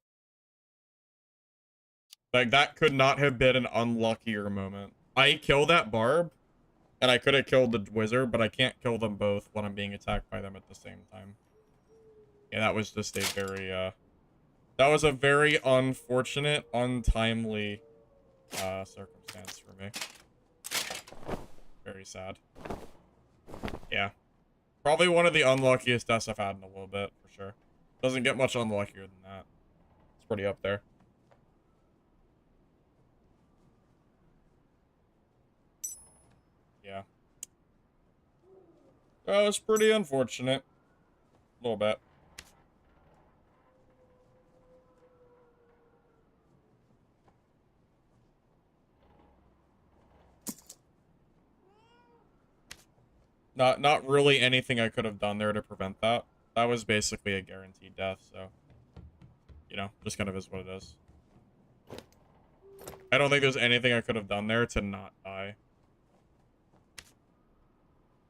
Like, that could not have been an unluckier moment. I kill that barb, and I could have killed the wizard, but I can't kill them both when I'm being attacked by them at the same time. Yeah, that was just a very, that was a very unfortunate, untimely, circumstance for me. Very sad. Yeah. Probably one of the unluckiest deaths I've had in a little bit, for sure. Doesn't get much unluckier than that. It's pretty up there. Yeah. That was pretty unfortunate. A little bit. Not really anything I could have done there to prevent that. That was basically a guaranteed death, so... You know, just kind of is what it is. I don't think there's anything I could have done there to not die.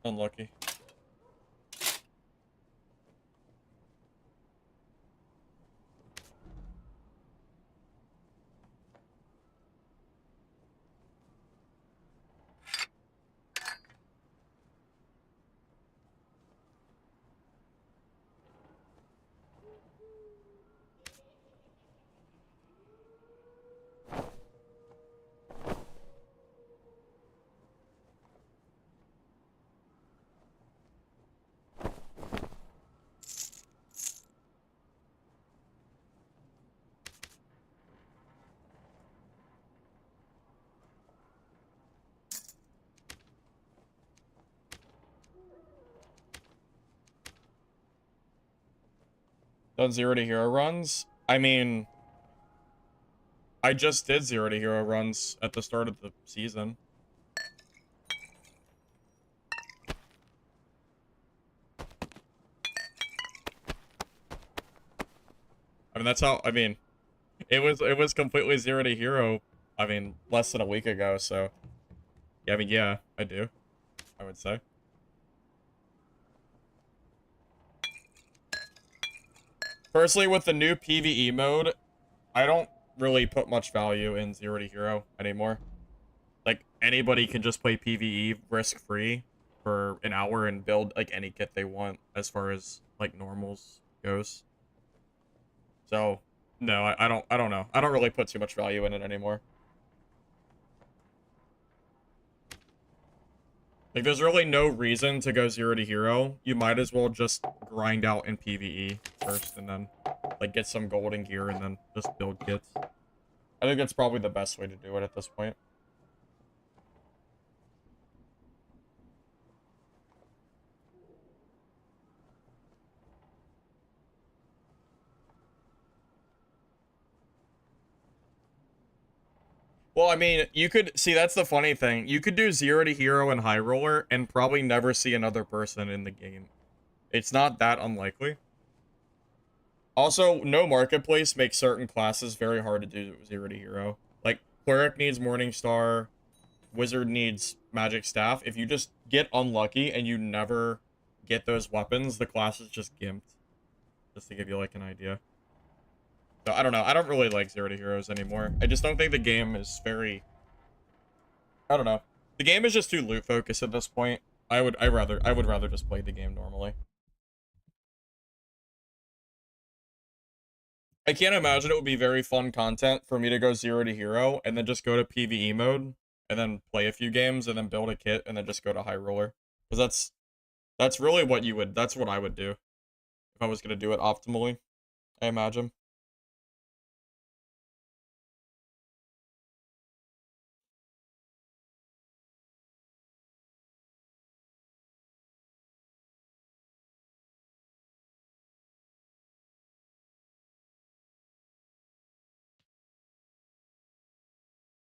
Unlucky. Done 0 to hero runs? I mean... I just did 0 to hero runs at the start of the season. I mean, that's how... I mean... It was completely 0 to hero, I mean, less than a week ago, so... Yeah, I mean, yeah, I do. I would say. Personally, with the new PvE mode, I don't really put much value in 0 to hero anymore. Like, anybody can just play PvE risk-free for an hour and build, like, any kit they want as far as, like, normals goes. So, no, I don't know. I don't really put too much value in it anymore. Like, there's really no reason to go 0 to hero. You might as well just grind out in PvE first and then, like, get some golden gear and then just build kits. I think that's probably the best way to do it at this point. Well, I mean, you could... See, that's the funny thing. You could do 0 to hero and high roller and probably never see another person in the game. It's not that unlikely. Also, no marketplace makes certain classes very hard to do 0 to hero. Like, Cleric needs Morningstar, Wizard needs Magic Staff. If you just get unlucky and you never get those weapons, the class is just gimped. Just to give you, like, an idea. So, I don't know. I don't really like 0 to heroes anymore. I just don't think the game is very... I don't know. The game is just too loot focused at this point. I would rather just play the game normally. I can't imagine it would be very fun content for me to go 0 to hero and then just go to PvE mode and then play a few games and then build a kit and then just go to high roller. Because that's really what you would... That's what I would do if I was going to do it optimally, I imagine.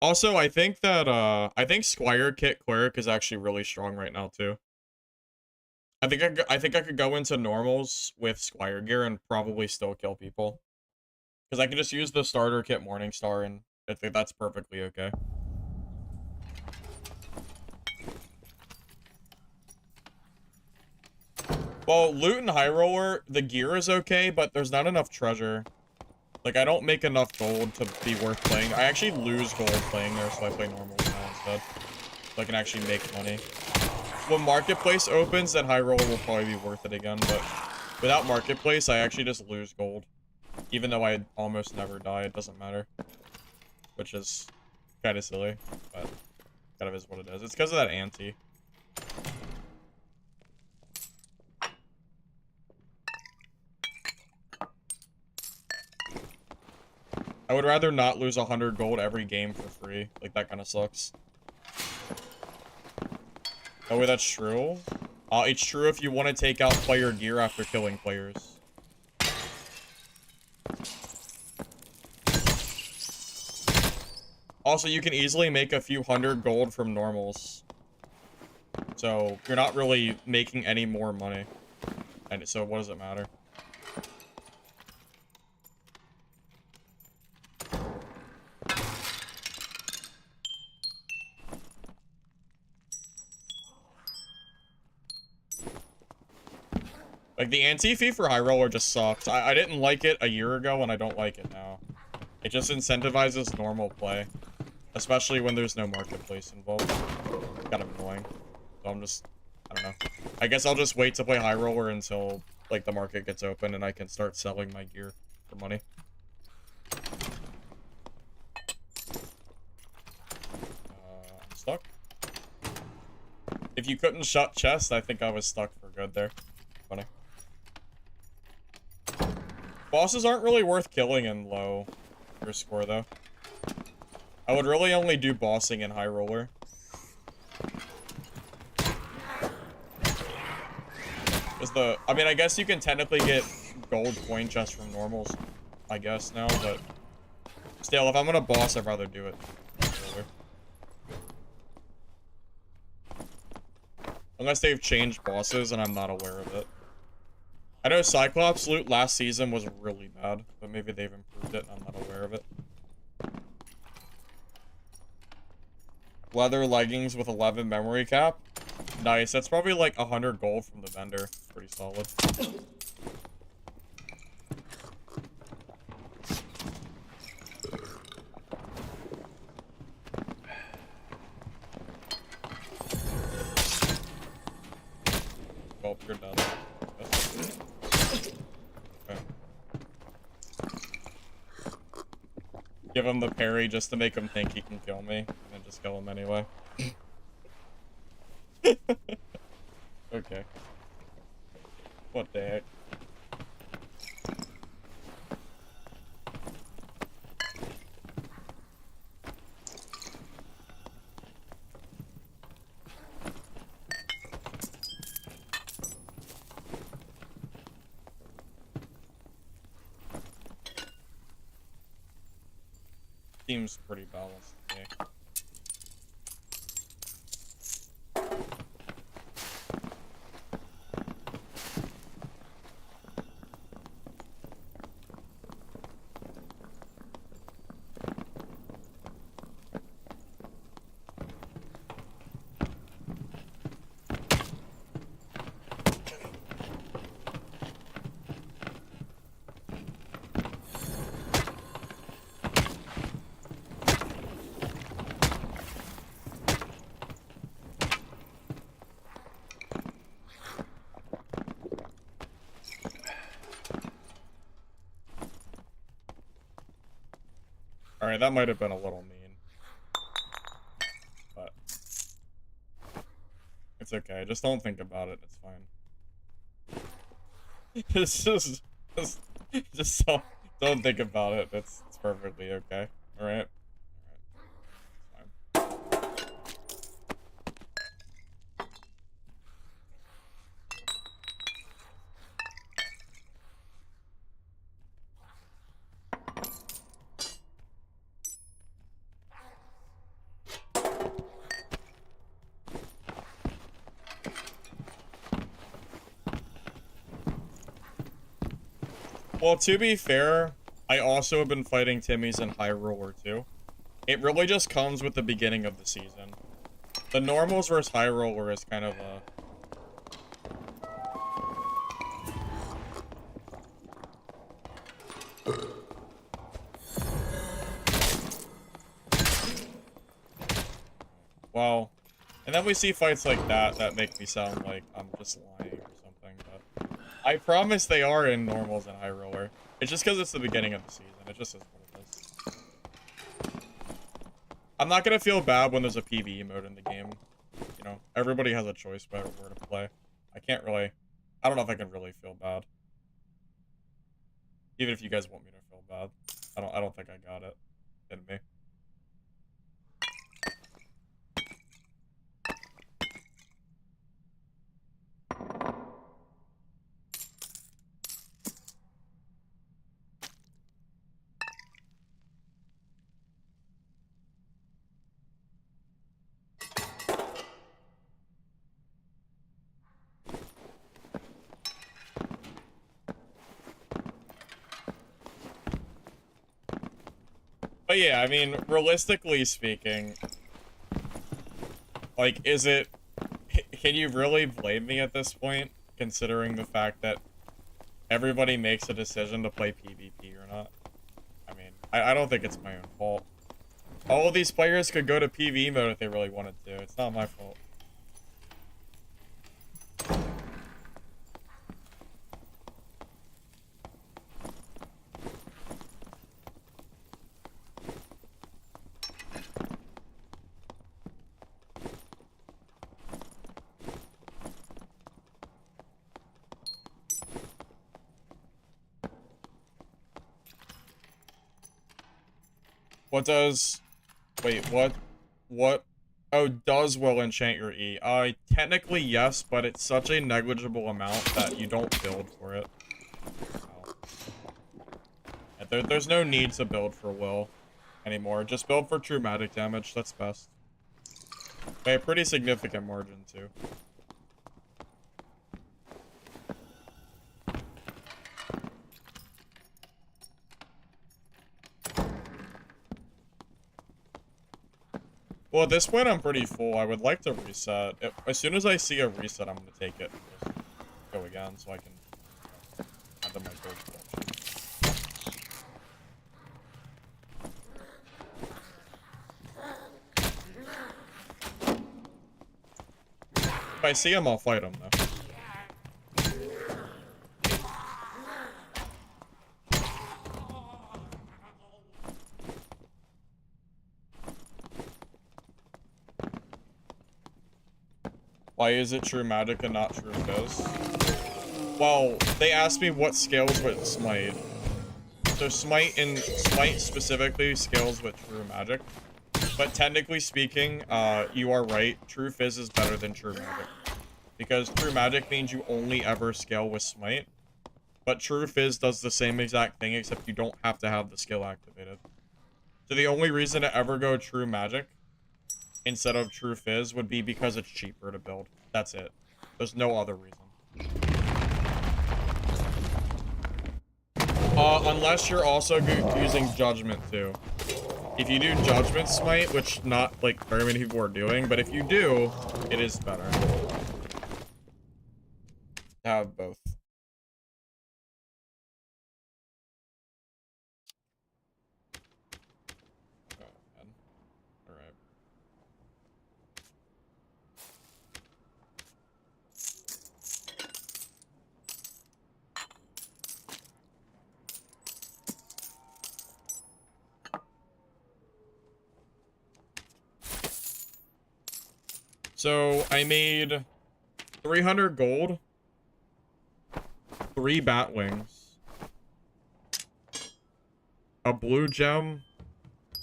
Also, I think that, I think Squire Kit Cleric is actually really strong right now, too. I think I could go into normals with Squire gear and probably still kill people. Because I can just use the starter kit Morningstar, and I think that's perfectly okay. Well, loot and high roller, the gear is okay, but there's not enough treasure. Like, I don't make enough gold to be worth playing. I actually lose gold playing there, so I play normal now instead. So I can actually make money. When Marketplace opens, then high roller will probably be worth it again, but without Marketplace, I actually just lose gold. Even though I almost never die, it doesn't matter. Which is kind of silly, but kind of is what it is. It's because of that ante. I would rather not lose 100 gold every game for free. Like, that kind of sucks. Oh, wait, that's true? It's true if you want to take out player gear after killing players. Also, you can easily make a few hundred gold from normals. So, you're not really making any more money. And so, what does it matter? Like, the anti-fee for high roller just sucks. I didn't like it a year ago, and I don't like it now. It just incentivizes normal play. Especially when there's no marketplace involved. Kind of annoying. So I'm just... I don't know. I guess I'll just wait to play high roller until, like, the market gets open and I can start selling my gear for money. I'm stuck. If you couldn't shut chest, I think I was stuck for good there. Funny. Bosses aren't really worth killing in low your score, though. I would really only do bossing in high roller. I mean, I guess you can technically get gold coin chests from normals, I guess, now, but still, if I'm gonna boss, I'd rather do it in roller. Unless they've changed bosses and I'm not aware of it. I know Cyclops loot last season was really bad, but maybe they've improved it and I'm not aware of it. Leather leggings with 11 memory cap. Nice. That's probably like 100 gold from the vendor. Pretty solid. Oh, you're done. Okay. Give him the parry just to make him think he can kill me, and then just kill him anyway. Okay. What the heck? Seems pretty balanced to me. Alright, that might have been a little mean. But it's okay. Just don't think about it. It's fine. just don't think about it. It's perfectly okay. Alright? Well, to be fair, I also have been fighting Timmy's in High Roller too. It really just comes with the beginning of the season. The normals versus High Roller is kind of a... Well, and then we see fights like that make me sound like I'm just lying or something, but I promise they are in normals and High Roller. It's just because it's the beginning of the season. It just is what it is. I'm not gonna feel bad when there's a PvE mode in the game. You know, everybody has a choice about where to play. I can't really... I don't know if I can really feel bad. Even if you guys want me to feel bad. I don't think I got it in me. But yeah, I mean, realistically speaking, like, is it... Can you really blame me at this point, considering the fact that everybody makes a decision to play PvP or not? I mean, I don't think it's my own fault. All of these players could go to PvE mode if they really wanted to. It's not my fault. What does... Wait, what? What? Oh, does will enchant your E. Technically yes, but it's such a negligible amount that you don't build for it. So. There's no need to build for will anymore. Just build for true magic damage, that's best. By a pretty significant margin, too. Well, at this point, I'm pretty full. I would like to reset. As soon as I see a reset, I'm going to take it and just go again so I can add to my build collection. If I see him, I'll fight him, though. Why is it true magic and not true fizz? Well, they asked me what scales with smite. So smite specifically scales with true magic. But technically speaking, you are right. True fizz is better than true magic. Because true magic means you only ever scale with smite. But true fizz does the same exact thing, except you don't have to have the skill activated. So the only reason to ever go true magic instead of true fizz would be because it's cheaper to build. That's it. There's no other reason. Unless you're also using judgment too. If you do judgment smite, which not like very many people are doing, but if you do, it is better to have both. So I made 300 gold, 3 bat wings, a blue gem,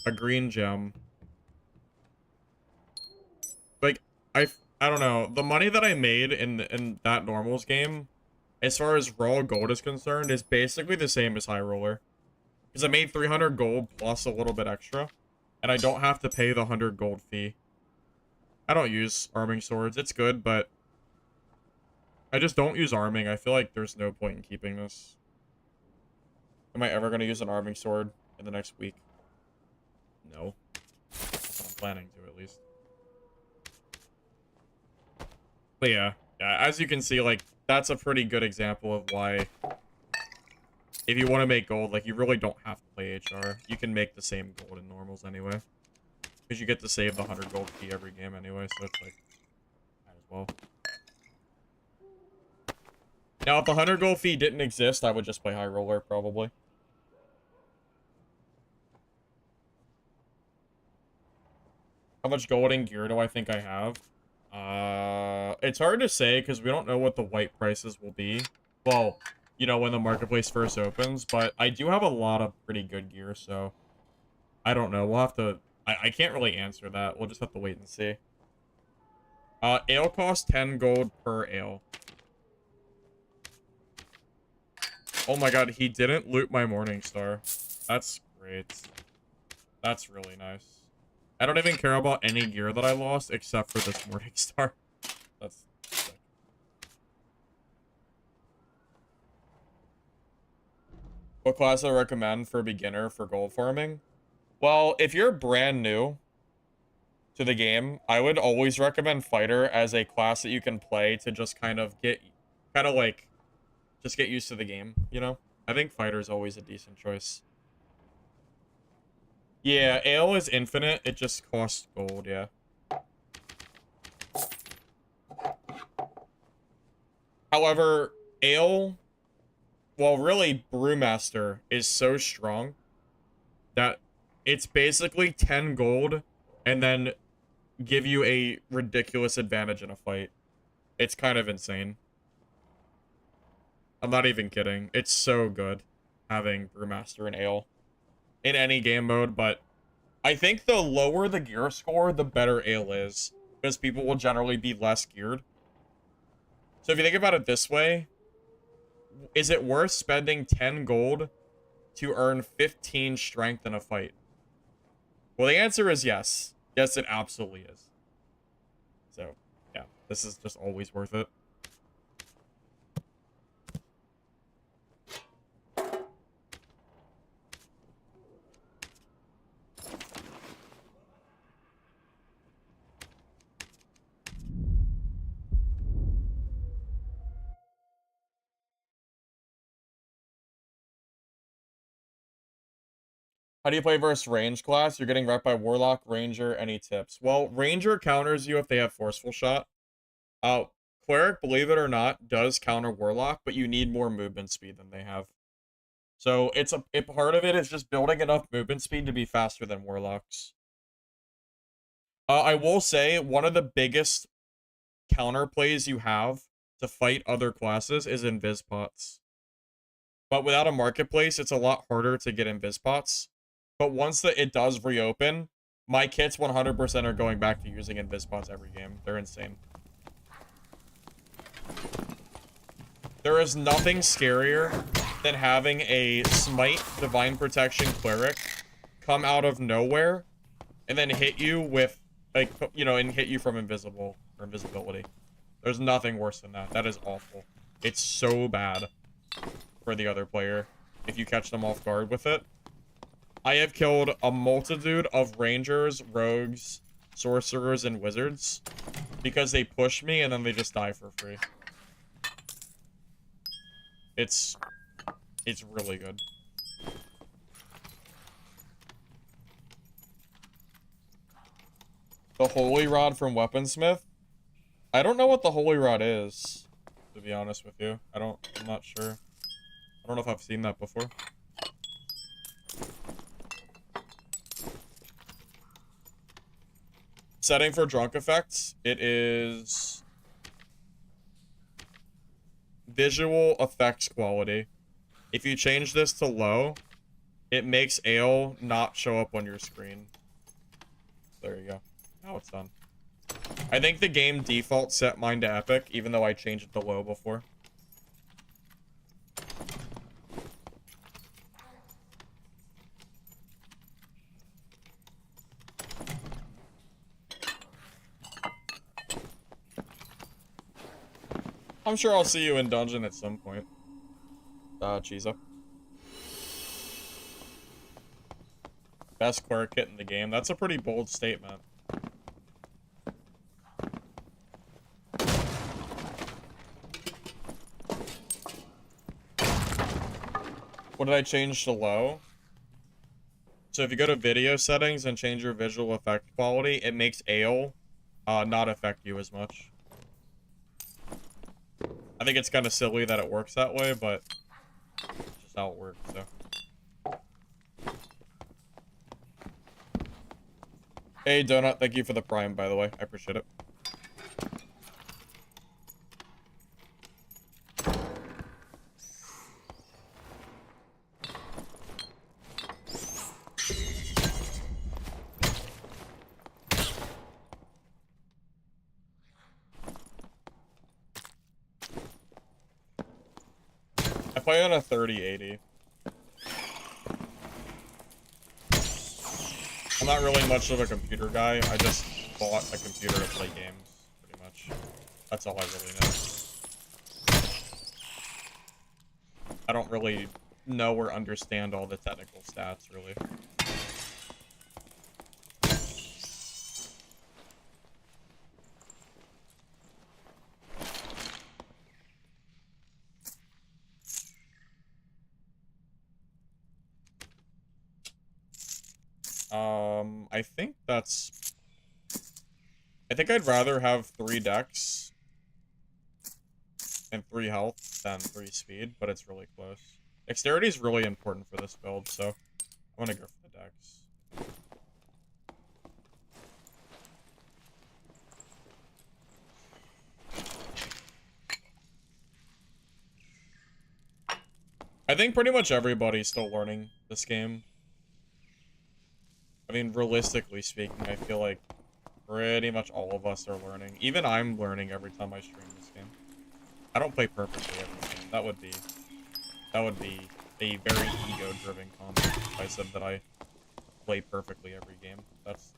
a green gem. Like I don't know, the money that I made in that normals game, as far as raw gold is concerned, is basically the same as High Roller, because I made 300 gold plus a little bit extra, and I don't have to pay the 100 gold fee. I don't use arming swords. It's good, but I just don't use arming. I feel like there's no point in keeping this. Am I ever going to use an arming sword in the next week? No. I'm planning to, at least. But yeah, as you can see, like, that's a pretty good example of why, if you want to make gold, like, you really don't have to play HR. You can make the same gold in normals anyway. Because you get to save the 100 gold fee every game anyway, so it's like, might as well. Now, if the 100 gold fee didn't exist, I would just play High Roller, probably. How much gold and gear do I think I have? It's hard to say, because we don't know what the white prices will be. Well, you know, when the marketplace first opens, but I do have a lot of pretty good gear, so I don't know. We'll have to... I can't really answer that. We'll just have to wait and see. Ale costs 10 gold per ale. Oh my god, he didn't loot my Morning Star. That's great. That's really nice. I don't even care about any gear that I lost except for this Morning Star. That's sick. What class do I recommend for a beginner for gold farming? Well, if you're brand new to the game, I would always recommend Fighter as a class that you can play to just kind of get used to the game, you know? I think Fighter is always a decent choice. Yeah, Ale is infinite. It just costs gold, yeah. However, Ale, well, really, Brewmaster is so strong that it's basically 10 gold and then give you a ridiculous advantage in a fight. It's kind of insane. I'm not even kidding. It's so good having Brewmaster and Ale in any game mode, but I think the lower the gear score, the better Ale is, because people will generally be less geared. So if you think about it this way, is it worth spending 10 gold to earn 15 strength in a fight? Well, the answer is yes. Yes, it absolutely is. So, yeah, this is just always worth it. How do you play versus range class? You're getting wrecked by Warlock, Ranger, any tips? Well, Ranger counters you if they have Forceful Shot. Cleric, believe it or not, does counter Warlock, but you need more movement speed than they have. So part of it is just building enough movement speed to be faster than Warlocks. I will say, one of the biggest counter plays you have to fight other classes is Invis Pots. But without a marketplace, it's a lot harder to get Invis Pots. But once it does reopen, my kits 100% are going back to using Invis Pots every game. They're insane. There is nothing scarier than having a Smite Divine Protection Cleric come out of nowhere and then hit you with, like, you know, and hit you from invisibility. There's nothing worse than that. That is awful. It's so bad for the other player if you catch them off guard with it. I have killed a multitude of Rangers, Rogues, Sorcerers, and Wizards because they push me and then they just die for free. It's really good. The Holy Rod from Weaponsmith? I don't know what the Holy Rod is, to be honest with you. I'm not sure. I don't know if I've seen that before. Setting for drunk effects, it is visual effects quality. If you change this to low, it makes Ale not show up on your screen. There you go. Now it's done. I think the game default set mine to epic, even though I changed it to low before. I'm sure I'll see you in dungeon at some point. Cheesa. Best cleric kit in the game. That's a pretty bold statement. What did I change to low? So if you go to video settings and change your visual effect quality, it makes ale not affect you as much. I think it's kind of silly that it works that way, but it's just how it works, so. Hey, Donut, thank you for the Prime, by the way. I appreciate it. I play on a 3080. I'm not really much of a computer guy. I just bought a computer to play games, pretty much. That's all I really know. I don't really know or understand all the technical stats, really. I think that's... I think I'd rather have 3 decks and 3 health than 3 speed, but it's really close. Dexterity is really important for this build, so I'm gonna go for the decks. I think pretty much everybody's still learning this game. I mean, realistically speaking, I feel like pretty much all of us are learning. Even I'm learning every time I stream this game. I don't play perfectly every game. That would be a very ego-driven comment if I said that I play perfectly every game. That's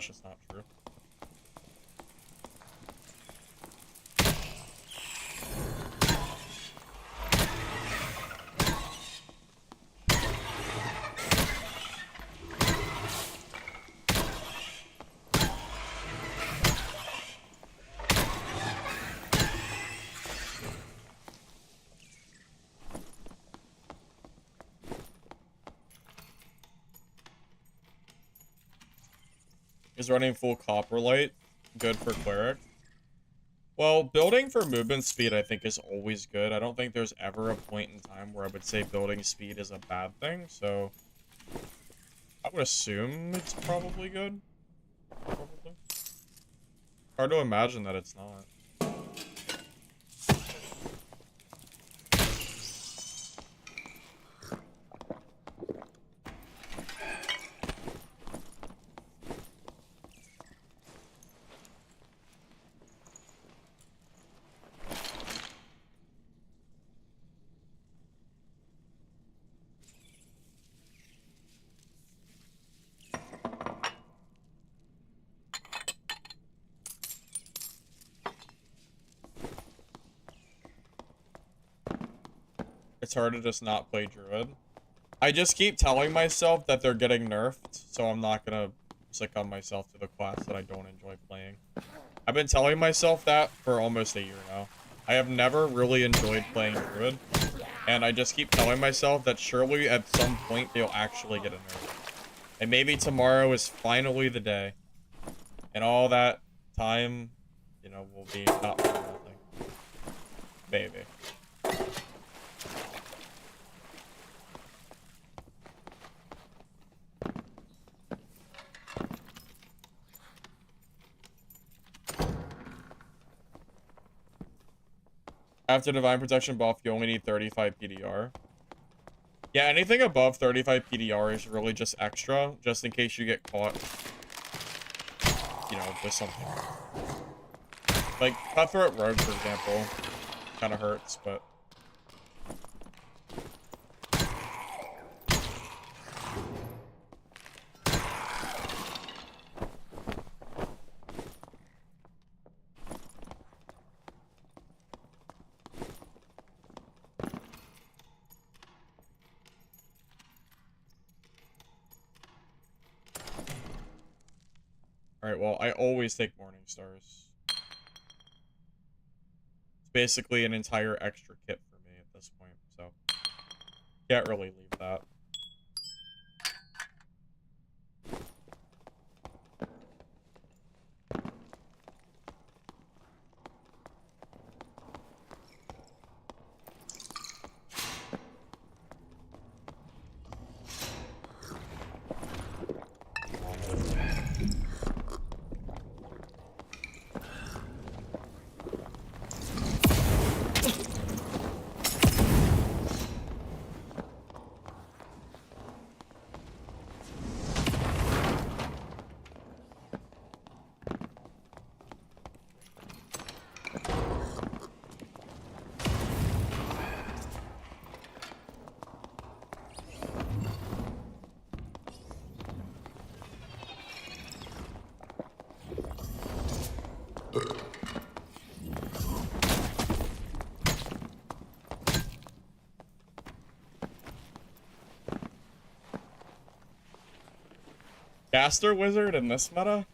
just not true. Is running full copper light good for cleric? Well, building for movement speed I think is always good. I don't think there's ever a point in time where I would say building speed is a bad thing, so I would assume it's probably good. Probably. Hard to imagine that it's not. It's hard to just not play Druid. I just keep telling myself that they're getting nerfed, so I'm not gonna succumb myself to the class that I don't enjoy playing. I've been telling myself that for almost a year now. I have never really enjoyed playing Druid, and I just keep telling myself that surely at some point they'll actually get a nerf. And maybe tomorrow is finally the day. And all that time, you know, will be not for nothing. Maybe. After Divine Protection buff, you only need 35 PDR. Yeah, anything above 35 PDR is really just extra, just in case you get caught, you know, with something. Like, Cutthroat Rogue, for example, kind of hurts, but... Alright, well, I always take Morning Stars. It's basically an entire extra kit for me at this point, so can't really leave that. Caster Wizard in this meta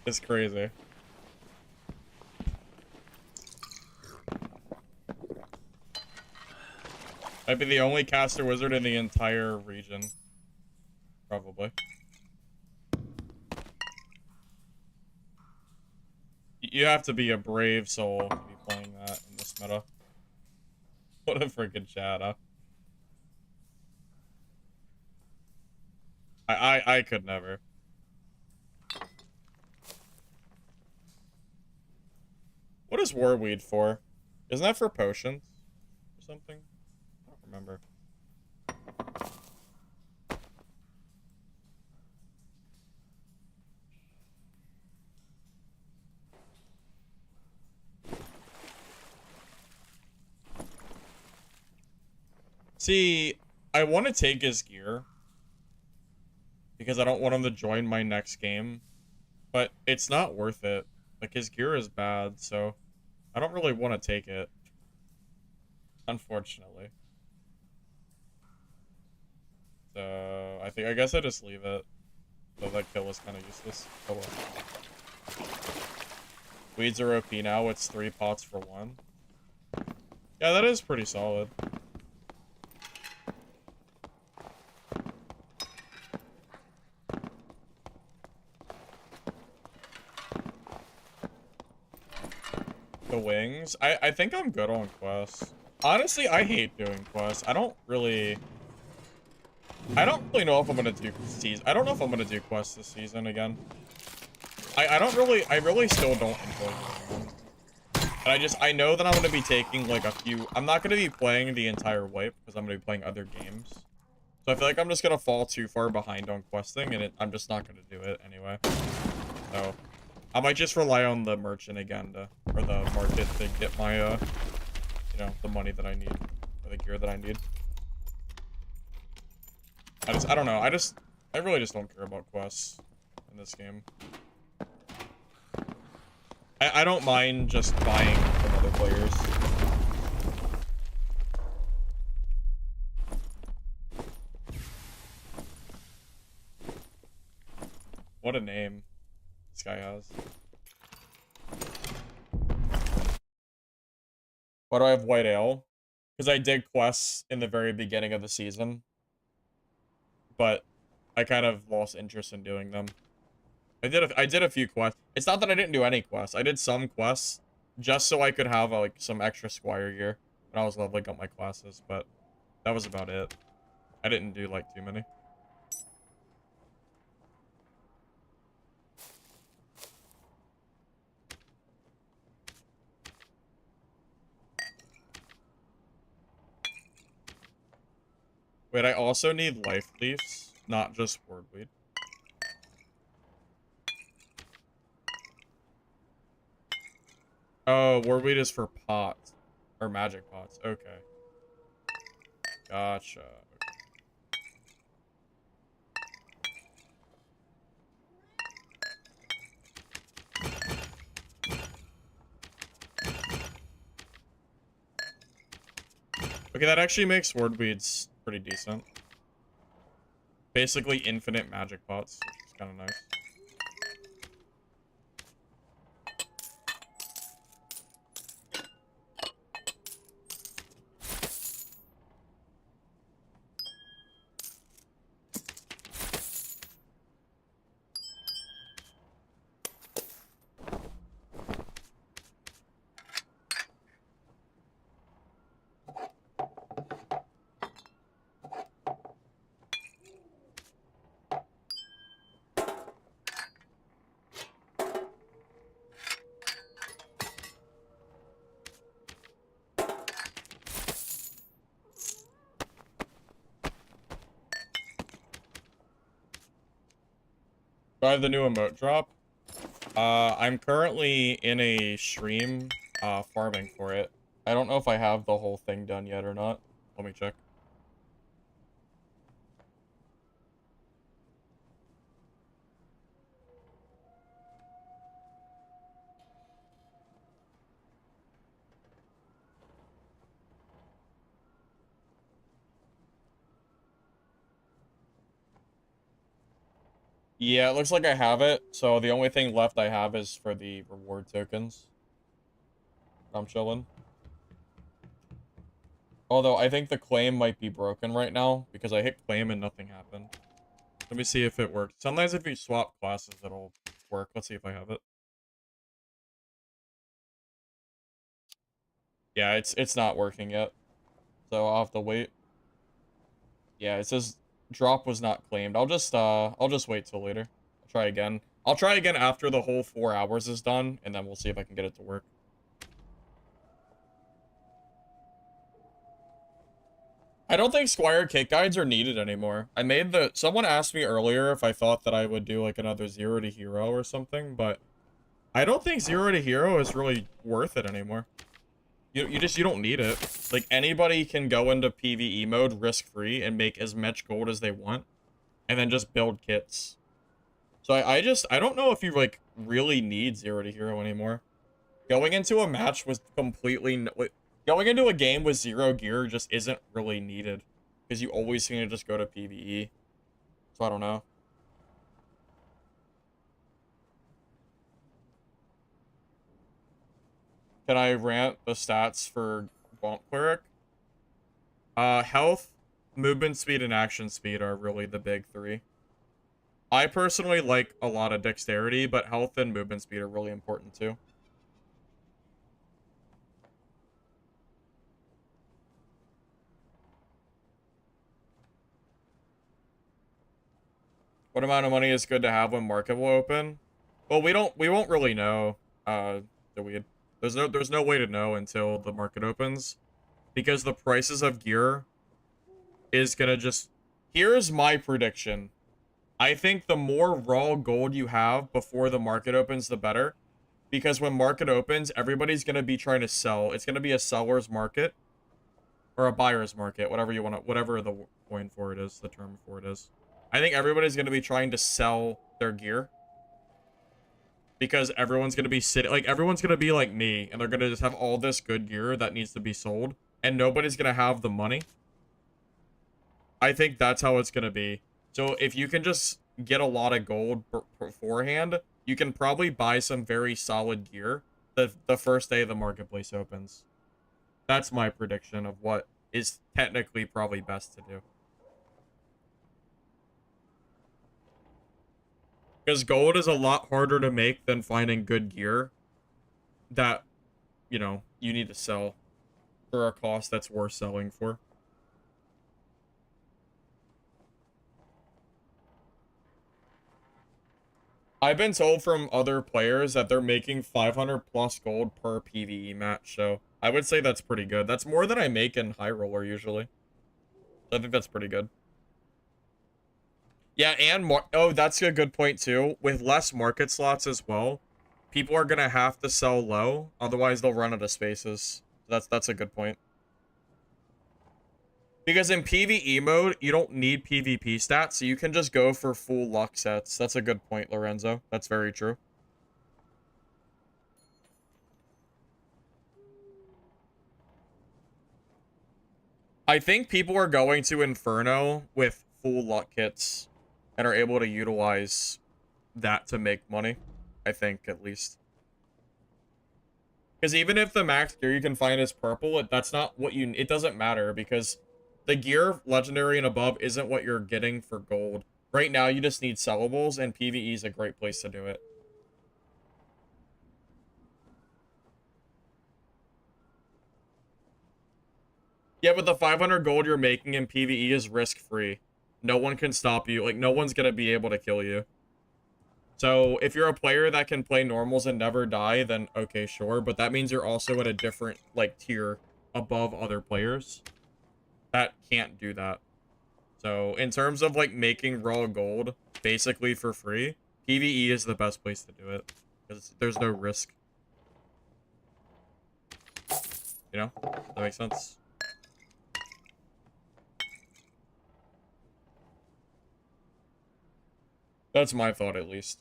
is crazy. I'd be the only Caster Wizard in the entire region. Probably. You have to be a brave soul to be playing that in this meta. What a freaking chat, huh? I could never. What is Warweed for? Isn't that for potions or something? I don't remember. See, I want to take his gear because I don't want him to join my next game, but it's not worth it. Like, his gear is bad, so I don't really want to take it, unfortunately. So, I guess I just leave it. So that kill is kind of useless. Oh well. Weeds are OP now, it's 3 pots for 1. Yeah, that is pretty solid. The wings? I think I'm good on quests. Honestly, I hate doing quests. I don't really know if I'm gonna do season. I don't know if I'm gonna do quests this season again. I really still don't enjoy doing them. And I know that I'm gonna be taking like a few. I'm not gonna be playing the entire wipe because I'm gonna be playing other games. So I feel like I'm just gonna fall too far behind on questing, and I'm just not gonna do it anyway. So I might just rely on the merchant again or the market to get my, you know, the money that I need, or the gear that I need. I don't know, I really just don't care about quests in this game. I don't mind just buying from other players. What a name this guy has. Why do I have white ale? Because I did quests in the very beginning of the season, but I kind of lost interest in doing them. I did a few quests. It's not that I didn't do any quests. I did some quests just so I could have like some extra squire gear when I was leveling up my classes, but that was about it. I didn't do like too many. Wait, I also need life leaves, not just wordweed. Oh, wordweed is for pots. Or magic pots. Okay. Gotcha. Okay, that actually makes wordweeds pretty decent. Basically infinite magic pots, which is kind of nice. Do I have the new emote drop? I'm currently in a stream, farming for it. I don't know if I have the whole thing done yet or not. Let me check. Yeah, it looks like I have it. So the only thing left I have is for the reward tokens. I'm chilling. Although I think the claim might be broken right now because I hit claim and nothing happened. Let me see if it works. Sometimes if you swap classes, it'll work. Let's see if I have it. Yeah, it's not working yet. So I'll have to wait. Yeah, it says drop was not claimed. I'll just wait till later. I'll try again. I'll try again after the whole 4 hours is done, and then we'll see if I can get it to work. I don't think Squire kit guides are needed anymore. Someone asked me earlier if I thought that I would do like another 0 to hero or something, but I don't think 0 to hero is really worth it anymore. You don't need it. Like, anybody can go into PvE mode risk-free and make as much gold as they want, and then just build kits. So I don't know if you, like, really need 0 to hero anymore. Going into a match was completely... Going into a game with 0 gear just isn't really needed, because you always seem to just go to PvE. So I don't know. Can I rant the stats for Cleric? Health, movement speed, and action speed are really the big 3. I personally like a lot of dexterity, but health and movement speed are really important too. What amount of money is good to have when market will open? Well, we won't really know, there's no way to know until the market opens, because the prices of gear is gonna just... Here's my prediction. I think the more raw gold you have before the market opens, the better. Because when market opens, everybody's going to be trying to sell. It's going to be a seller's market. Or a buyer's market. Whatever you want to... Whatever the coin for it is. The term for it is. I think everybody's going to be trying to sell their gear. Because everyone's going to be sitting... Like, everyone's going to be like me. And they're going to just have all this good gear that needs to be sold. And nobody's going to have the money. I think that's how it's going to be. So if you can just get a lot of gold beforehand, you can probably buy some very solid gear the first day the marketplace opens. That's my prediction of what is technically probably best to do. Because gold is a lot harder to make than finding good gear that, you know, you need to sell for a cost that's worth selling for. I've been told from other players that they're making 500 plus gold per PvE match, so I would say that's pretty good. That's more than I make in High Roller usually. I think that's pretty good. Yeah, and more... Oh, that's a good point too. With less market slots as well, people are gonna have to sell low, otherwise they'll run out of spaces. That's a good point. Because in PvE mode, you don't need PvP stats, so you can just go for full luck sets. That's a good point, Lorenzo. That's very true. I think people are going to Inferno with full luck kits and are able to utilize that to make money. I think, at least. Because even if the max gear you can find is purple, that's not what you... It doesn't matter, because the gear, legendary and above, isn't what you're getting for gold. Right now, you just need sellables, and PvE is a great place to do it. Yeah, but the 500 gold you're making in PvE is risk-free. No one can stop you. Like, no one's gonna be able to kill you. So, if you're a player that can play normals and never die, then okay, sure. But that means you're also at a different, like, tier above other players that can't do that. So, in terms of, like, making raw gold basically for free, PvE is the best place to do it. Because there's no risk. You know? That makes sense. That's my thought, at least.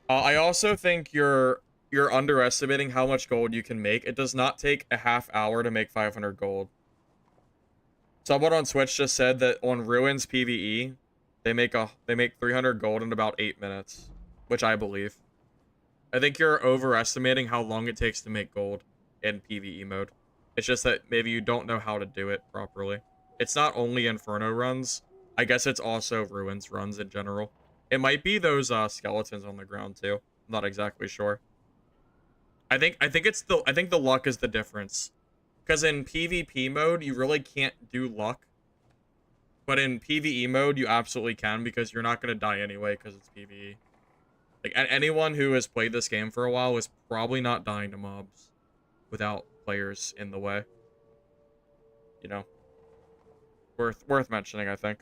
I also think you're underestimating how much gold you can make. It does not take a half hour to make 500 gold. Someone on Twitch just said that on Ruins PvE, they make 300 gold in about 8 minutes, which I believe. I think you're overestimating how long it takes to make gold in PvE mode. It's just that maybe you don't know how to do it properly. It's not only Inferno runs. I guess it's also Ruins runs in general. It might be those skeletons on the ground too. I'm not exactly sure. I think the luck is the difference. Because in PvP mode, you really can't do luck. But in PvE mode, you absolutely can because you're not going to die anyway because it's PvE. Like, anyone who has played this game for a while is probably not dying to mobs without players in the way. You know? Worth mentioning, I think.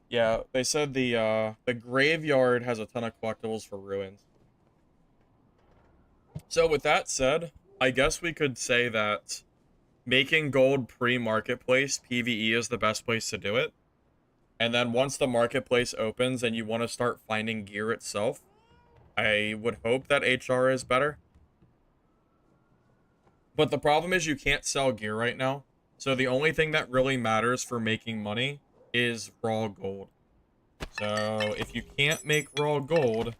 Yeah, they said the graveyard has a ton of collectibles for Ruins. So with that said, I guess we could say that making gold pre-marketplace PvE is the best place to do it. And then once the marketplace opens and you want to start finding gear itself, I would hope that HR is better. But the problem is you can't sell gear right now. So the only thing that really matters for making money is raw gold. So if you can't make raw gold,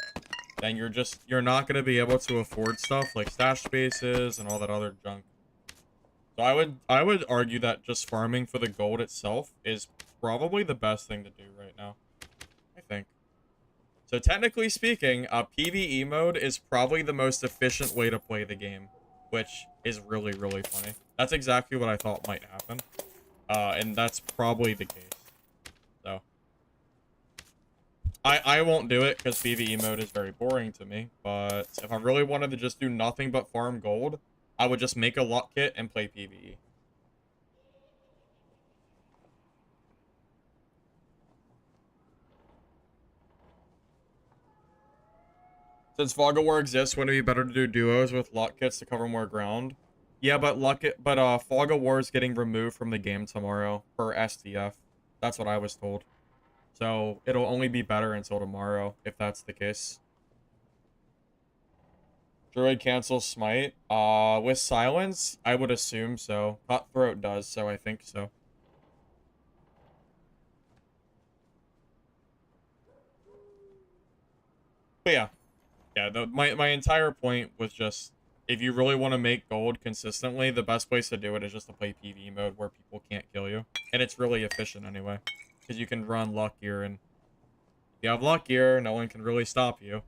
then you're not going to be able to afford stuff like stash spaces and all that other junk. So I would argue that just farming for the gold itself is probably the best thing to do right now. I think. So technically speaking, PvE mode is probably the most efficient way to play the game, which is really, really funny. That's exactly what I thought might happen. And that's probably the case. So I won't do it because PvE mode is very boring to me, but if I really wanted to just do nothing but farm gold, I would just make a luck kit and play PvE. Since Fog of War exists, wouldn't it be better to do duos with luck kits to cover more ground? Yeah, but Fog of War is getting removed from the game tomorrow per STF. That's what I was told. So it'll only be better until tomorrow if that's the case. Druid cancels Smite. With Silence, I would assume so. Cutthroat does, so I think so. But yeah. Yeah, my entire point was just, if you really want to make gold consistently, the best place to do it is just to play PvE mode where people can't kill you. And it's really efficient anyway. Because you can run luck gear, and if you have luck gear, no one can really stop you.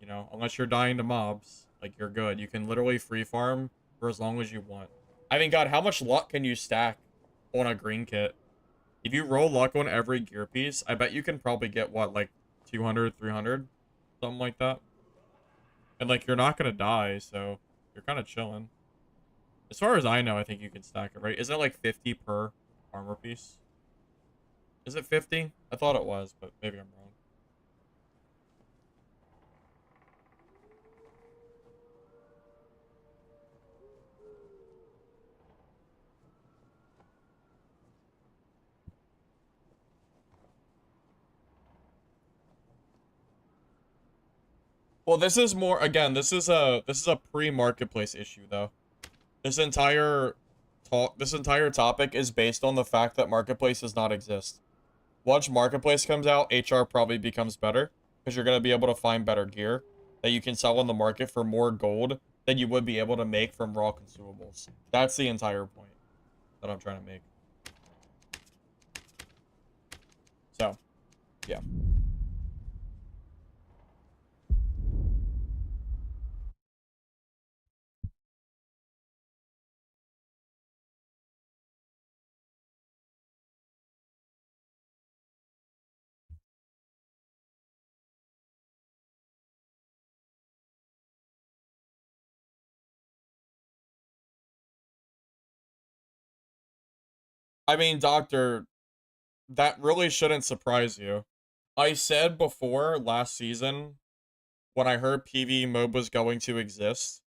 You know, unless you're dying to mobs, like, you're good. You can literally free farm for as long as you want. I mean, God, how much luck can you stack on a green kit? If you roll luck on every gear piece, I bet you can probably get, what, like, 200, 300? Something like that. And, like, you're not gonna die, so you're kind of chilling. As far as I know, I think you can stack it, right? Isn't it, like, 50 per armor piece? Is it 50? I thought it was, but maybe I'm wrong. Well, this is more, again, this is a pre-marketplace issue though. This entire topic is based on the fact that marketplace does not exist. Once marketplace comes out, HR probably becomes better because you're going to be able to find better gear that you can sell on the market for more gold than you would be able to make from raw consumables. That's the entire point that I'm trying to make. So, yeah. I mean, Doctor, that really shouldn't surprise you. I said before last season, when I heard PvE mode was going to exist,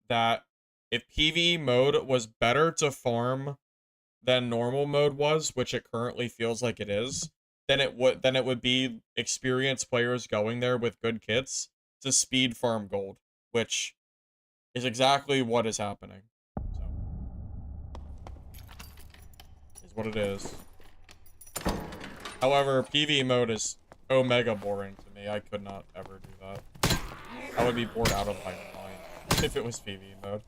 that if PvE mode was better to farm than normal mode was, which it currently feels like it is, then it would be experienced players going there with good kits to speed farm gold, which is exactly what is happening. So, is what it is. However, PvE mode is omega boring to me. I could not ever do that. I would be bored out of my mind if it was PvE mode.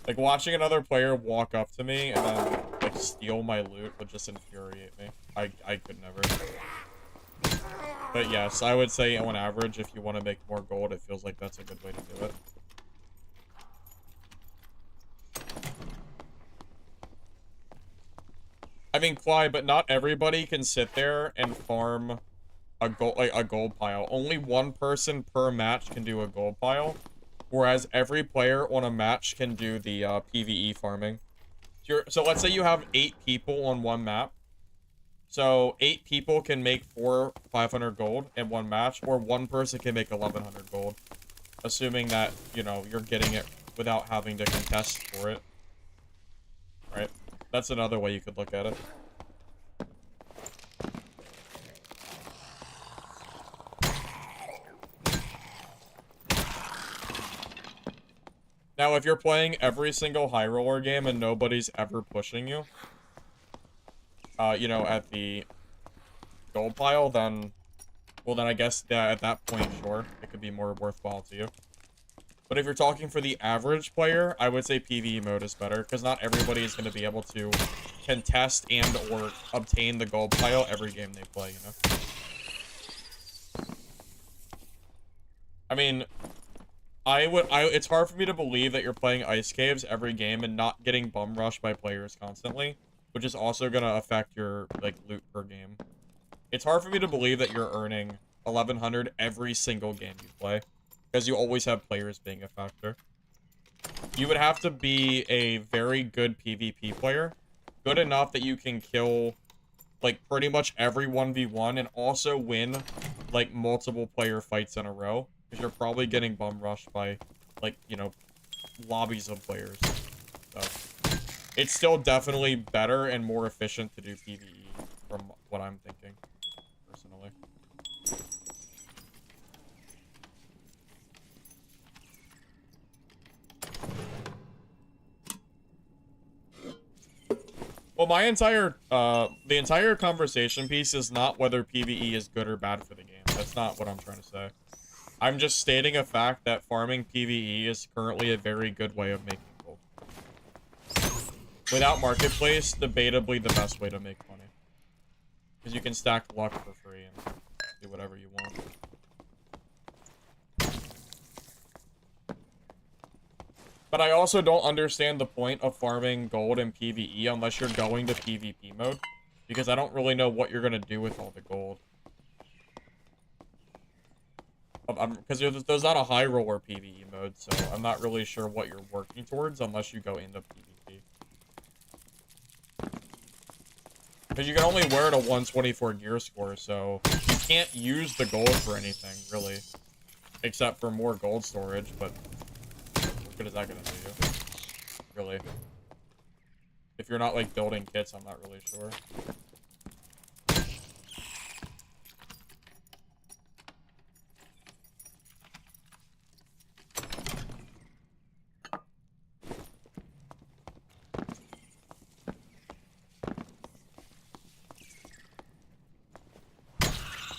Like, watching another player walk up to me and then, like, steal my loot would just infuriate me. I could never. But yes, I would say on average, if you want to make more gold, it feels like that's a good way to do it. I mean, Clyde, but not everybody can sit there and farm a gold pile. Only one person per match can do a gold pile, whereas every player on a match can do the PvE farming. So let's say you have 8 people on one map. So 8 people can make 500 gold in one match, or one person can make 1100 gold, assuming that, you know, you're getting it without having to contest for it. Right? That's another way you could look at it. Now, if you're playing every single high roller game and nobody's ever pushing you, you know, at the gold pile, then, well, then I guess that at that point, sure, it could be more worthwhile to you. But if you're talking for the average player, I would say PvE mode is better, because not everybody is going to be able to contest and or obtain the gold pile every game they play, you know? I mean, it's hard for me to believe that you're playing Ice Caves every game and not getting bum rushed by players constantly, which is also going to affect your, like, loot per game. It's hard for me to believe that you're earning 1100 every single game you play, because you always have players being a factor. You would have to be a very good PvP player, good enough that you can kill, like, pretty much every 1v1 and also win, like, multiple player fights in a row, because you're probably getting bum rushed by, like, you know, lobbies of players. So, it's still definitely better and more efficient to do PvE, from what I'm thinking, personally. Well, the entire conversation piece is not whether PvE is good or bad for the game. That's not what I'm trying to say. I'm just stating a fact that farming PvE is currently a very good way of making gold. Without Marketplace, debatably the best way to make money. Because you can stack luck for free and do whatever you want. But I also don't understand the point of farming gold in PvE unless you're going to PvP mode. Because I don't really know what you're going to do with all the gold. Because there's not a high roller PvE mode, so I'm not really sure what you're working towards unless you go into PvP. Because you can only wear it a 124 gear score, so you can't use the gold for anything, really. Except for more gold storage, but what good is that going to do you? Really. If you're not, like, building kits, I'm not really sure.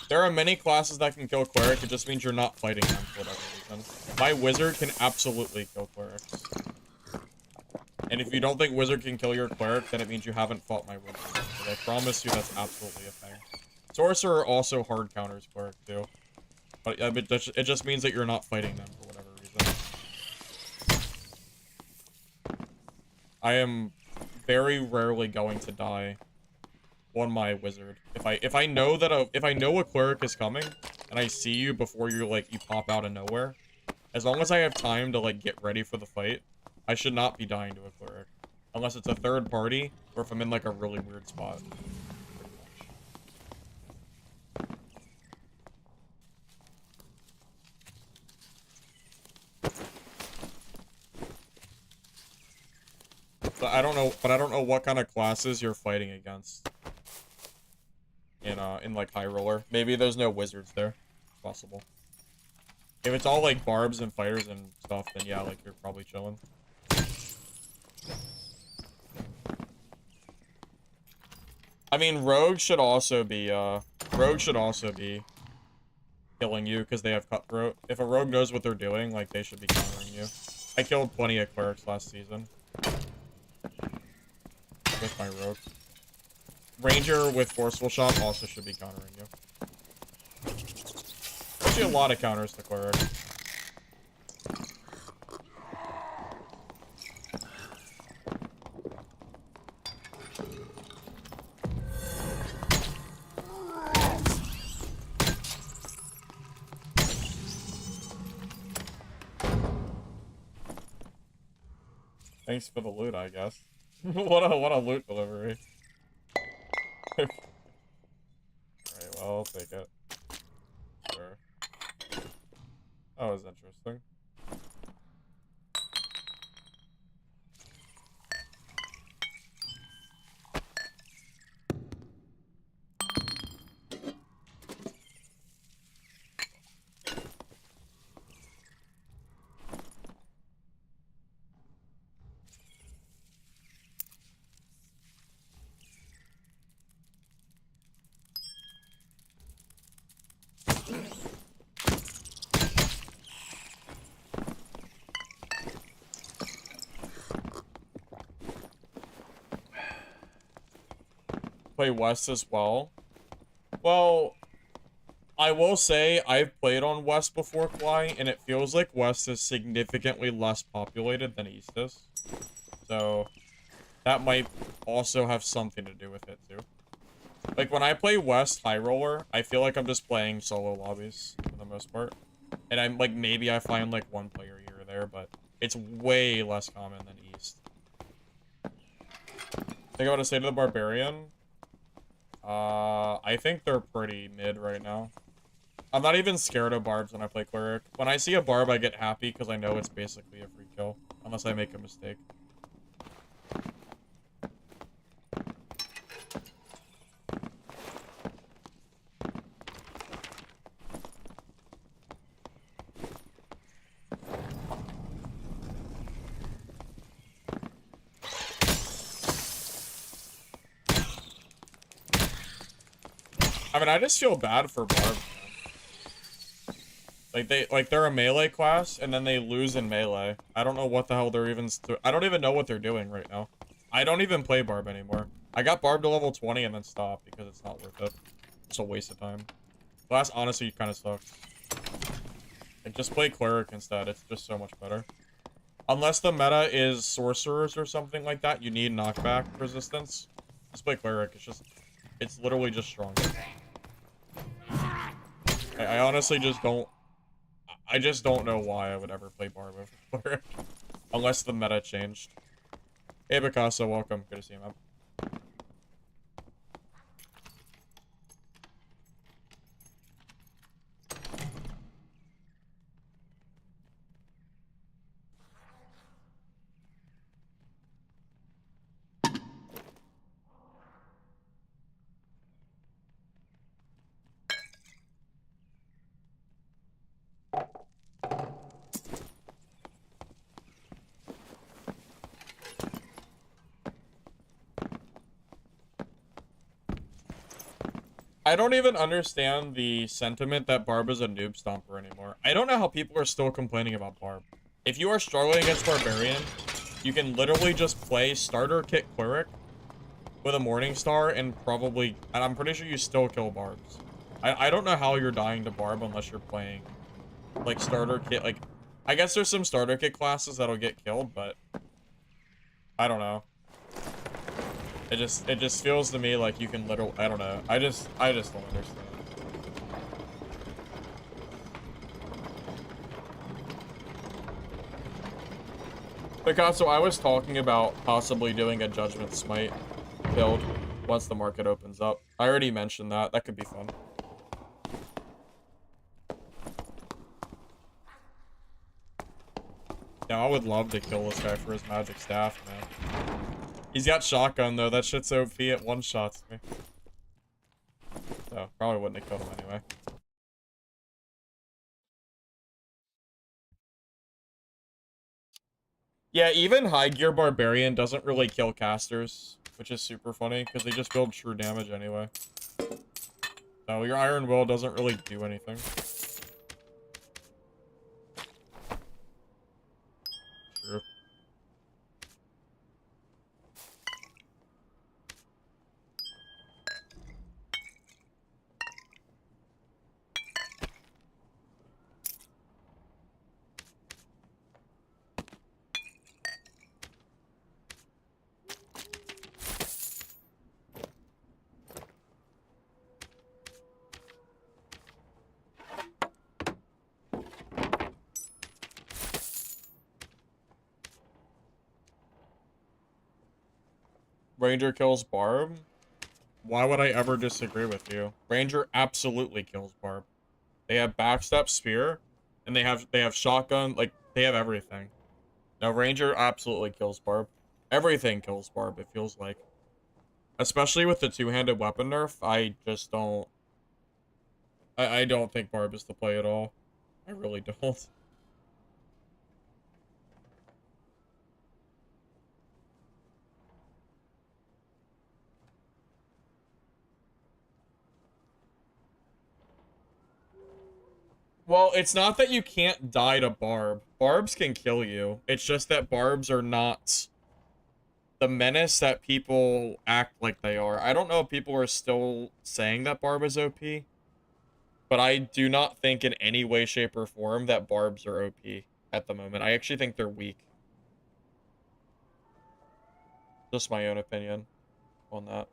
There are many classes that can kill Cleric, it just means you're not fighting them for whatever reason. My Wizard can absolutely kill Clerics. And if you don't think Wizard can kill your Cleric, then it means you haven't fought my Wizard. But I promise you that's absolutely a thing. Sorcerer also hard counters Cleric too. But it just means that you're not fighting them for whatever reason. I am very rarely going to die on my Wizard. If I know that if I know a Cleric is coming and I see you before you pop out of nowhere, as long as I have time to like get ready for the fight, I should not be dying to a Cleric. Unless it's a third party or if I'm in like a really weird spot. But I don't know what kind of classes you're fighting against. In like High Roller. Maybe there's no wizards there. Possible. If it's all like barbs and fighters and stuff, then yeah, like you're probably chilling. I mean, rogues should also be killing you because they have cutthroat. If a rogue knows what they're doing, like they should be countering you. I killed plenty of clerics last season. With my rogue. Ranger with forceful shot also should be countering you. Actually, a lot of counters to cleric. Thanks for the loot, I guess. what a loot delivery. Alright, well, I'll take it. Sure. That was interesting. Play West as well. Well, I will say I've played on West before, Fly, and it feels like West is significantly less populated than East is. So that might also have something to do with it too. Like when I play West High Roller, I feel like I'm just playing solo lobbies for the most part. And I'm like, maybe I find like one player here or there, but it's way less common than East. Think I want to say to the Barbarian. I think they're pretty mid right now. I'm not even scared of barbs when I play Cleric. When I see a barb, I get happy because I know it's basically a free kill. Unless I make a mistake. I mean, I just feel bad for barbs. Like they're a melee class, and then they lose in melee. I don't know what the hell they're even... I don't even know what they're doing right now. I don't even play Barb anymore. I got Barb to level 20 and then stopped because it's not worth it. It's a waste of time. Class honestly kind of sucks. Like, just play Cleric instead. It's just so much better. Unless the meta is Sorcerers or something like that, you need knockback resistance. Just play Cleric. It's literally just stronger. I honestly just don't... I just don't know why I would ever play Barb over Cleric. Unless the meta changed. Hey, Picasso, welcome. Good to see you, man. I don't even understand the sentiment that Barb is a noob stomper anymore. I don't know how people are still complaining about Barb. If you are struggling against Barbarian, you can literally just play starter kit Cleric with a Morning Star and probably, and I'm pretty sure you still kill Barbs. I don't know how you're dying to Barb unless you're playing like starter kit. Like, I guess there's some starter kit classes that'll get killed, but I don't know. It just feels to me like you can literally, I don't know. I just don't understand. Picasso, I was talking about possibly doing a Judgment Smite build once the market opens up. I already mentioned that. That could be fun. Yeah, I would love to kill this guy for his magic staff, man. He's got shotgun, though. That shit's OP. It one-shots me. So, probably wouldn't have killed him anyway. Yeah, even high gear Barbarian doesn't really kill casters, which is super funny, because they just build true damage anyway. So, your Iron Will doesn't really do anything. True. Ranger kills Barb? Why would I ever disagree with you? Ranger absolutely kills Barb. They have backstep spear, and they have shotgun, like, they have everything. No, Ranger absolutely kills Barb. Everything kills Barb, it feels like. Especially with the two-handed weapon nerf, I just don't... I don't think Barb is the play at all. I really don't. Well, it's not that you can't die to Barb. Barbs can kill you. It's just that Barbs are not the menace that people act like they are. I don't know if people are still saying that Barb is OP, but I do not think in any way, shape, or form that Barbs are OP at the moment. I actually think they're weak. Just my own opinion on that.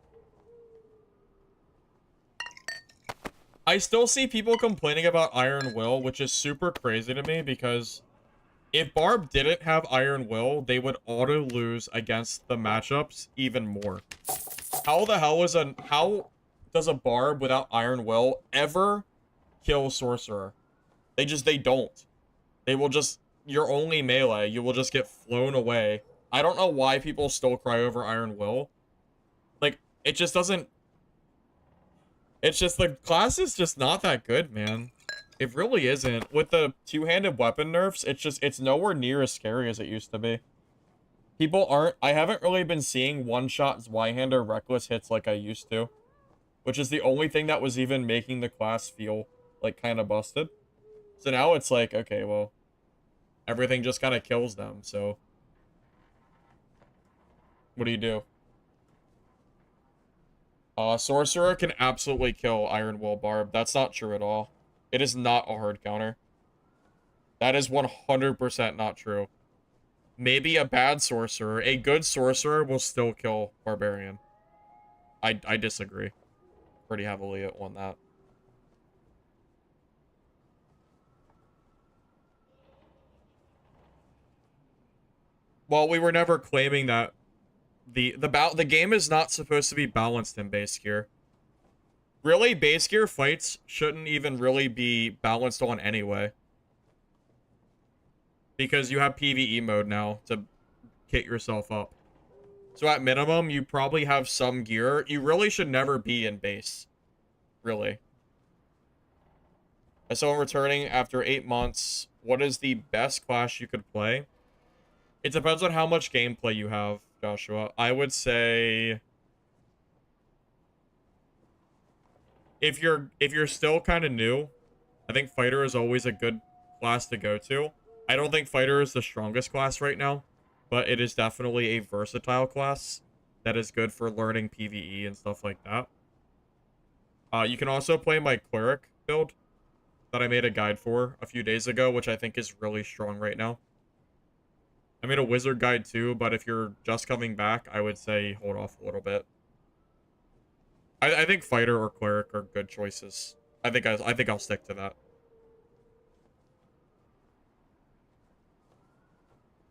I still see people complaining about Iron Will, which is super crazy to me because if Barb didn't have Iron Will, they would auto lose against the matchups even more. How does a Barb without Iron Will ever kill Sorcerer? They don't. They will just, you're only melee. You will just get flown away. I don't know why people still cry over Iron Will. Like, it just doesn't... It's just, the class is just not that good, man. It really isn't. With the two-handed weapon nerfs, it's nowhere near as scary as it used to be. People aren't... I haven't really been seeing one-shot Zweihander reckless hits like I used to. Which is the only thing that was even making the class feel, like, kind of busted. So now it's like, okay, well... Everything just kind of kills them, so... What do you do? Sorcerer can absolutely kill Iron Will Barb. That's not true at all. It is not a hard counter. That is 100% not true. Maybe a bad sorcerer. A good sorcerer will still kill Barbarian. I disagree pretty heavily on that. Well, we were never claiming that the game is not supposed to be balanced in base gear. Really, base gear fights shouldn't even really be balanced on anyway. Because you have PvE mode now to kit yourself up. So at minimum, you probably have some gear. You really should never be in base. Really. As someone returning after 8 months, what is the best class you could play? It depends on how much gameplay you have, Joshua. I would say... if you're still kind of new, I think fighter is always a good class to go to. I don't think fighter is the strongest class right now, but it is definitely a versatile class that is good for learning PvE and stuff like that. You can also play my cleric build that I made a guide for a few days ago, which I think is really strong right now. I made a wizard guide too, but if you're just coming back, I would say hold off a little bit. I think fighter or cleric are good choices. I think I'll stick to that.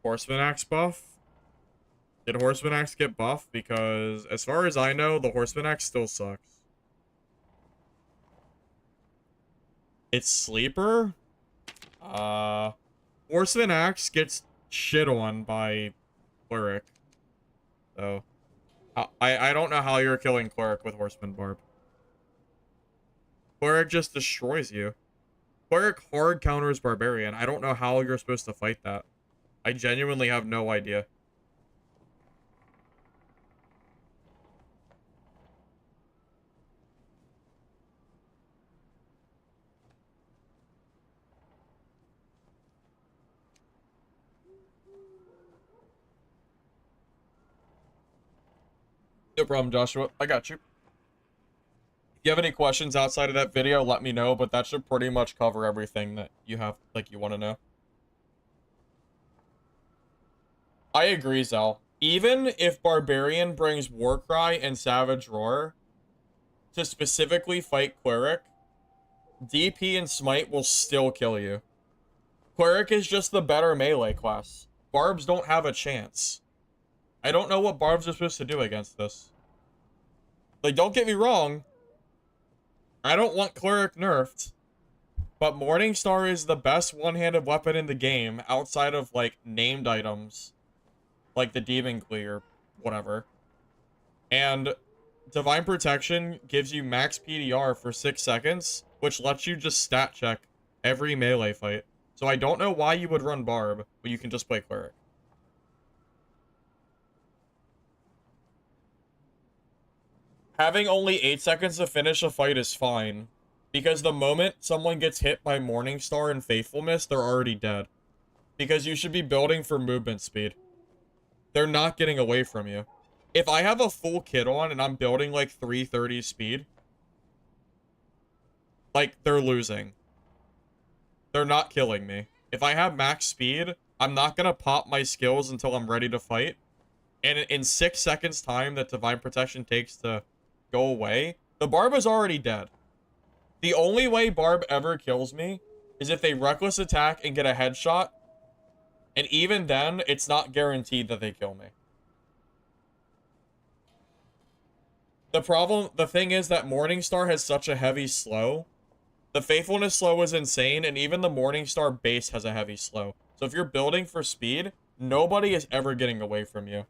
Horseman axe buff? Did Horseman axe get buffed? Because as far as I know, the Horseman axe still sucks. It's sleeper? Horseman axe gets shit on by cleric. So I don't know how you're killing cleric with Horseman barb. Cleric just destroys you. Cleric hard counters barbarian. I don't know how you're supposed to fight that. I genuinely have no idea. No problem, Joshua. I got you. If you have any questions outside of that video, let me know, but that should pretty much cover everything that you have, like, you want to know. I agree, Zell. Even if Barbarian brings Warcry and Savage Roar to specifically fight Cleric, DP and Smite will still kill you. Cleric is just the better melee class. Barbs don't have a chance. I don't know what Barbs are supposed to do against this. Like, don't get me wrong. I don't want Cleric nerfed. But Morningstar is the best one-handed weapon in the game outside of, like, named items. Like the Demon Glee or whatever. And Divine Protection gives you max PDR for 6 seconds, which lets you just stat check every melee fight. So I don't know why you would run Barb, but you can just play Cleric. Having only 8 seconds to finish a fight is fine, because the moment someone gets hit by Morningstar and Faithfulness, they're already dead. Because you should be building for movement speed. They're not getting away from you. If I have a full kit on and I'm building like 330 speed, like, they're losing. They're not killing me. If I have max speed, I'm not gonna pop my skills until I'm ready to fight. And in 6 seconds time that Divine Protection takes to go away, the Barb is already dead. The only way Barb ever kills me is if they reckless attack and get a headshot. And even then, it's not guaranteed that they kill me. The thing is that Morningstar has such a heavy slow. The Faithfulness slow is insane, and even the Morningstar base has a heavy slow. So if you're building for speed, nobody is ever getting away from you.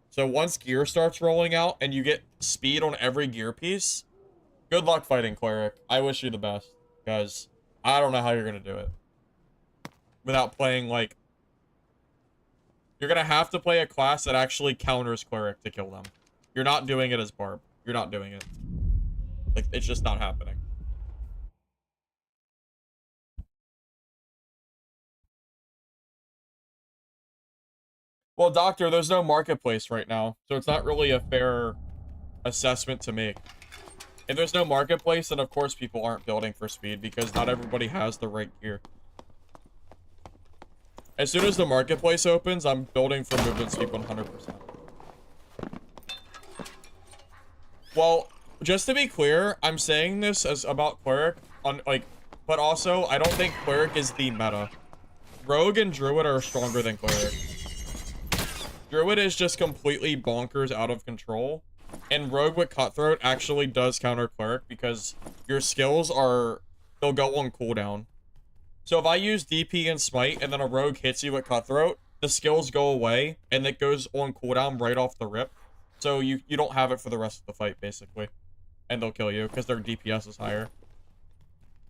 So once gear starts rolling out and you get speed on every gear piece, good luck fighting Cleric. I wish you the best, because I don't know how you're going to do it. Without playing, like... You're going to have to play a class that actually counters Cleric to kill them. You're not doing it as Barb. You're not doing it. Like, it's just not happening. Well, Doctor, there's no marketplace right now, so it's not really a fair assessment to make. If there's no marketplace, then of course people aren't building for speed, because not everybody has the right gear. As soon as the marketplace opens, I'm building for movement speed 100%. Well, just to be clear, I'm saying this as about Cleric, but also, I don't think Cleric is the meta. Rogue and Druid are stronger than Cleric. Druid is just completely bonkers out of control. And Rogue with Cutthroat actually does counter Cleric because your skills they'll go on cooldown. So if I use DP and Smite and then a Rogue hits you with Cutthroat, the skills go away and it goes on cooldown right off the rip. So you don't have it for the rest of the fight, basically. And they'll kill you because their DPS is higher.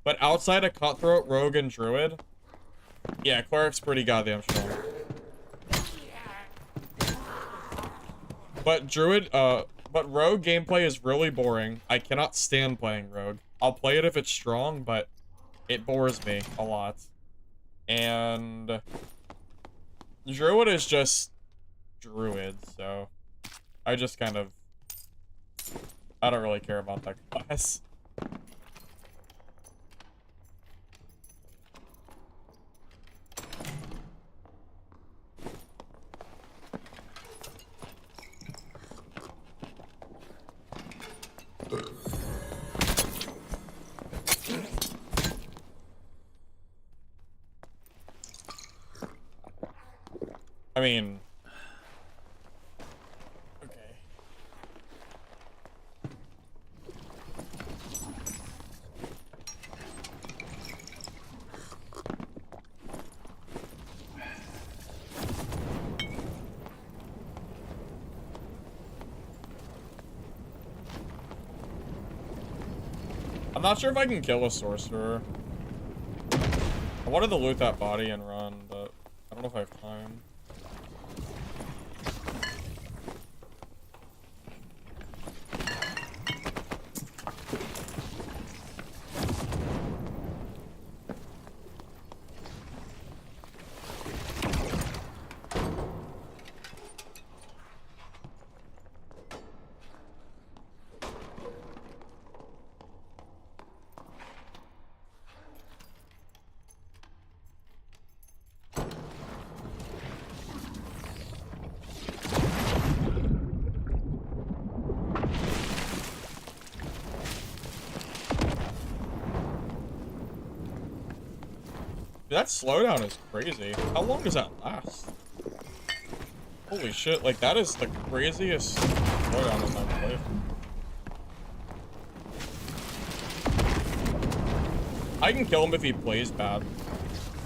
But outside of Cutthroat, Rogue, and Druid, yeah, Cleric's pretty goddamn strong. But Druid but Rogue gameplay is really boring. I cannot stand playing Rogue. I'll play it if it's strong, but it bores me a lot. And Druid is just Druid, so I just kind of, I don't really care about that class. I mean, okay. I'm not sure if I can kill a sorcerer. I wanted to loot that body and run, but I don't know if I have time. That slowdown is crazy. How long does that last? Holy shit, like that is the craziest slowdown in my life. I can kill him if he plays bad.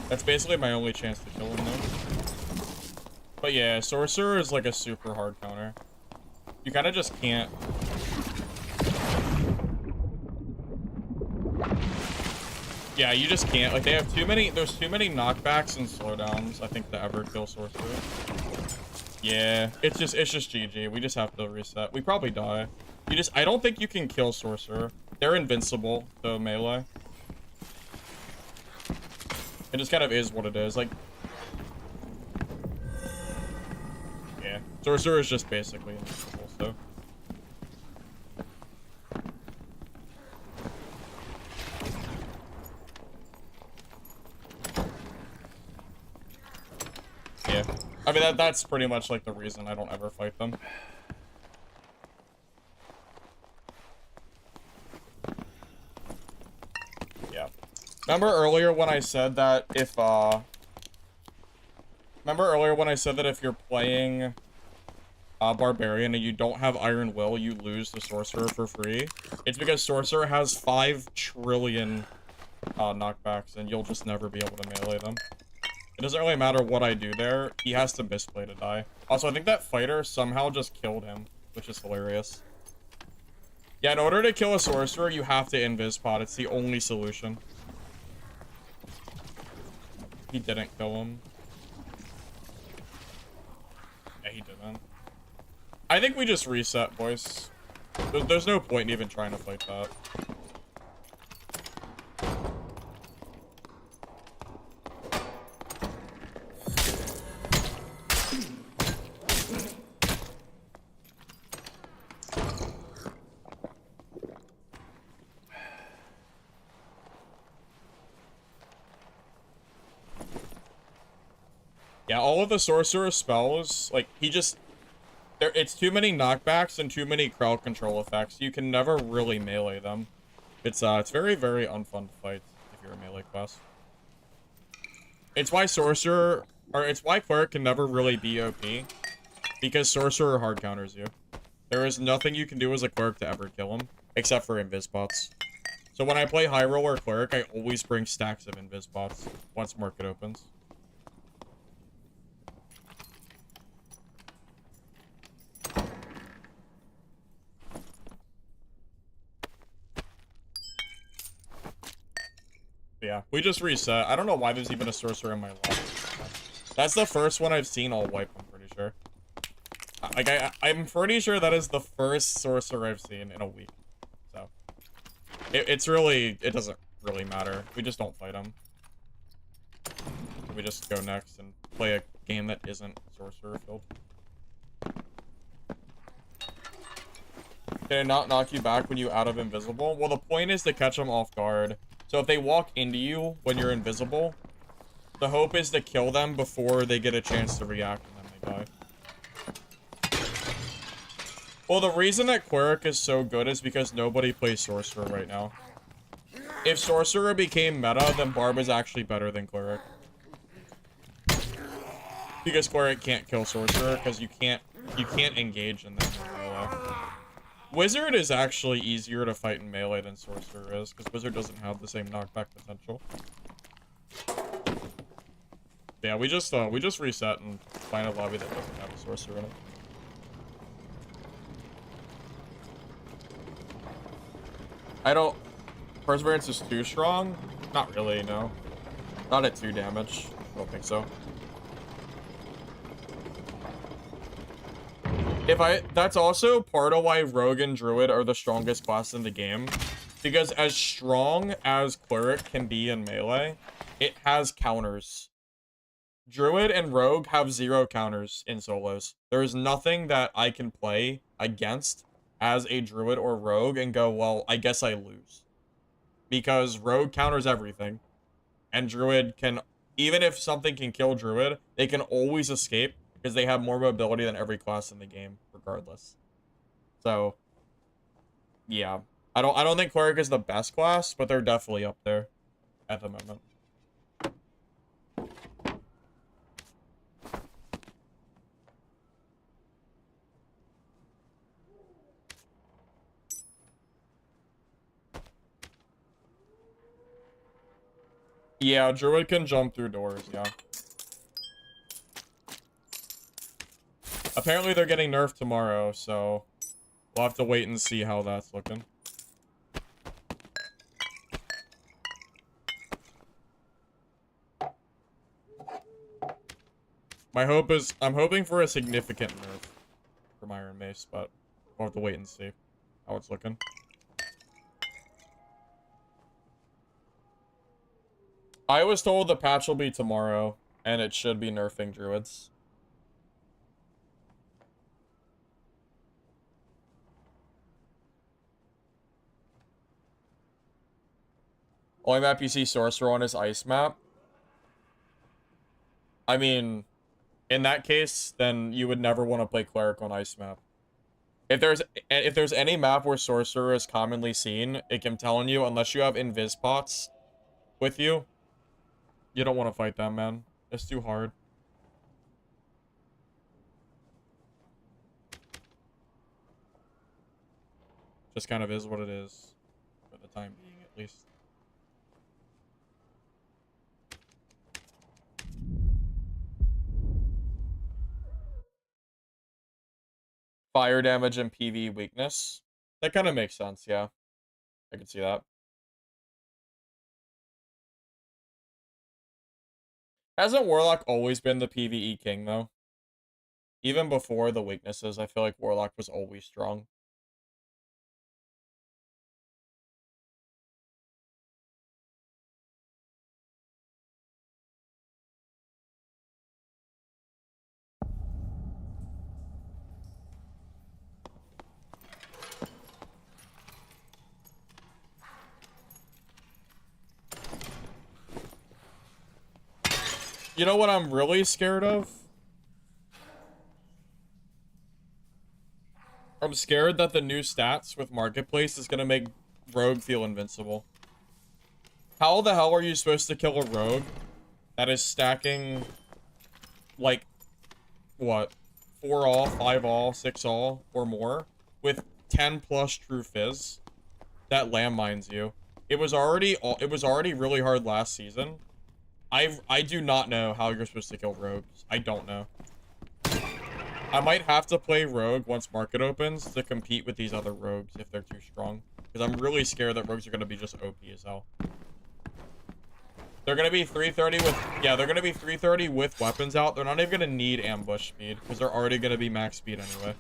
That's basically my only chance to kill him though. But yeah, Sorcerer is like a super hard counter. You kind of just can't. Yeah, you just can't. Like, they have too many, there's too many knockbacks and slowdowns, I think, to ever kill Sorcerer. Yeah, it's just GG. We just have to reset. We probably die. I don't think you can kill Sorcerer. They're invincible to melee. It just kind of is what it is. Like, yeah, Sorcerer is just basically invincible, so. Yeah, I mean, that's pretty much like the reason I don't ever fight them. Yeah. Remember earlier when I said that if, if you're playing Barbarian and you don't have Iron Will, you lose the Sorcerer for free? It's because Sorcerer has 5 trillion knockbacks and you'll just never be able to melee them. It doesn't really matter what I do there, he has to misplay to die. Also, I think that fighter somehow just killed him, which is hilarious. Yeah, in order to kill a sorcerer, you have to invis pot. It's the only solution. He didn't kill him. Yeah, he didn't. I think we just reset, boys. There's no point in even trying to fight that. Yeah, all of the sorcerer spells, like, it's too many knockbacks and too many crowd control effects. You can never really melee them. It's very, very unfun to fight if you're a melee class. It's why it's why Cleric can never really be OP, because Sorcerer hard counters you. There is nothing you can do as a Cleric to ever kill him, except for invis bots. So when I play High Roll or Cleric, I always bring stacks of invis bots once market opens. Yeah, we just reset. I don't know why there's even a sorcerer in my lobby. That's the first one I've seen all wipe, I'm pretty sure. Like, I'm pretty sure that is the first sorcerer I've seen in a week. So, it doesn't really matter. We just don't fight him. We just go next and play a game that isn't sorcerer filled. Can it not knock you back when you out of invisible? Well, the point is to catch them off guard. So if they walk into you when you're invisible, the hope is to kill them before they get a chance to react and then they die. Well, the reason that Cleric is so good is because nobody plays Sorcerer right now. If Sorcerer became meta, then Barb is actually better than Cleric. Because Cleric can't kill Sorcerer, because you can't engage in them in melee. Wizard is actually easier to fight in melee than Sorcerer is, because Wizard doesn't have the same knockback potential. Yeah, we just reset and find a lobby that doesn't have a Sorcerer in it. Perseverance is too strong? Not really, no. Not at 2 damage. I don't think so. That's also part of why Rogue and Druid are the strongest class in the game. Because as strong as Cleric can be in melee, it has counters. Druid and Rogue have 0 counters in solos. There is nothing that I can play against as a Druid or Rogue and go, well, I guess I lose. Because Rogue counters everything. And Druid can, even if something can kill Druid, they can always escape. Because they have more mobility than every class in the game, regardless. So, yeah. I don't think Cleric is the best class, but they're definitely up there at the moment. Yeah, Druid can jump through doors, yeah. Apparently they're getting nerfed tomorrow, so we'll have to wait and see how that's looking. My hope is, I'm hoping for a significant nerf from Iron Mace, but we'll have to wait and see how it's looking. I was told the patch will be tomorrow, and it should be nerfing Druids. Only map you see Sorcerer on is Ice map. I mean, in that case, then you would never want to play Cleric on Ice map. If there's any map where Sorcerer is commonly seen, I'm telling you, unless you have Invis pots with you, you don't want to fight them, man. It's too hard. Just kind of is what it is, for the time being, at least. Fire damage and PV weakness. That kind of makes sense, yeah. I can see that. Hasn't Warlock always been the PvE king, though? Even before the weaknesses, I feel like Warlock was always strong. You know what I'm really scared of? I'm scared that the new stats with Marketplace is going to make Rogue feel invincible. How the hell are you supposed to kill a Rogue that is stacking, like, what? 4 all, 5 all, 6 all, or more with 10 plus True Fizz that landmines you? It was already really hard last season. I do not know how you're supposed to kill rogues. I don't know. I might have to play rogue once market opens to compete with these other rogues if they're too strong. Because I'm really scared that rogues are going to be just OP as hell. They're gonna be 330 with, yeah, they're gonna be 330 with weapons out. They're not even gonna need ambush speed because they're already gonna be max speed anyway.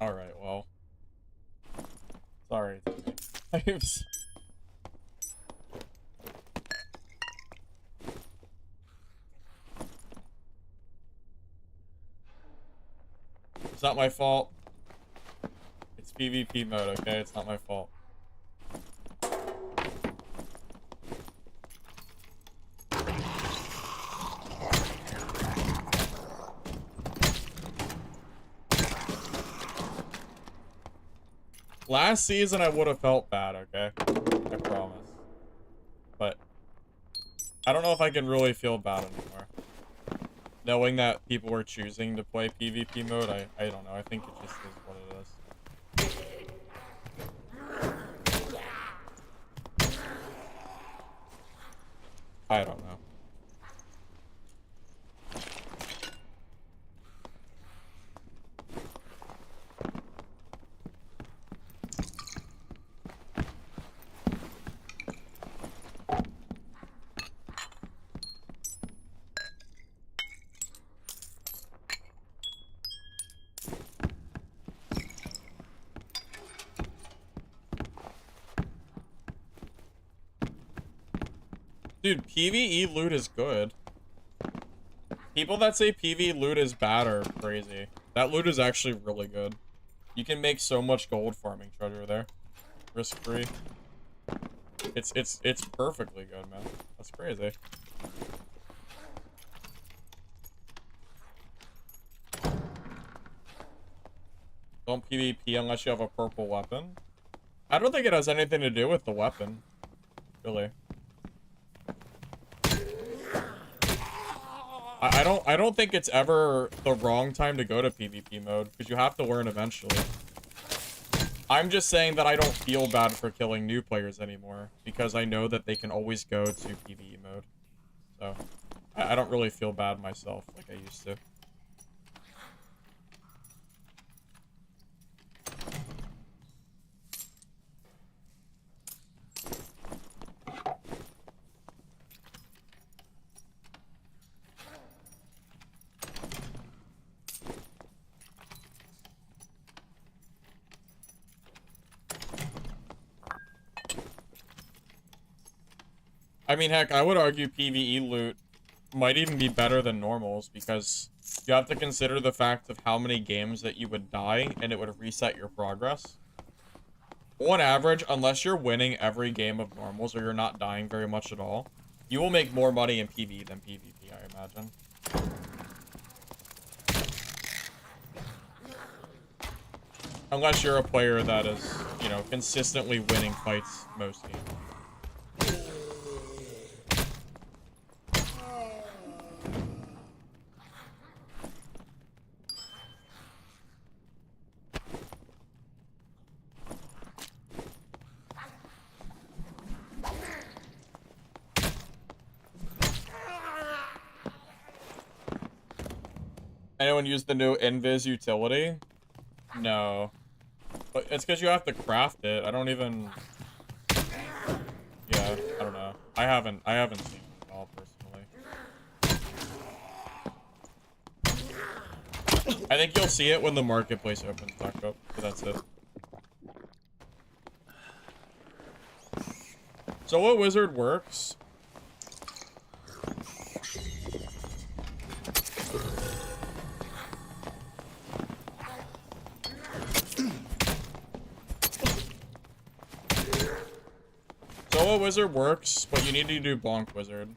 Alright, well. Sorry. Is not my fault. It's PvP mode, okay? It's not my fault. Last season I would have felt bad, okay? I promise. But I don't know if I can really feel bad anymore. Knowing that people were choosing to play PvP mode, I don't know. I think it just is what it is. I don't know. Dude, PvE loot is good. People that say PvE loot is bad are crazy. That loot is actually really good. You can make so much gold farming treasure there. Risk-free. It's perfectly good, man. That's crazy. Don't PvP unless you have a purple weapon. I don't think it has anything to do with the weapon. Really. I don't think it's ever the wrong time to go to PvP mode, because you have to learn eventually. I'm just saying that I don't feel bad for killing new players anymore, because I know that they can always go to PvE mode. So, I don't really feel bad myself like I used to. I mean, heck, I would argue PvE loot might even be better than normals, because you have to consider the fact of how many games that you would die and it would reset your progress. On average, unless you're winning every game of normals or you're not dying very much at all, you will make more money in PvE than PvP, I imagine. Unless you're a player that is, you know, consistently winning fights most games. Anyone use the new Invis utility? No. But it's because you have to craft it. I don't even... Yeah, I don't know. I haven't seen it at all, personally. I think you'll see it when the marketplace opens back up, but that's it. So what wizard works? Solo Wizard works, but you need to do Bonk Wizard.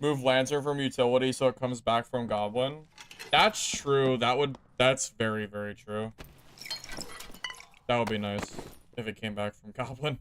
Move Lancer from utility so it comes back from Goblin. That's true. That's very, very true. That would be nice if it came back from Goblin.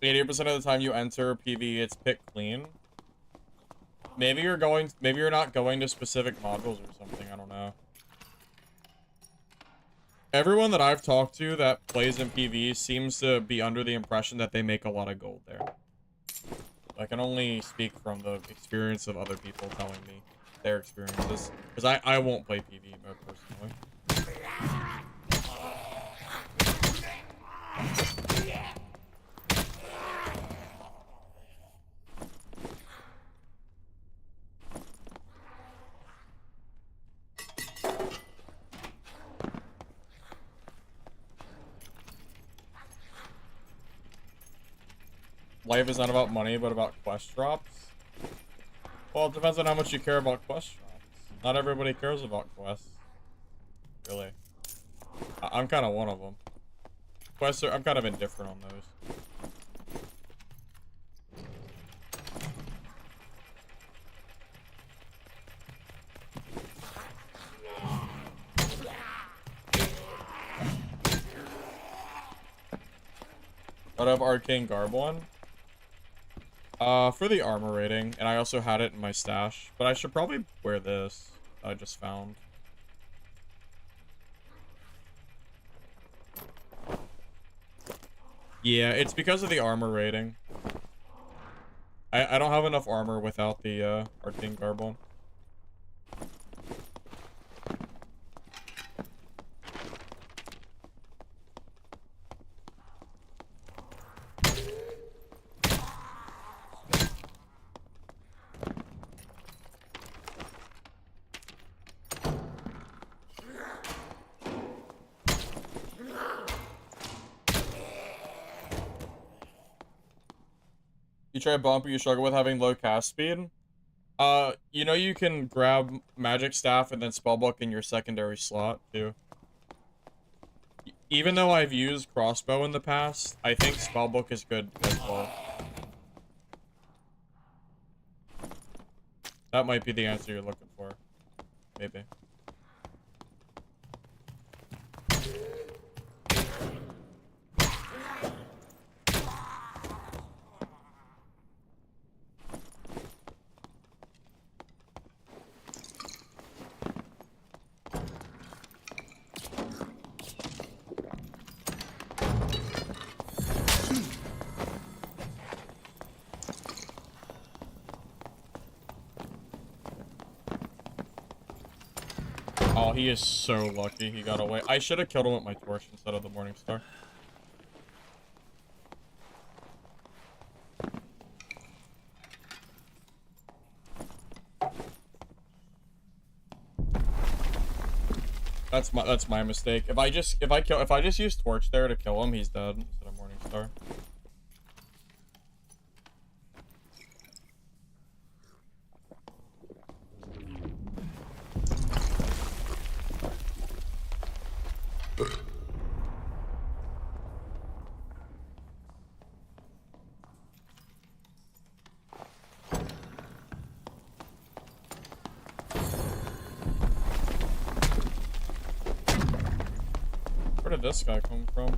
80% of the time you enter PV, it's pick clean. Maybe you're not going to specific modules or something, I don't know. Everyone that I've talked to that plays in PV seems to be under the impression that they make a lot of gold there. I can only speak from the experience of other people telling me their experiences. Because I won't play PV mode personally. Life is not about money, but about quest drops. Well, it depends on how much you care about quest drops. Not everybody cares about quests. Really. I'm kind of one of them. Quests are, I'm kind of indifferent on those. But I have Arcane Garb one. For the armor rating, and I also had it in my stash, but I should probably wear this I just found. Yeah, it's because of the armor rating. I don't have enough armor without the Arcane Garb one. You try a bump, but you struggle with having low cast speed. You know you can grab Magic Staff and then Spellbook in your secondary slot, too. Even though I've used Crossbow in the past, I think Spellbook is good as well. That might be the answer you're looking for. Maybe. Oh, he is so lucky he got away. I should have killed him with my torch instead of the Morning Star. That's my mistake. If I just use torch there to kill him, he's dead instead of Morning Star. Where did this guy come from?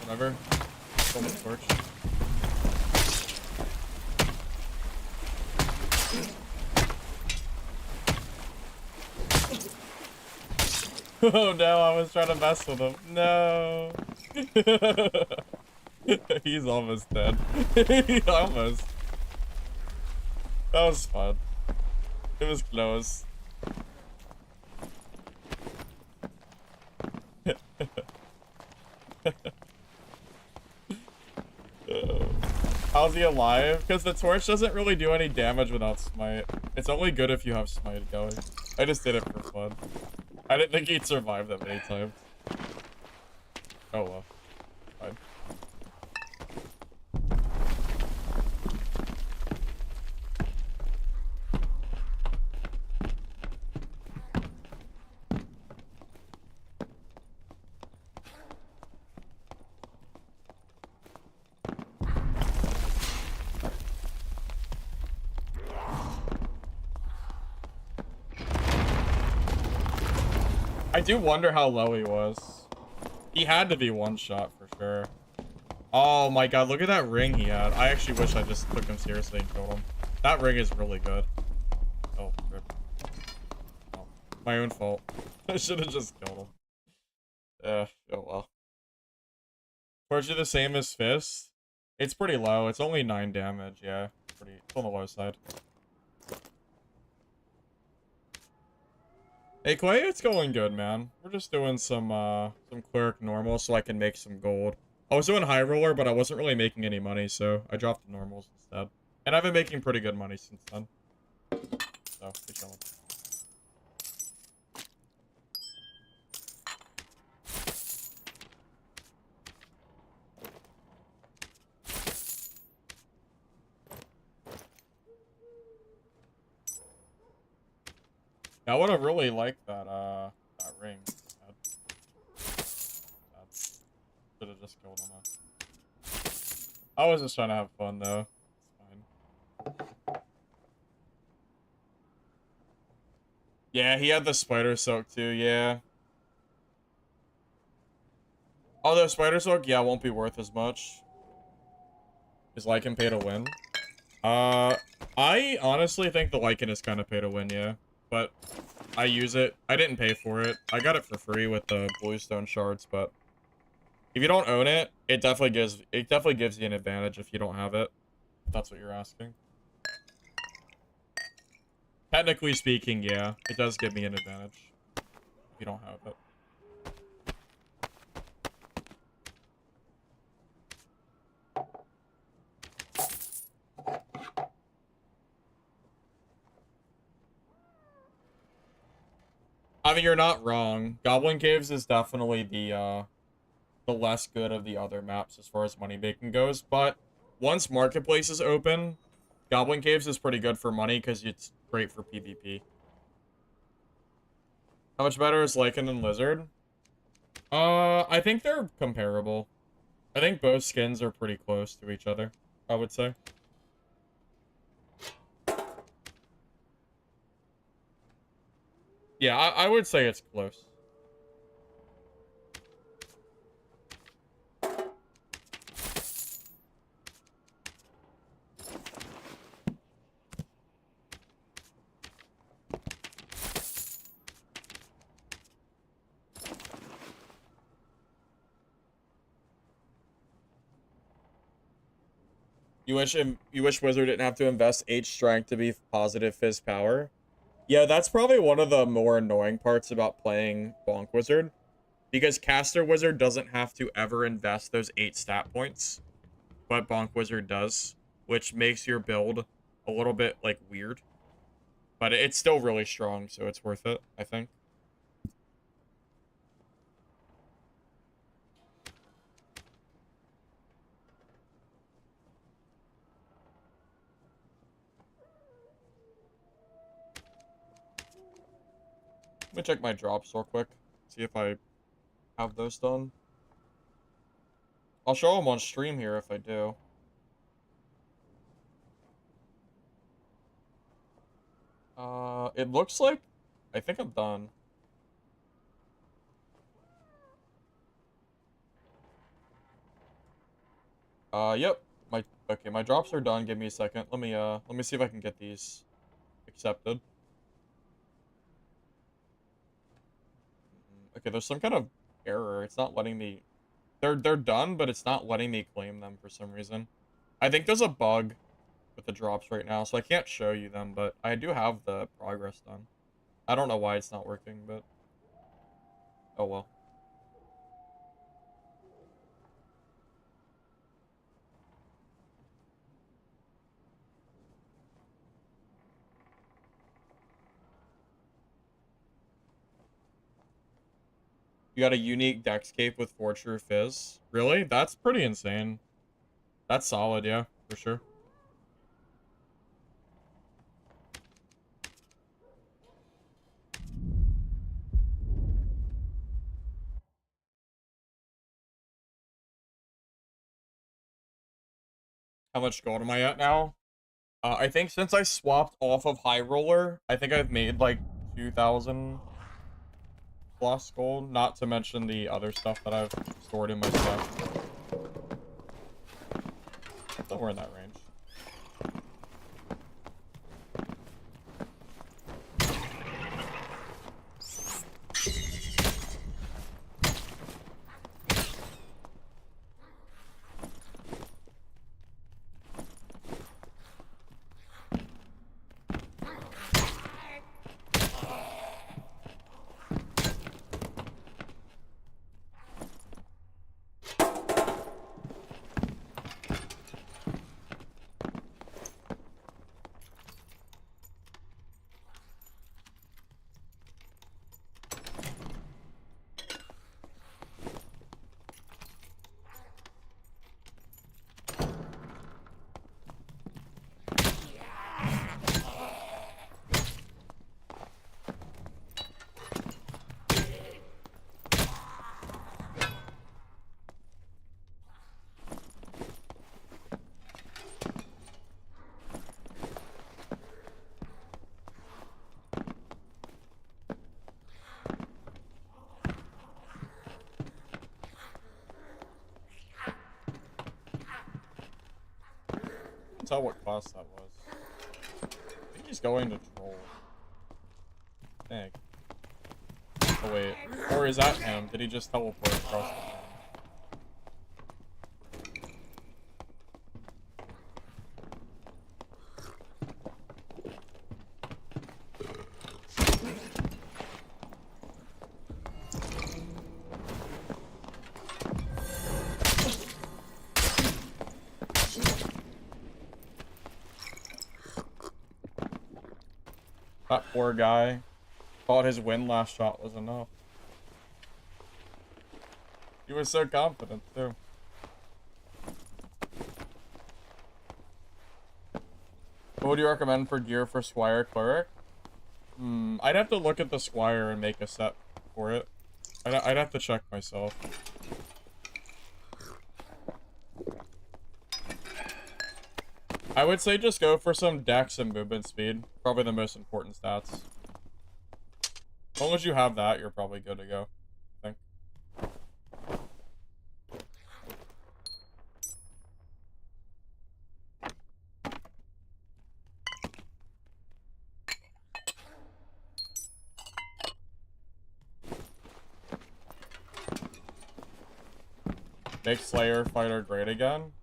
Whatever. Kill the torch. Oh no, I was trying to mess with him. No. He's almost dead. Almost. That was fun. It was close. How's he alive? Because the torch doesn't really do any damage without smite. It's only good if you have smite going. I just did it for fun. I didn't think he'd survive that many times. Oh well. Fine. I do wonder how low he was. He had to be one shot for sure. Oh my god, look at that ring he had. I actually wish I just took him seriously and killed him. That ring is really good. Oh, rip. Oh, my own fault. I should have just killed him. Oh well. Torch the same as Fist? It's pretty low. It's only 9 damage, yeah. It's on the low side. Hey Clay, it's going good, man. We're just doing some cleric normal so I can make some gold. I was doing high roller, but I wasn't really making any money, so I dropped the normals instead. And I've been making pretty good money since then. So, be chilling. I would have really liked that ring. Should have just killed him. I was just trying to have fun though. It's fine. Yeah, he had the spider soak too, yeah. Although spider soak, yeah, won't be worth as much. Is Lycan pay to win? I honestly think the Lycan is kind of pay to win, yeah. But I use it. I didn't pay for it. I got it for free with the bluestone shards, but if you don't own it, it definitely gives you an advantage if you don't have it. If that's what you're asking. Technically speaking, yeah, it does give me an advantage if you don't have it. I mean, you're not wrong. Goblin Caves is definitely the less good of the other maps as far as money making goes, but once Marketplace is open, Goblin Caves is pretty good for money because it's great for PvP. How much better is Lycan and Lizard? I think they're comparable. I think both skins are pretty close to each other, I would say. Yeah, I would say it's close. You wish Wizard didn't have to invest 8 strength to be positive Fizz power? Yeah, that's probably one of the more annoying parts about playing Bonk Wizard. Because Caster Wizard doesn't have to ever invest those 8 stat points. But Bonk Wizard does. Which makes your build a little bit, like, weird. But it's still really strong, so it's worth it, I think. Let me check my drops real quick. See if I have those done. I'll show them on stream here if I do. It looks like... I think I'm done. Yep. Okay, my drops are done. Give me a second. Let me see if I can get these accepted. Okay, there's some kind of error. It's not letting me... They're done, but it's not letting me claim them for some reason. I think there's a bug with the drops right now, so I can't show you them, but I do have the progress done. I don't know why it's not working, but oh well. You got a unique Dexcape with 4 True Fizz. Really? That's pretty insane. That's solid, yeah, for sure. How much gold am I at now? I think since I swapped off of High Roller, I think I've made like 2,000 plus gold, not to mention the other stuff that I've stored in my stuff. Somewhere in that range. Tell what class that was. I think he's going to troll. Dang. Oh wait. Or is that him? Did he just teleport across the map? That poor guy thought his win last shot was enough. He was so confident, too. What would you recommend for gear for Squire Cleric? I'd have to look at the Squire and make a set for it. I'd have to check myself. I would say just go for some dex and movement speed. Probably the most important stats. As long as you have that, you're probably good to go, I think. Make Slayer Fighter great again?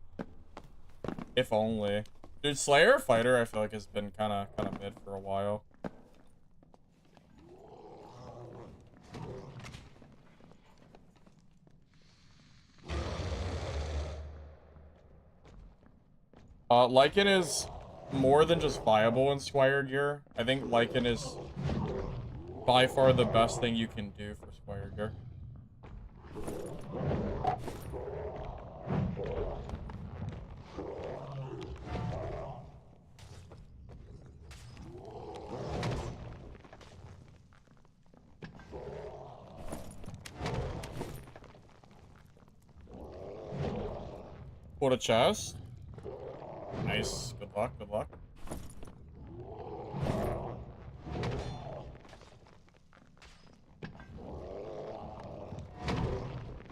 If only. Dude, Slayer Fighter I feel like has been kinda mid for a while. Lycan is more than just viable in Squire gear. I think Lycan is by far the best thing you can do for Squire gear. Pulled a chest. Nice. Good luck, good luck.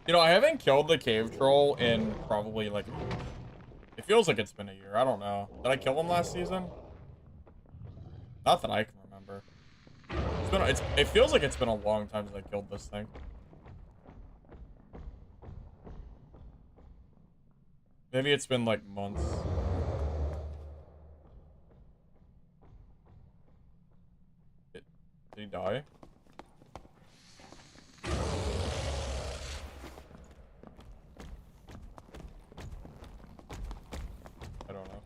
You know, I haven't killed the cave troll in probably like... It feels like it's been a year. I don't know. Did I kill him last season? Not that I can remember. It feels like it's been a long time since I killed this thing. Maybe it's been like months. he die? I don't know.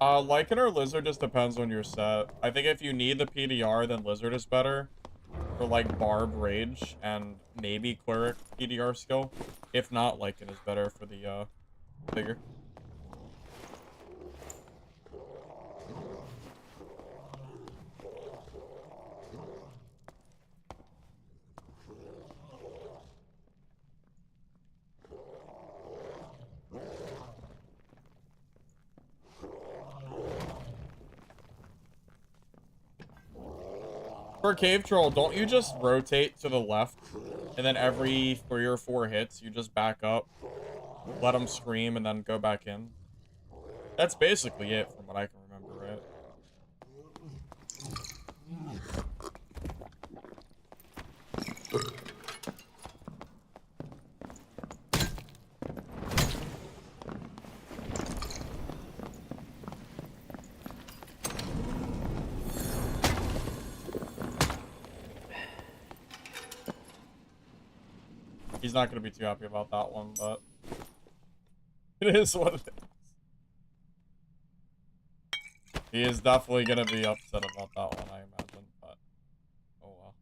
Lycan or Lizard just depends on your set. I think if you need the PDR, then Lizard is better. For like Barb, Rage, and maybe Cleric PDR skill. If not, Lycan is better for the figure. For Cave Troll, don't you just rotate to the left, and then every 3 or 4 hits, you just back up, let them scream, and then go back in? That's basically it, from what I can remember, right? He's not going to be too happy about that one, but it is what it is. He is definitely going to be upset about that one, I imagine, but oh well.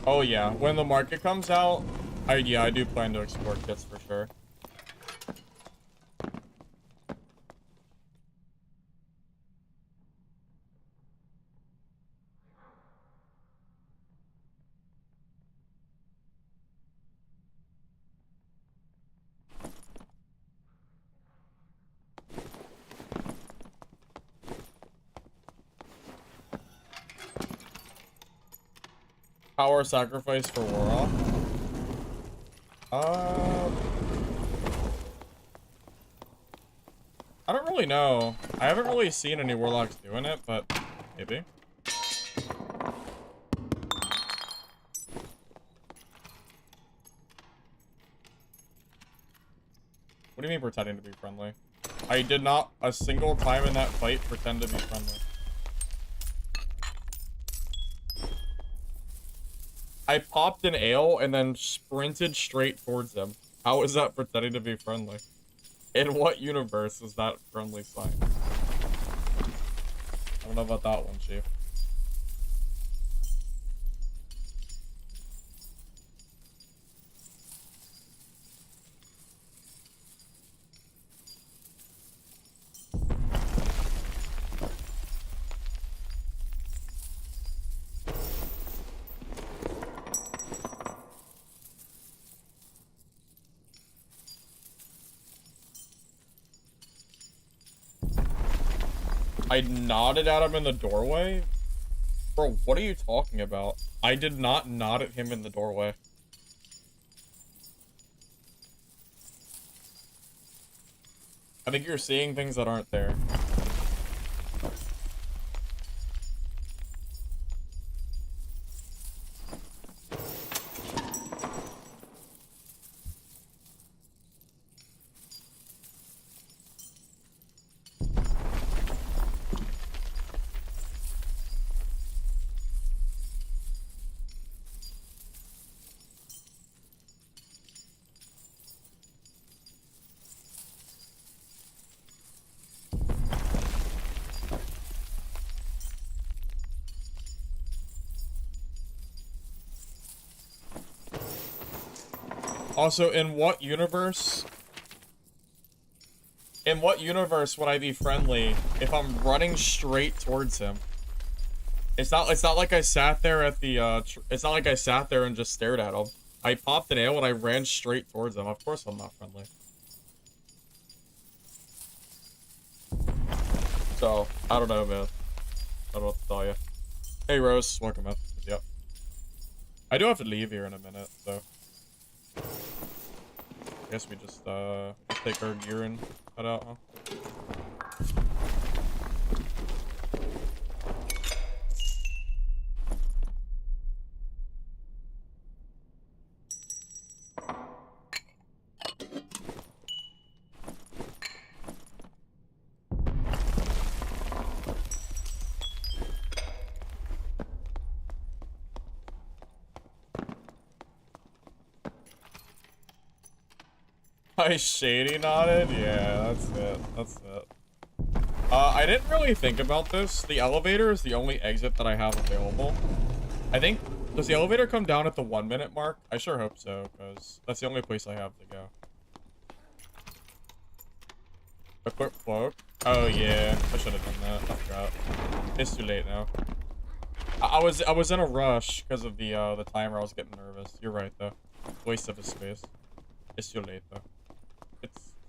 Oh yeah, when the market comes out, I do plan to explore kits for sure. Power sacrifice for Warlock? I don't really know. I haven't really seen any Warlocks doing it, but maybe. What do you mean pretending to be friendly? I did not a single time in that fight pretend to be friendly. I popped an ale and then sprinted straight towards him. How is that pretending to be friendly? In what universe is that friendly sign? I don't know about that one, Chief. I nodded at him in the doorway? Bro, what are you talking about? I did not nod at him in the doorway. I think you're seeing things that aren't there. Also, in what universe would I be friendly if I'm running straight towards him? It's not like I sat there at the, it's not like I sat there and just stared at him. I popped an ale and I ran straight towards him. Of course I'm not friendly. So, I don't know, man. I don't know what to tell you. Hey, Rose. Welcome up. Yep. I do have to leave here in a minute, so... I guess we just take our gear and head out, huh? I shady nodded? Yeah, that's it. That's it. I didn't really think about this. The elevator is the only exit that I have available. I think, does the elevator come down at the 1 minute mark? I sure hope so, because that's the only place I have to go. Equip cloak. Oh yeah, I should have done that. I forgot. It's too late now. I was in a rush because of the timer. I was getting nervous. You're right though. Waste of a space. It's too late though.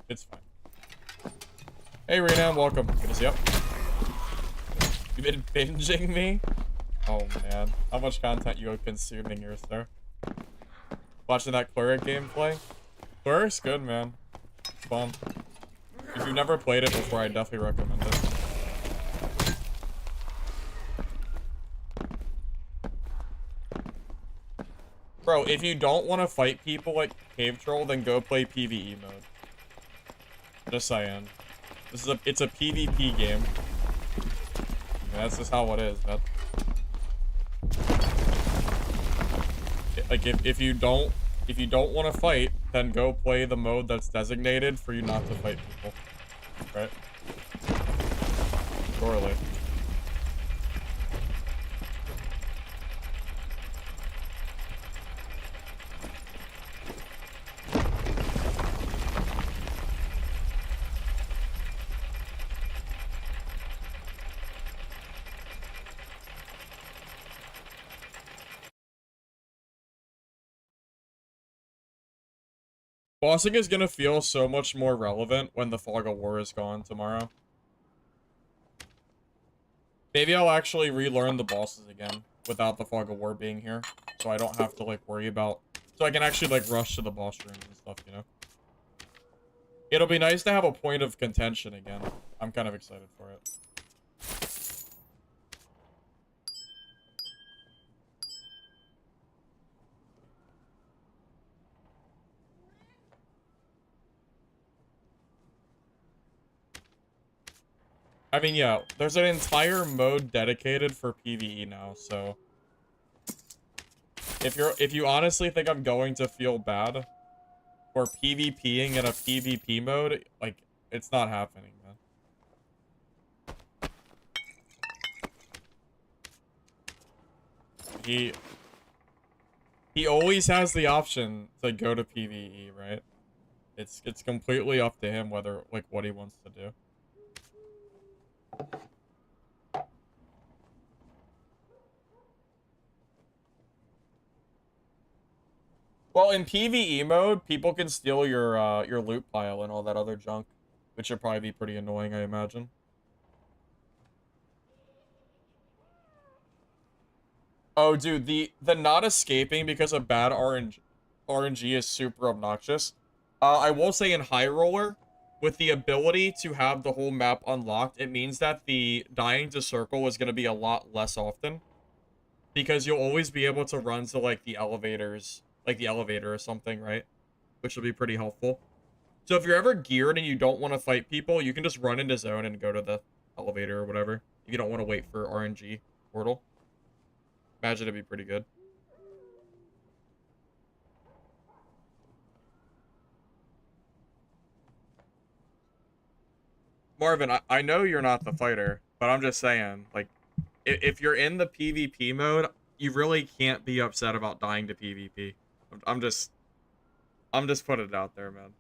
It's fine. Hey Rena, welcome. Good to see you. You've been binging me? Oh man, how much content you are consuming here, sir? Watching that Cleric gameplay? Cleric's good, man. It's fun. If you've never played it before, I definitely recommend it. Bro, if you don't want to fight people like Cave Troll, then go play PvE mode. Just saying. It's a PvP game. Yeah, that's just how it is, man. Like if you don't want to fight, then go play the mode that's designated for you not to fight people. Right? Surely. Bossing is gonna feel so much more relevant when the fog of war is gone tomorrow. Maybe I'll actually relearn the bosses again without the fog of war being here, so I don't have to like worry about. So I can actually like rush to the boss rooms and stuff, you know. It'll be nice to have a point of contention again. I'm kind of excited for it. I mean, yeah, there's an entire mode dedicated for PvE now, so if you honestly think I'm going to feel bad for PvPing in a PvP mode, like it's not happening, man. He always has the option to go to PvE, right? It's completely up to him whether like what he wants to do. Well, in PvE mode, people can steal your loot pile and all that other junk, which would probably be pretty annoying, I imagine. Oh, dude, the not escaping because of bad RNG is super obnoxious. I will say in High Roller, with the ability to have the whole map unlocked, it means that the dying to circle is going to be a lot less often. Because you'll always be able to run to, like, the elevators, like the elevator or something, right? Which will be pretty helpful. So if you're ever geared and you don't want to fight people, you can just run into zone and go to the elevator or whatever. If you don't want to wait for RNG portal. Imagine it'd be pretty good. Marvin, I know you're not the fighter, but I'm just saying, like, if you're in the PvP mode, you really can't be upset about dying to PvP. I'm just putting it out there, man.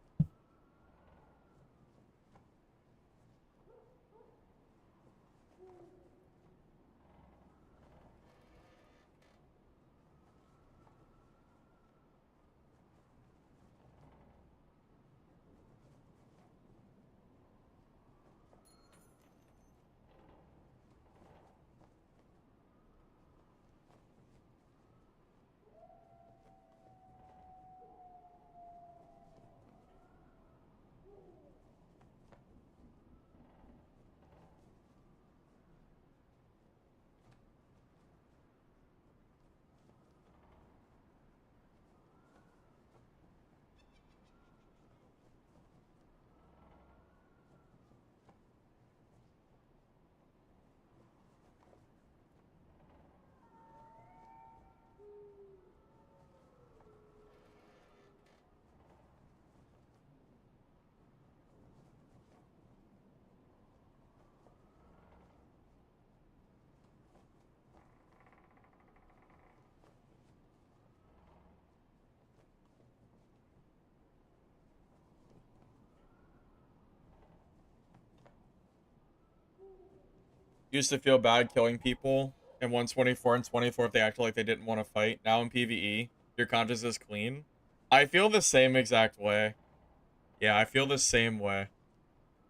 Used to feel bad killing people in 124 and 24 if they acted like they didn't want to fight. Now in PvE, your conscience is clean. I feel the same exact way. Yeah, I feel the same way.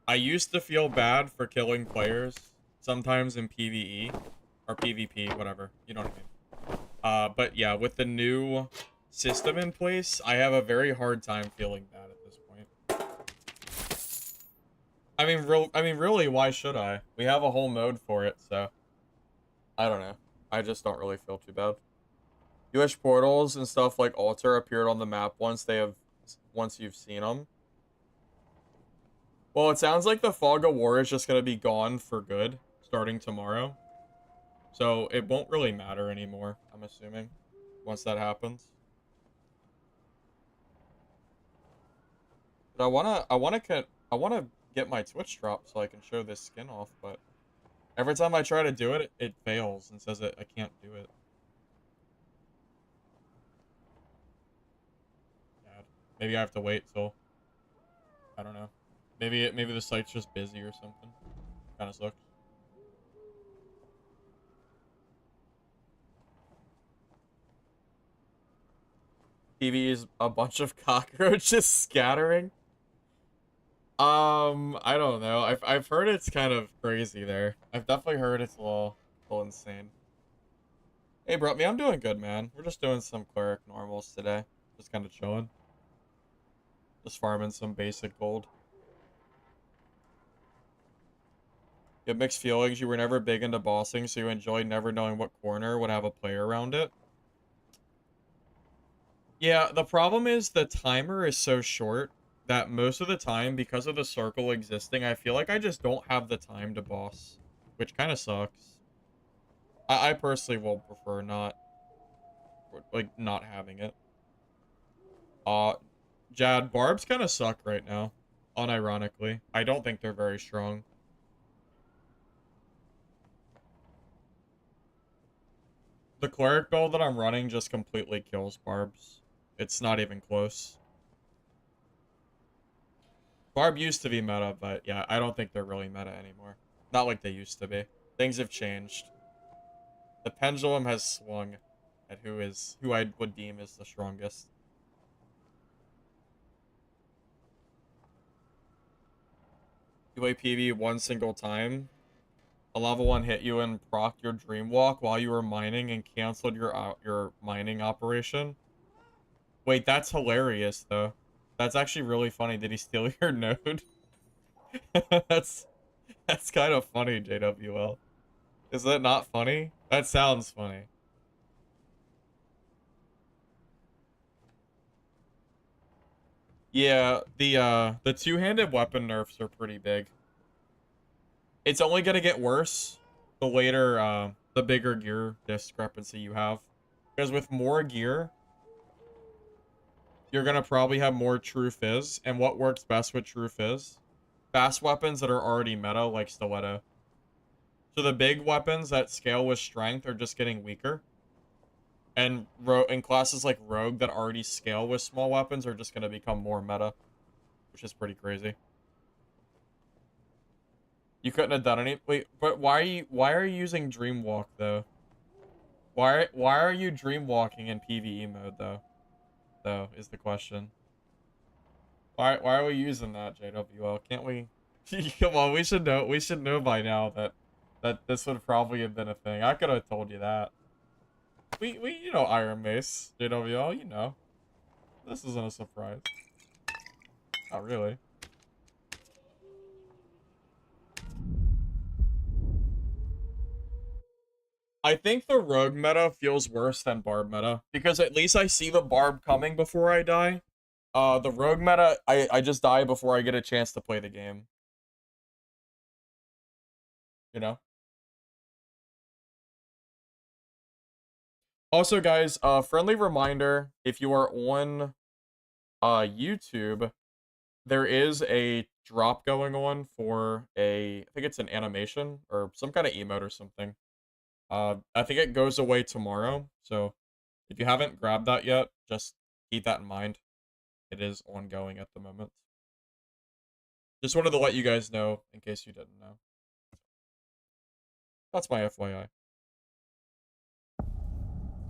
I used to feel bad for killing players, sometimes in PvE, or PvP, whatever, you know what I mean. But yeah, with the new system in place, I have a very hard time feeling bad at this point. I mean, really, why should I? We have a whole mode for it, so I don't know. I just don't really feel too bad. You wish portals and stuff like Altar appeared on the map once you've seen them. Well, it sounds like the Fog of War is just gonna be gone for good starting tomorrow. So it won't really matter anymore, I'm assuming, once that happens. But I wanna get my Twitch drop so I can show this skin off, but every time I try to do it, it fails and says I can't do it. Sad. Maybe I have to wait till, I don't know. Maybe the site's just busy or something. Kind of sucks. TV is a bunch of cockroaches scattering. I don't know. I've heard it's kind of crazy there. I've definitely heard it's a little insane. Hey, bro, me, I'm doing good, man. We're just doing some cleric normals today. Just kind of chilling. Just farming some basic gold. You have mixed feelings. You were never big into bossing, so you enjoyed never knowing what corner would have a player around it. Yeah, the problem is the timer is so short that most of the time, because of the circle existing, I feel like I just don't have the time to boss, which kind of sucks. I personally will prefer not, like, not having it. Jad, barbs kind of suck right now, unironically. I don't think they're very strong. The cleric build that I'm running just completely kills barbs. It's not even close. Barb used to be meta, but yeah, I don't think they're really meta anymore. Not like they used to be. Things have changed. The pendulum has swung at who I would deem is the strongest. You play PV one single time. A level 1 hit you and proc your dream walk while you were mining and canceled your mining operation. Wait, that's hilarious though. That's actually really funny. Did he steal your node? that's that's kind of funny, JWL. Is that not funny? That sounds funny. Yeah, the two-handed weapon nerfs are pretty big. It's only gonna get worse the later the bigger gear discrepancy you have. Because with more gear, you're gonna probably have more true fizz, and what works best with true fizz? Fast weapons that are already meta, like stiletto. So the big weapons that scale with strength are just getting weaker. And classes like Rogue that already scale with small weapons are just gonna become more meta. Which is pretty crazy. You couldn't have done any. Wait, but why are you using Dreamwalk though? Why are you dreamwalking in PvE mode though? Though is the question. Why are we using that, JWL? Can't we? Come on, we should know by now that this would probably have been a thing. I could have told you that. We you know Iron Mace, JWL, you know. This isn't a surprise. Not really. I think the rogue meta feels worse than barb meta because at least I see the barb coming before I die. The rogue meta, I just die before I get a chance to play the game. You know? Also, guys, friendly reminder, if you are on YouTube, there is a drop going on for I think it's an animation or some kind of emote or something. I think it goes away tomorrow, so if you haven't grabbed that yet, just keep that in mind. It is ongoing at the moment. Just wanted to let you guys know in case you didn't know. That's my FYI.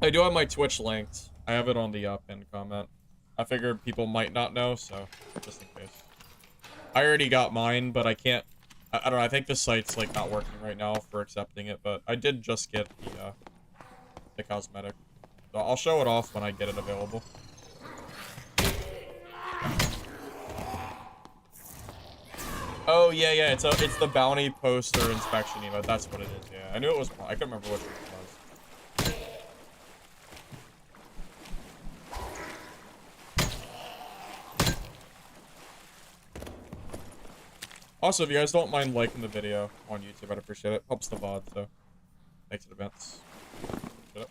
I do have my Twitch linked. I have it on the pinned comment. I figured people might not know, so just in case. I already got mine, but I can't. I don't know. I think the site's like not working right now for accepting it, but I did just get the cosmetic, so I'll show it off when I get it available. Oh yeah, yeah. It's the bounty poster inspection emote. That's what it is. Yeah, I knew it was. I couldn't remember which one it was. Also, if you guys don't mind liking the video on YouTube, I'd appreciate it. Helps the VOD, so thanks in advance. Shut up.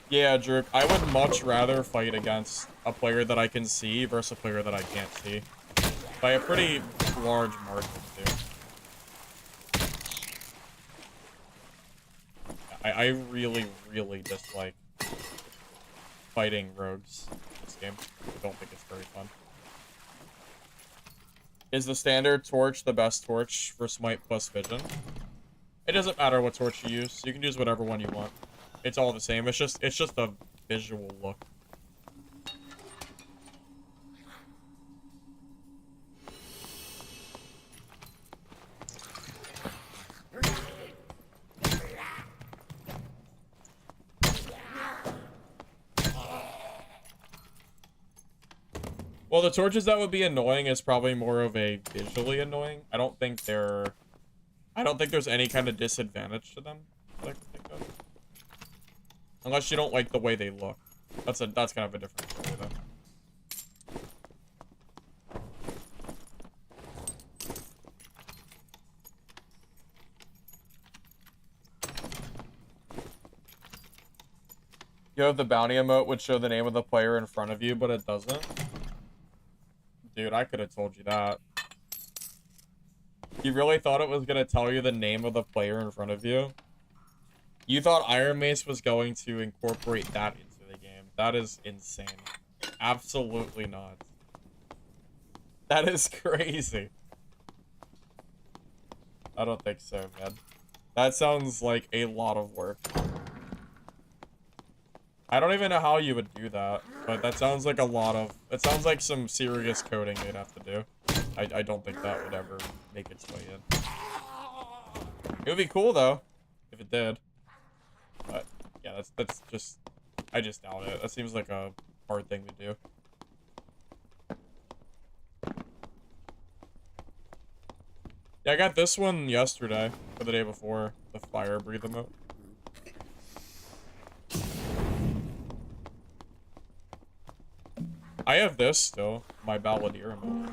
Yeah, Drew, I would much rather fight against a player that I can see versus a player that I can't see. By a pretty large margin, too. I really, really dislike fighting rogues in this game. I don't think it's very fun. Is the standard torch the best torch for smite plus vision? It doesn't matter what torch you use. You can use whatever one you want. It's all the same. It's just a visual look. Well, the torches that would be annoying is probably more of a visually annoying. I don't think there's any kind of disadvantage to them that I can think of. Unless you don't like the way they look. That's kind of a different story though. You have the bounty emote would show the name of the player in front of you, but it doesn't. Dude, I could have told you that. You really thought it was going to tell you the name of the player in front of you? You thought Iron Mace was going to incorporate that into the game. That is insane. Absolutely not. That is crazy. I don't think so, man. That sounds like a lot of work. I don't even know how you would do that, but that sounds like a lot of... It sounds like some serious coding they'd have to do. I don't think that would ever make its way in. It would be cool, though, if it did. But, yeah, that's just... I just doubt it. That seems like a hard thing to do. Yeah, I got this one yesterday, or the day before, the fire breathe emote. I have this still, my Balladeer emote.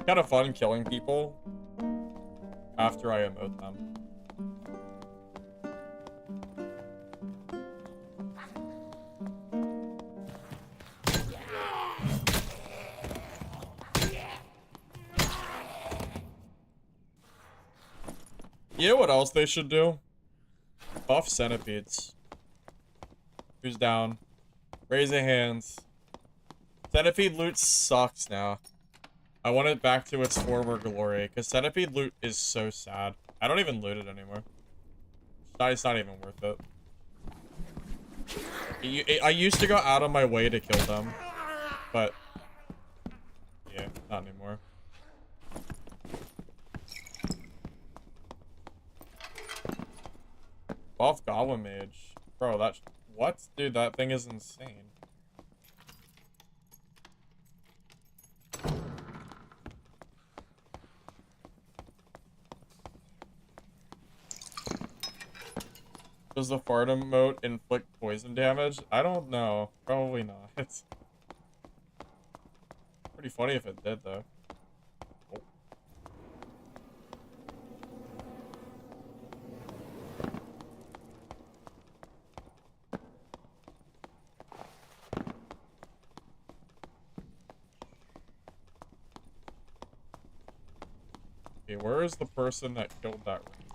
Kind of fun killing people after I emote them. You know what else they should do? Buff centipedes. Who's down? Raise your hands. Centipede loot sucks now. I want it back to its former glory, because centipede loot is so sad. I don't even loot it anymore. It's not even worth it. I used to go out of my way to kill them, but yeah, not anymore. Buff Goblin Mage. Bro, that's... What? Dude, that thing is insane. Does the fart emote inflict poison damage? I don't know. Probably not. It's pretty funny if it did, though. Oh. Okay, where is the person that killed that reindeer?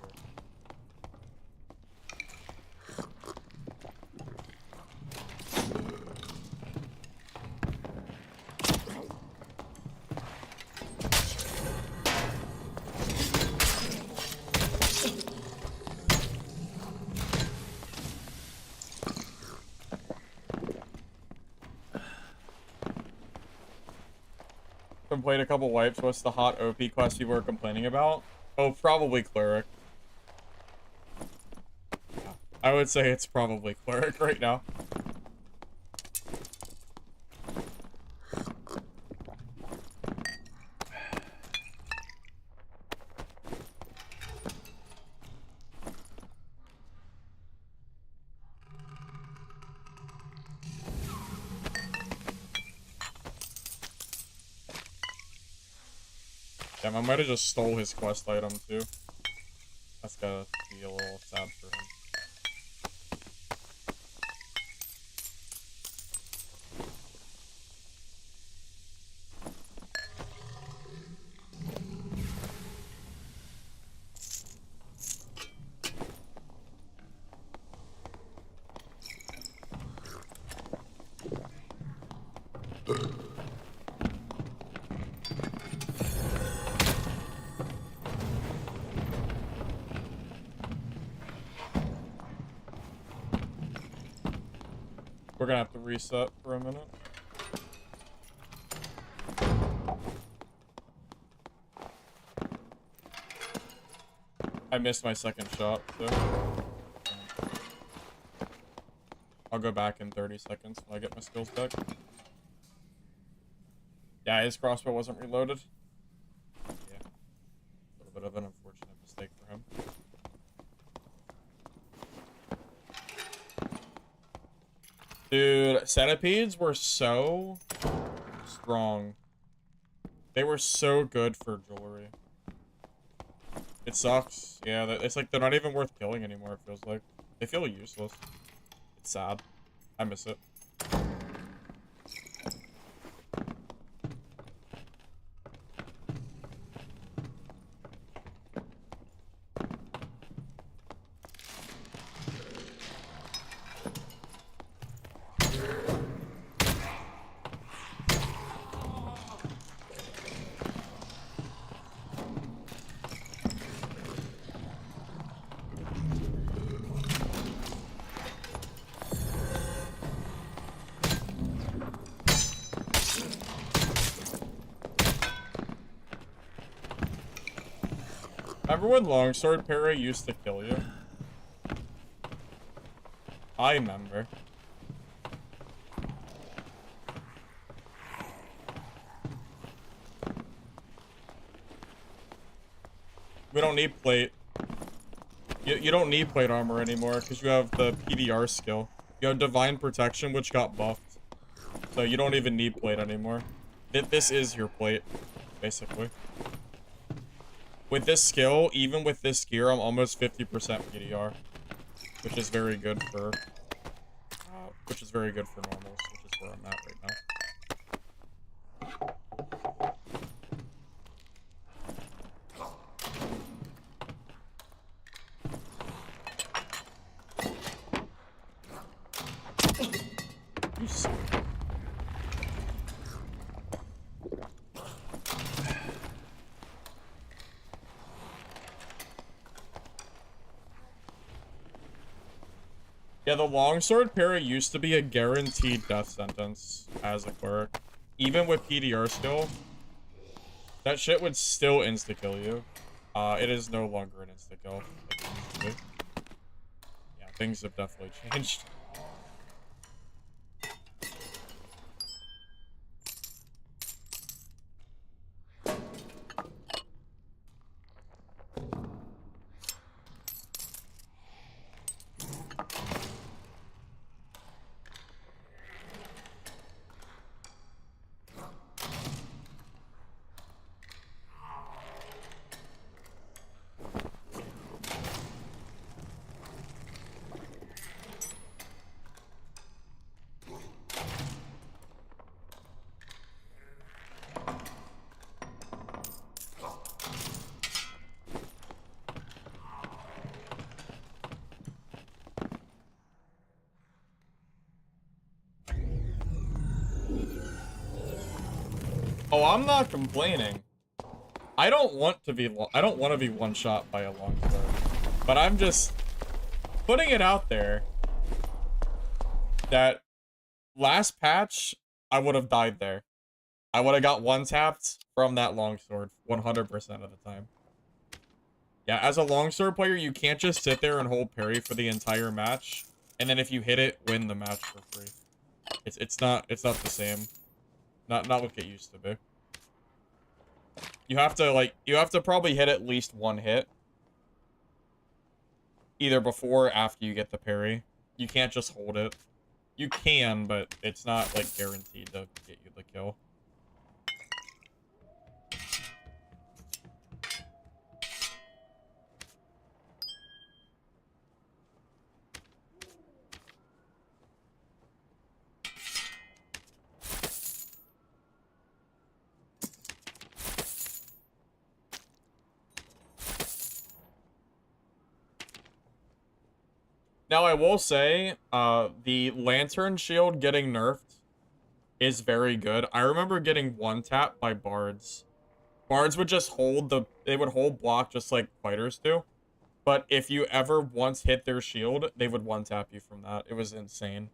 and played a couple wipes, what's the hot OP quest people are complaining about? Oh, probably Cleric. Yeah, I would say it's probably Cleric right now. Damn, I might have just stole his quest item too. That's gotta be a little sad for him. We're gonna have to reset for a minute. I missed my second shot, so I'll go back in 30 seconds when I get my skills back. Yeah, his crossbow wasn't reloaded. Yeah, a little bit of an unfortunate mistake for him. Dude, centipedes were so strong. They were so good for jewelry. It sucks. Yeah, it's like they're not even worth killing anymore, it feels like. They feel useless. It's sad. I miss it. Remember when longsword parry used to kill you? I remember. We don't need plate. You don't need plate armor anymore because you have the PDR skill. You have divine protection, which got buffed. So you don't even need plate anymore. This is your plate, basically. With this skill, even with this gear, I'm almost 50% PDR, which is very good for, normals, which is where I'm at right now. You suck. Yeah, the longsword parry used to be a guaranteed death sentence as a cleric. Even with PDR skill, that shit would still insta-kill you. It is no longer an insta-kill. Yeah, things have definitely changed. Oh, I'm not complaining. I don't want to be one shot by a longsword. But I'm just putting it out there that last patch I would have died there. I would have got one tapped from that longsword 100% of the time. Yeah, as a longsword player, you can't just sit there and hold parry for the entire match, and then if you hit it, win the match for free. It's not the same. Not what it used to be. You have to probably hit at least one hit, either before or after you get the parry. You can't just hold it. You can, but it's not like guaranteed to get you the kill. Now, I will say, the Lantern Shield getting nerfed is very good. I remember getting one tap by Bards. Bards would just they would hold block just like fighters do. But if you ever once hit their shield, they would one tap you from that. It was insane.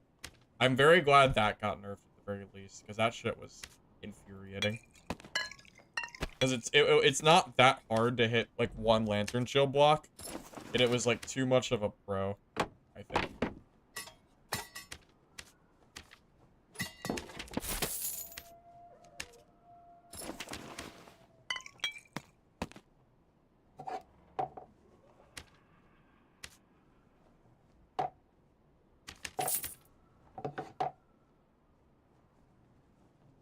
I'm very glad that got nerfed at the very least, because that shit was infuriating. Because it's not that hard to hit like one Lantern Shield block, and it was like too much of a pro, I think.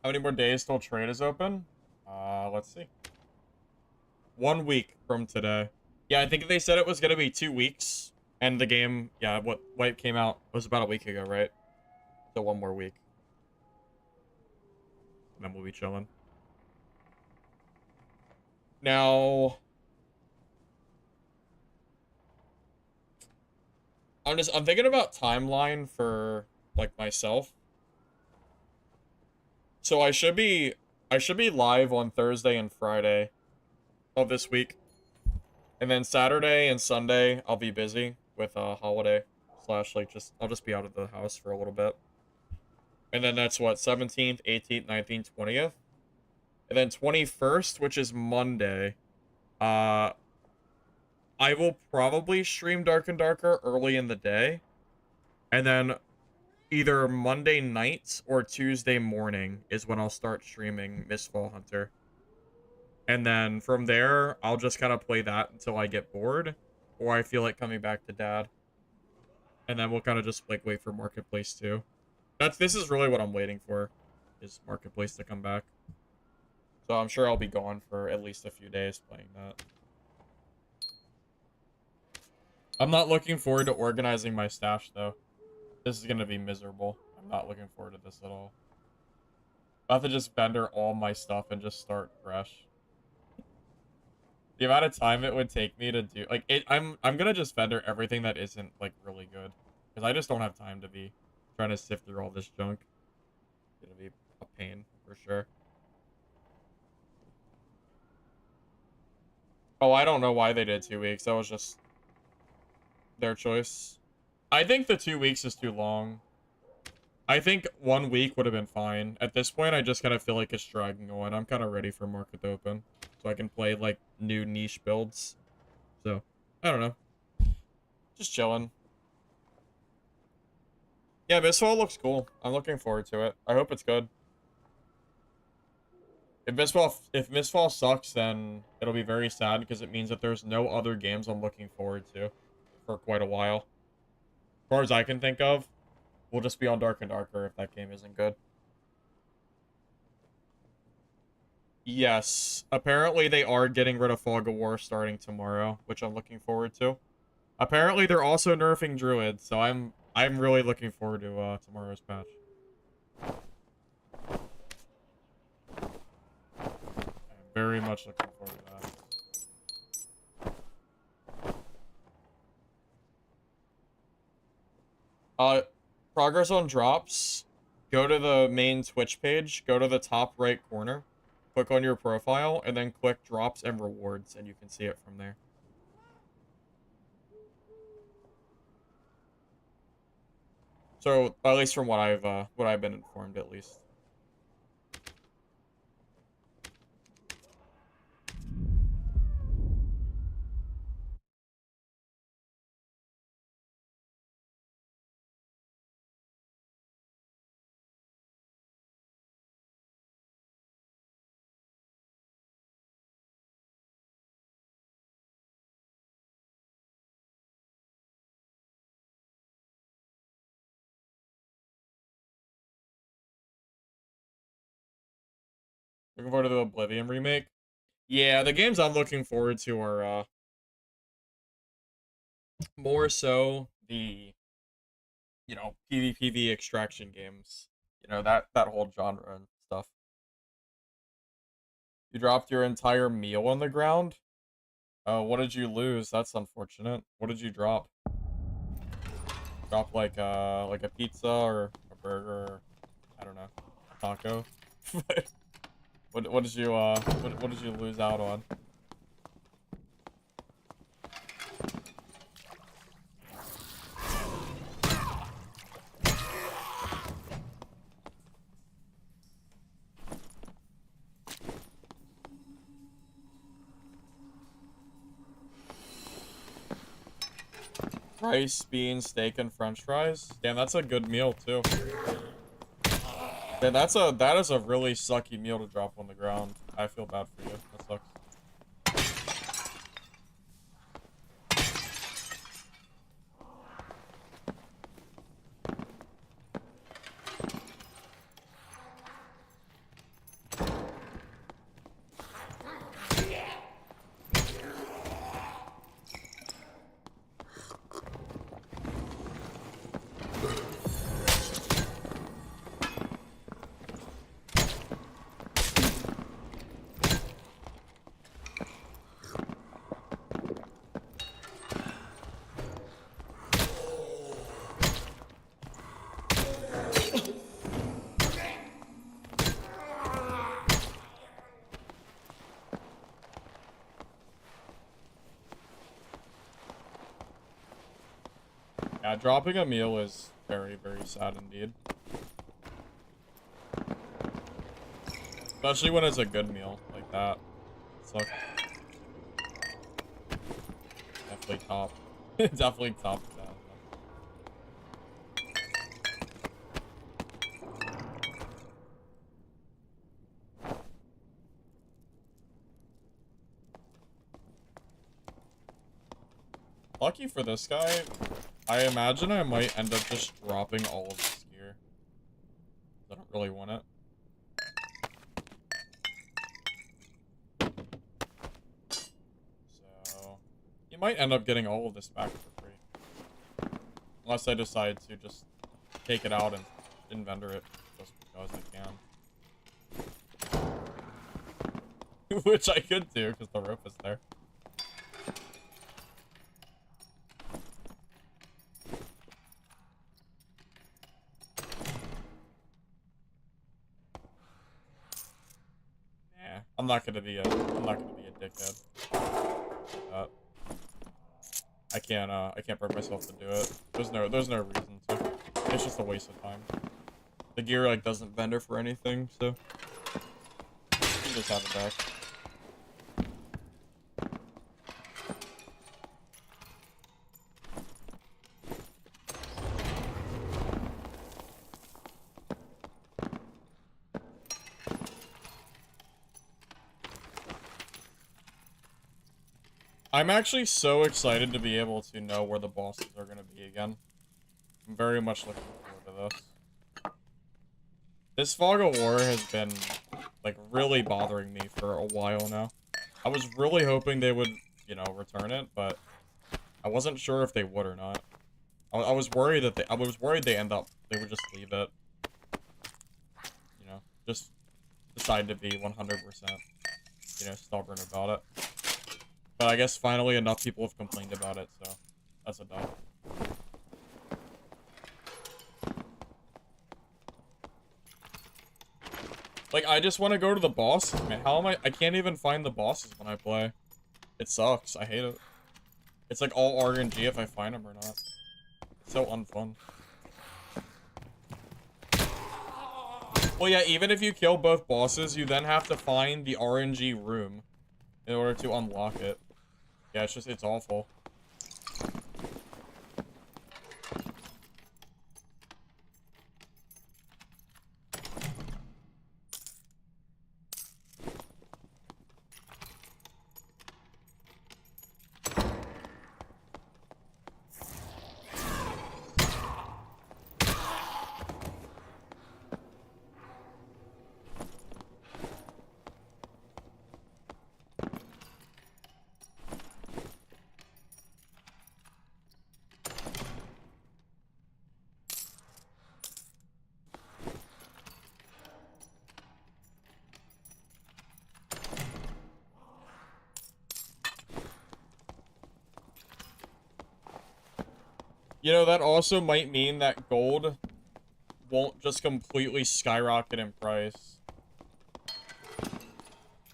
How many more days till trade is open? Let's see. 1 week from today. Yeah, I think they said it was gonna be 2 weeks. And the game, yeah, what Wipe came out was about a week ago, right? So 1 more week. And then we'll be chilling. Now, I'm thinking about timeline for like myself. So I should be live on Thursday and Friday of this week. And then Saturday and Sunday I'll be busy with a holiday / like I'll just be out of the house for a little bit. And then that's what, 17th, 18th, 19th, 20th. And then 21st, which is Monday, I will probably stream Dark and Darker early in the day. And then either Monday night or Tuesday morning is when I'll start streaming Mistfall Hunter. And then from there, I'll just kind of play that until I get bored, or I feel like coming back to Dad. And then we'll kind of just like wait for Marketplace too. This is really what I'm waiting for, is Marketplace to come back. So I'm sure I'll be gone for at least a few days playing that. I'm not looking forward to organizing my stash though. This is gonna be miserable. I'm not looking forward to this at all. I'll have to just vendor all my stuff and just start fresh. The amount of time it would take me to do like I'm gonna just vendor everything that isn't like really good, because I just don't have time to be trying to sift through all this junk. It's gonna be a pain for sure. Oh, I don't know why they did 2 weeks. That was just their choice. I think the 2 weeks is too long. I think 1 week would have been fine. At this point, I just kind of feel like it's dragging on. I'm kind of ready for Market to open, so I can play like new niche builds. So, I don't know. Just chilling. Yeah, Mistfall looks cool. I'm looking forward to it. I hope it's good. If Mistfall sucks, then it'll be very sad, because it means that there's no other games I'm looking forward to for quite a while. As far as I can think of, we'll just be on Dark and Darker if that game isn't good. Yes, apparently they are getting rid of Fog of War starting tomorrow, which I'm looking forward to. Apparently they're also nerfing Druid, so I'm really looking forward to tomorrow's patch. I'm very much looking forward to that. Progress on drops. Go to the main Twitch page, go to the top right corner, click on your profile, and then click drops and rewards, and you can see it from there. So, at least from what I've been informed, at least. Looking forward to the Oblivion remake. Yeah, the games I'm looking forward to are more so the, you know, PvPv extraction games. You know, that whole genre and stuff. You dropped your entire meal on the ground? Oh, what did you lose? That's unfortunate. What did you drop? Drop like a pizza or a burger or, I don't know, taco? What did you what did you lose out on? Rice, beans, steak, and French fries. Damn, that's a good meal too. Yeah, that is a really sucky meal to drop on the ground. I feel bad for you. That sucks. Yeah, dropping a meal is very, very sad indeed. Especially when it's a good meal like that. So definitely top. Definitely top of that. Lucky for this guy, I imagine I might end up just dropping all of this gear. I don't really want it. So, you might end up getting all of this back for free. Unless I decide to just take it out and inventor it just because I can. Which I could do, because the rope is there. I'm not gonna be a dickhead. I can't bring myself to do it. There's no reason to. It's just a waste of time. The gear like doesn't vendor for anything, so you can just have it back. I'm actually so excited to be able to know where the bosses are going to be again. I'm very much looking forward to this. This Fog of War has been, like, really bothering me for a while now. I was really hoping they would, you know, return it, but I wasn't sure if they would or not. I was worried that they would just leave it. You know, just decide to be 100%, you know, stubborn about it. But I guess finally enough people have complained about it, so that's a dub. Like, I just want to go to the bosses, man. How am I can't even find the bosses when I play. It sucks. I hate it. It's like all RNG if I find them or not. It's so unfun. Well, yeah, even if you kill both bosses, you then have to find the RNG room in order to unlock it. Yeah, it's awful. You know, that also might mean that gold won't just completely skyrocket in price.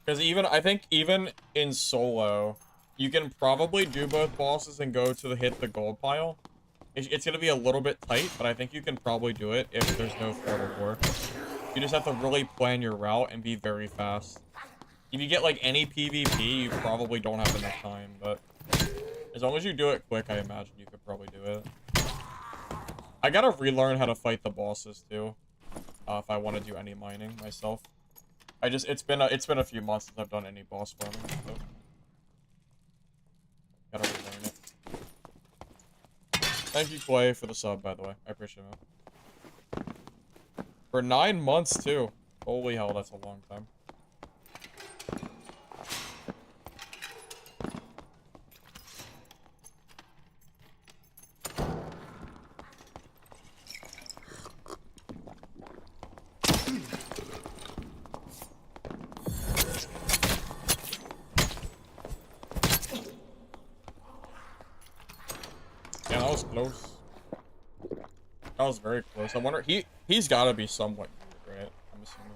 Because I think even in solo, you can probably do both bosses and go to hit the gold pile. It's going to be a little bit tight, but I think you can probably do it if there's no Fort of War. You just have to really plan your route and be very fast. If you get, like, any PvP, you probably don't have enough time, but as long as you do it quick, I imagine you could probably do it. I gotta relearn how to fight the bosses, too, if I want to do any mining myself. It's been a few months since I've done any boss farming, so gotta relearn it. Thank you, Clay, for the sub, by the way. I appreciate it. For 9 months, too. Holy hell, that's a long time. Yeah, that was close. That was very close. I wonder, he's gotta be somewhat good, right? I'm assuming.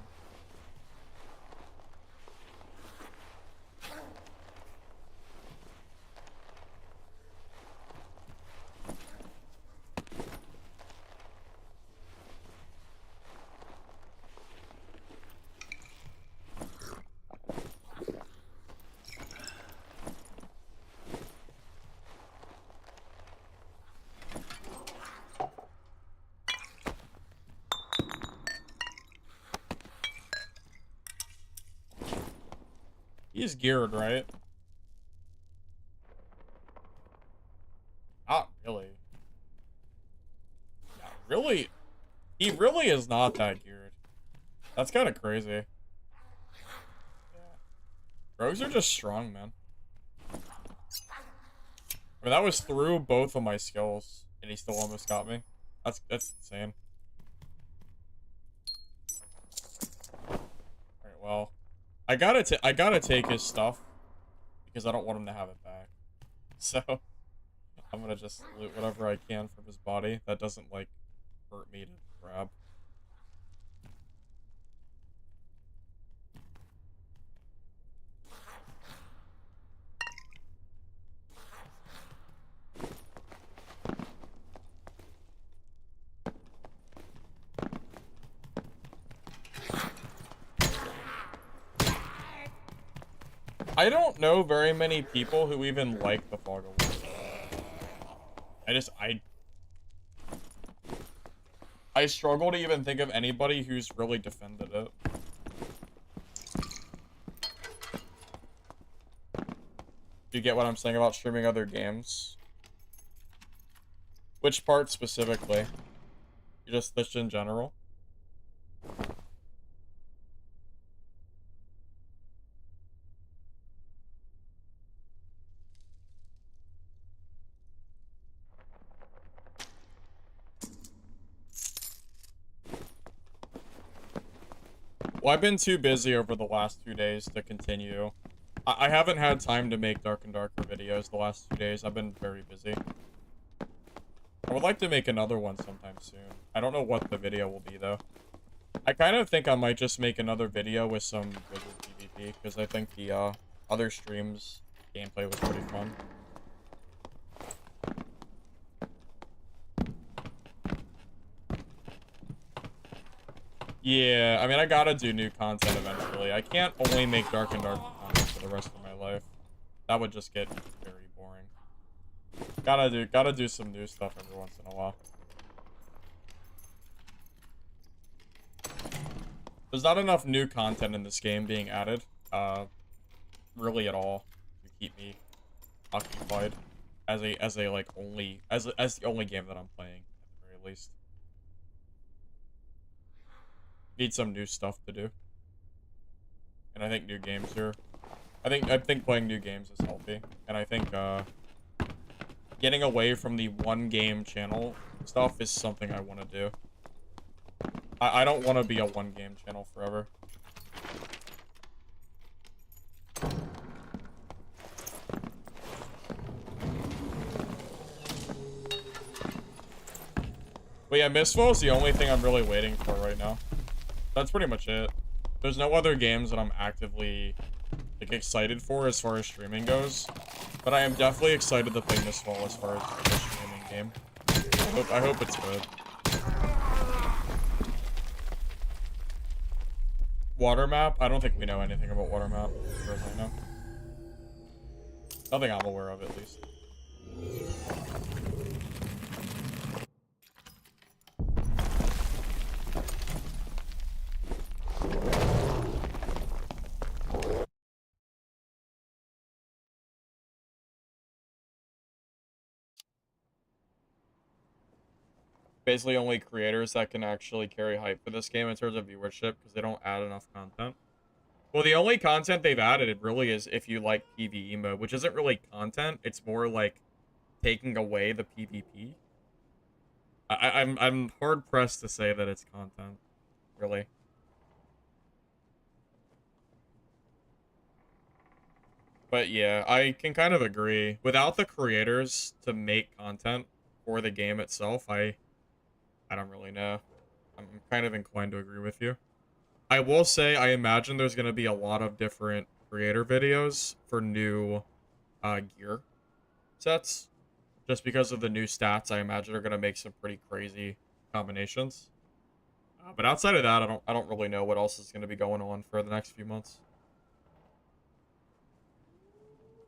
He's geared, right? Not really. Yeah, really? He really is not that geared. That's kind of crazy. Yeah. Rogues are just strong, man. I mean, that was through both of my skills, and he still almost got me. That's insane. Alright, well. I gotta take his stuff because I don't want him to have it back. So I'm gonna just loot whatever I can from his body that doesn't like hurt me to grab. I don't know very many people who even like the Fog of War. I struggle to even think of anybody who's really defended it. Do you get what I'm saying about streaming other games? Which part specifically? You just in general? Well, I've been too busy over the last 2 days to continue. I haven't had time to make Dark and Darker videos the last 2 days. I've been very busy. I would like to make another one sometime soon. I don't know what the video will be, though. I kind of think I might just make another video with some Wizard PvP, because I think the other streams gameplay was pretty fun. Yeah, I mean, I gotta do new content eventually. I can't only make Dark and Darker content for the rest of my life. That would just get very boring. Gotta do some new stuff every once in a while. There's not enough new content in this game being added, really at all, to keep me occupied as the only game that I'm playing at the very least. Need some new stuff to do, and I think new games are. I think playing new games is healthy, and I think getting away from the one game channel stuff is something I want to do. I don't want to be a one game channel forever. But yeah, Mistfall is the only thing I'm really waiting for right now. That's pretty much it. There's no other games that I'm actively like excited for as far as streaming goes. But I am definitely excited to play Mistfall as far as a streaming game. I hope it's good. Water map? I don't think we know anything about water map, as far as I know. Nothing I'm aware of, at least. Basically only creators that can actually carry hype for this game in terms of viewership, because they don't add enough content. Well, the only content they've added, it really is if you like PvE mode, which isn't really content. It's more like taking away the PvP. I'm hard pressed to say that it's content, really. But yeah, I can kind of agree. Without the creators to make content for the game itself, I don't really know. I'm kind of inclined to agree with you. I will say I imagine there's going to be a lot of different creator videos for new gear sets. Just because of the new stats, I imagine are going to make some pretty crazy combinations. But outside of that, I don't really know what else is going to be going on for the next few months.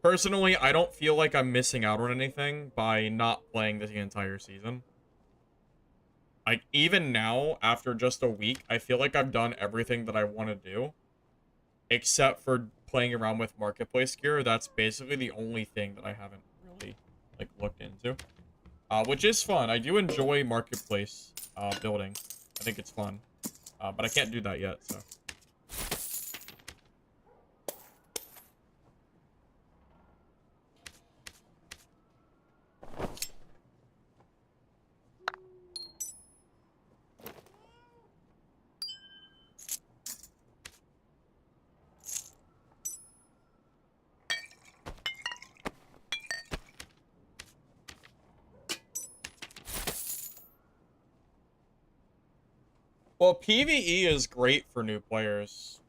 Personally, I don't feel like I'm missing out on anything by not playing the entire season. Like, even now, after just a week, I feel like I've done everything that I want to do. Except for playing around with marketplace gear. That's basically the only thing that I haven't really, like, looked into. Which is fun. I do enjoy marketplace building. I think it's fun. But I can't do that yet, so. Well, PvE is great for new players.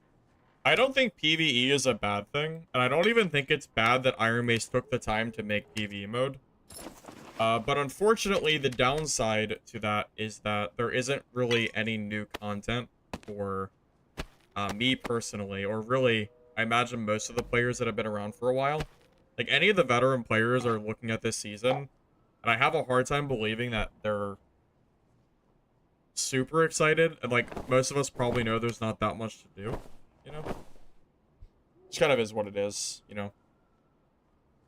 I don't think PvE is a bad thing, and I don't even think it's bad that Iron Mace took the time to make PvE mode. But unfortunately, the downside to that is that there isn't really any new content for me personally, or really, I imagine most of the players that have been around for a while. Like, any of the veteran players are looking at this season, and I have a hard time believing that they're super excited, and like, most of us probably know there's not that much to do, you know? Which kind of is what it is, you know?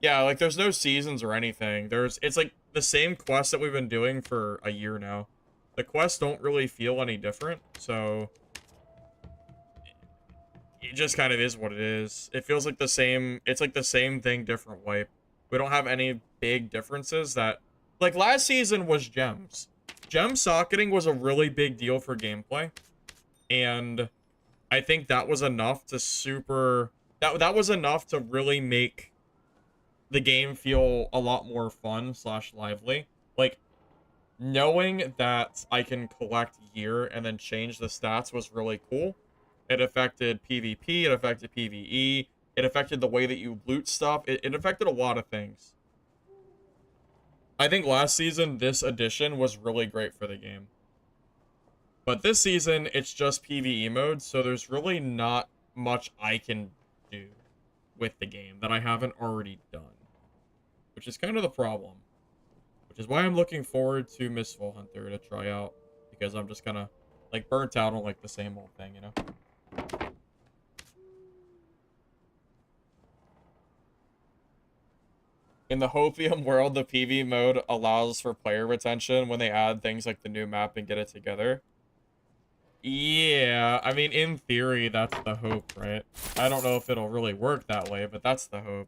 Yeah, like, there's no seasons or anything. It's like the same quests that we've been doing for a year now. The quests don't really feel any different, so it just kind of is what it is. It feels like the same, it's like the same thing, different wipe. We don't have any big differences that, like, last season was gems. Gem socketing was a really big deal for gameplay, and I think that was enough to that was enough to really make the game feel a lot more fun / lively. Like, knowing that I can collect gear and then change the stats was really cool. It affected PvP, it affected PvE, it affected the way that you loot stuff, it affected a lot of things. I think last season, this addition was really great for the game. But this season, it's just PvE mode, so there's really not much I can do with the game that I haven't already done. Which is kind of the problem. Which is why I'm looking forward to Mistfall Hunter to try out. Because I'm just kind of, like, burnt out on, like, the same old thing, you know? In the Hopium world, the PvE mode allows for player retention when they add things like the new map and get it together. Yeah, I mean, in theory, that's the hope, right? I don't know if it'll really work that way, but that's the hope.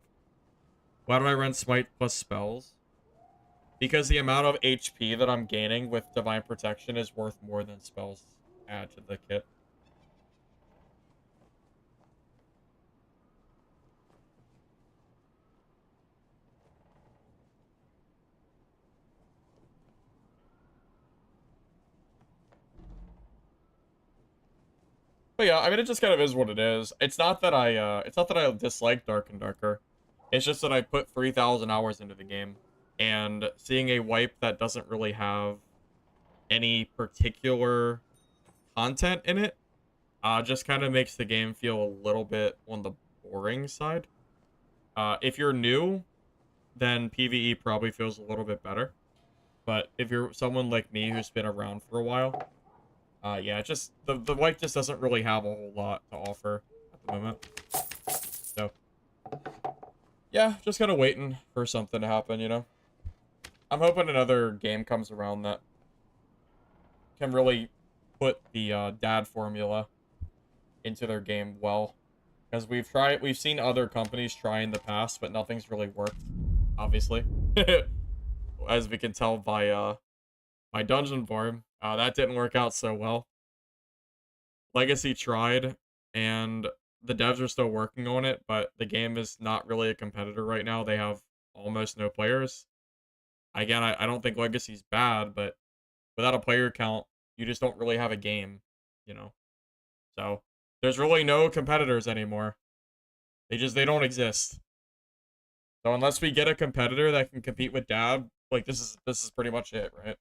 Why do I run Smite plus spells? Because the amount of HP that I'm gaining with Divine Protection is worth more than spells add to the kit. But yeah, I mean, it just kind of is what it is. It's not that I dislike Dark and Darker. It's just that I put 3,000 hours into the game, and seeing a wipe that doesn't really have any particular content in it, just kind of makes the game feel a little bit on the boring side. If you're new, then PvE probably feels a little bit better. But if you're someone like me who's been around for a while, yeah, just the wipe just doesn't really have a whole lot to offer at the moment. So yeah, just kind of waiting for something to happen, you know. I'm hoping another game comes around that can really put the dad formula into their game well. Because we've seen other companies try in the past, but nothing's really worked, obviously. As we can tell by my dungeon farm, that didn't work out so well. Legacy tried, and the devs are still working on it, but the game is not really a competitor right now. They have almost no players. Again, I don't think Legacy's bad, but without a player count, you just don't really have a game, you know? So, there's really no competitors anymore. They don't exist. So unless we get a competitor that can compete with Dab, like this is pretty much it, right?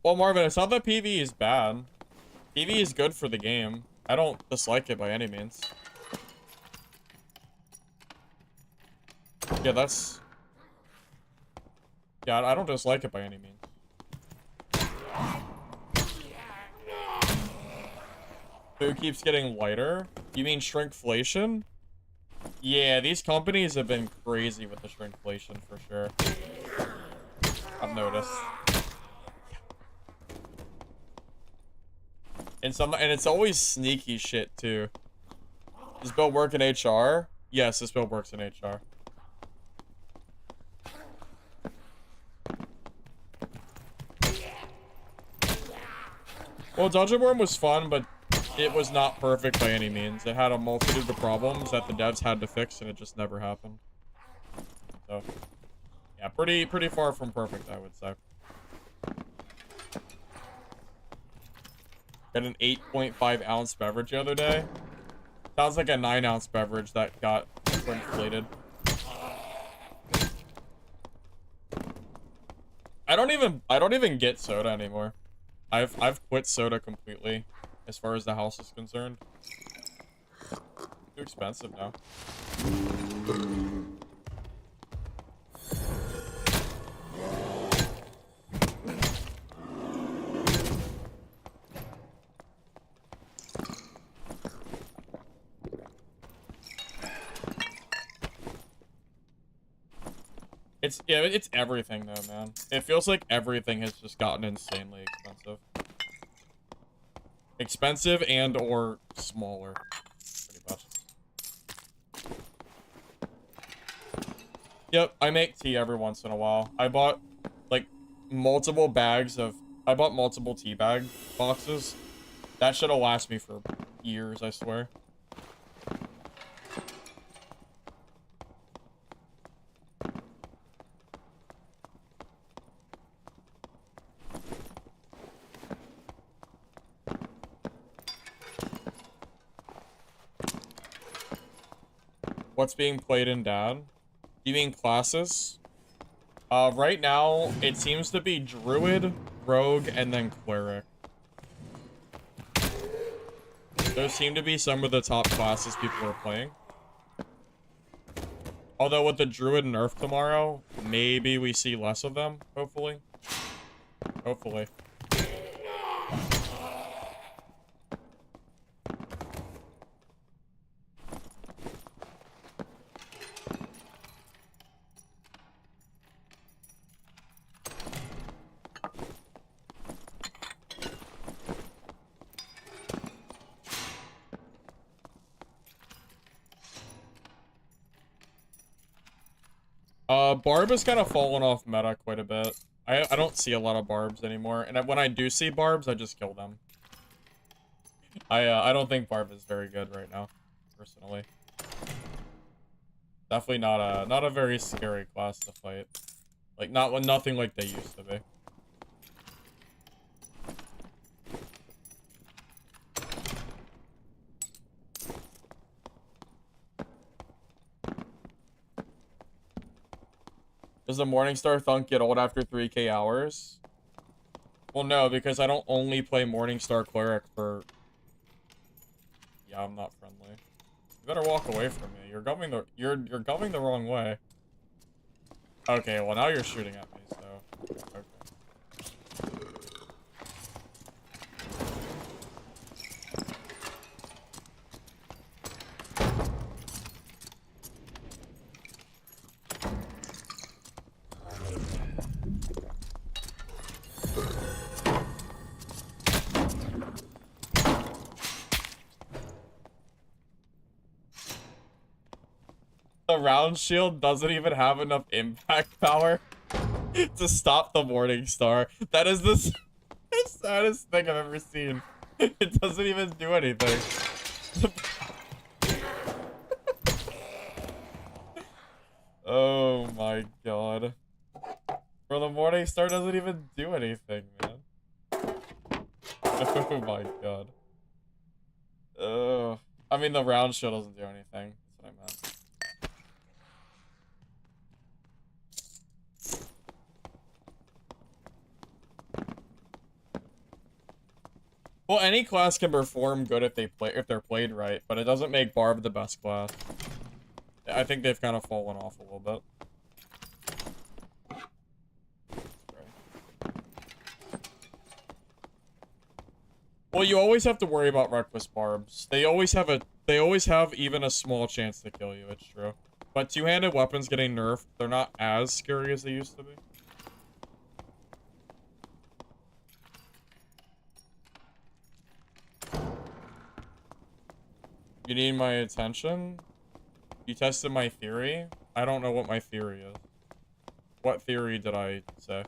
Well, Marvin, it's not that PvE is bad. PvE is good for the game. I don't dislike it by any means. Yeah, that's... Yeah, I don't dislike it by any means. Food keeps getting lighter? You mean shrinkflation? Yeah, these companies have been crazy with the shrinkflation for sure. I've noticed. And it's always sneaky shit too. Does build work in HR? Yes, this build works in HR. Well, Dungeon Worm was fun, but it was not perfect by any means. It had a multitude of problems that the devs had to fix, and it just never happened. So, yeah, pretty far from perfect, I would say. Got an 8.5 ounce beverage the other day. Sounds like a 9 ounce beverage that got inflated. I don't even get soda anymore. I've quit soda completely as far as the house is concerned. Too expensive now. It's everything though, man. It feels like everything has just gotten insanely expensive. Expensive and or smaller, pretty much. Yep, I make tea every once in a while. I bought like multiple tea bag boxes. That shit'll last me for years, I swear. What's being played in Dad? You mean classes? Right now, it seems to be Druid, Rogue, and then Cleric. Those seem to be some of the top classes people are playing. Although with the Druid nerf tomorrow, maybe we see less of them, hopefully. Hopefully. Barb has kind of fallen off meta quite a bit. I don't see a lot of barbs anymore, and when I do see barbs, I just kill them. I don't think Barb is very good right now, personally. Definitely not a very scary class to fight. Like nothing like they used to be. Does the Morningstar Thunk get old after 3k hours? Well, no, because I don't only play Morningstar Cleric for... Yeah, I'm not friendly. You better walk away from me. You're going the wrong way. Okay, well now you're shooting at me, so... Okay. The round shield doesn't even have enough impact power to stop the Morningstar. That is the saddest thing I've ever seen. It doesn't even do anything. Oh my god. Bro, the Morningstar doesn't even do anything, man. Oh my god. I mean, the round shield doesn't do anything. That's what I meant. Well, any class can perform good if they're played right, but it doesn't make Barb the best class. I think they've kind of fallen off a little bit. Well, you always have to worry about reckless barbs. They always have even a small chance to kill you, it's true. But two-handed weapons getting nerfed, they're not as scary as they used to be. You need my attention? You tested my theory? I don't know what my theory is. What theory did I say?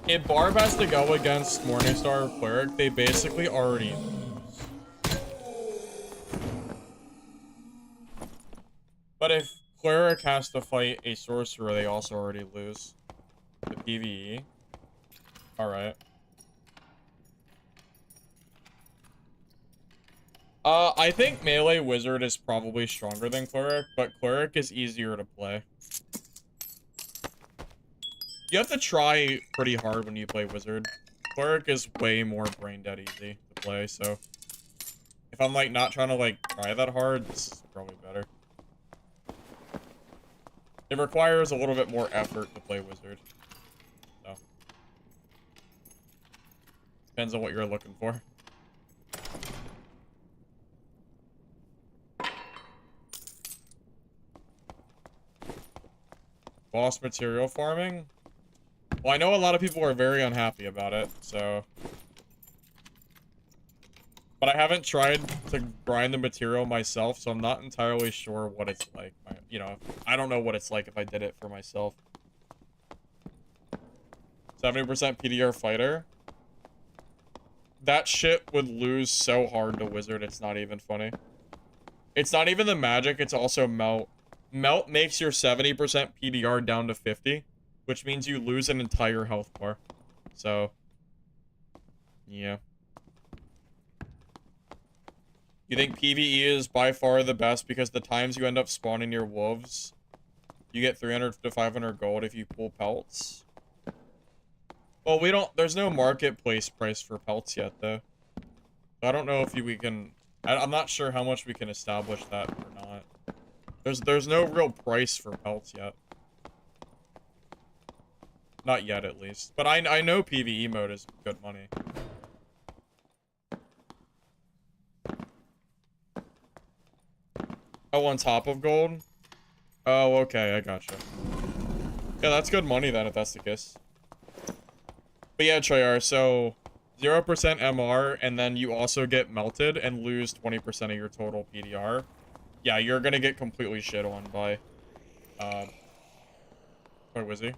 If Barb has to go against Morningstar or Cleric, they basically already lose. But if Cleric has to fight a Sorcerer, they also already lose. The PvE. Alright. I think Melee Wizard is probably stronger than Cleric, but Cleric is easier to play. You have to try pretty hard when you play Wizard. Cleric is way more brain dead easy to play, so... If I'm, like, not trying to, like, try that hard, this is probably better. It requires a little bit more effort to play Wizard. So. Depends on what you're looking for. Boss material farming? Well, I know a lot of people are very unhappy about it, so... But I haven't tried to grind the material myself, so I'm not entirely sure what it's like. You know, I don't know what it's like if I did it for myself. 70% PDR fighter? That shit would lose so hard to Wizard, it's not even funny. It's not even the magic, it's also melt. Melt makes your 70% PDR down to 50. Which means you lose an entire health bar. So, yeah. You think PvE is by far the best because the times you end up spawning your wolves, you get 300 to 500 gold if you pull pelts? Well, there's no marketplace price for pelts yet, though. So I don't know if we can, I'm not sure how much we can establish that or not. There's no real price for pelts yet. Not yet, at least. But I know PvE mode is good money. Oh, on top of gold? Oh, okay, I gotcha. Yeah, that's good money then, if that's the case. But yeah, Treyar, so... 0% MR, and then you also get melted and lose 20% of your total PDR. Yeah, you're gonna get completely shit on by Wizzy.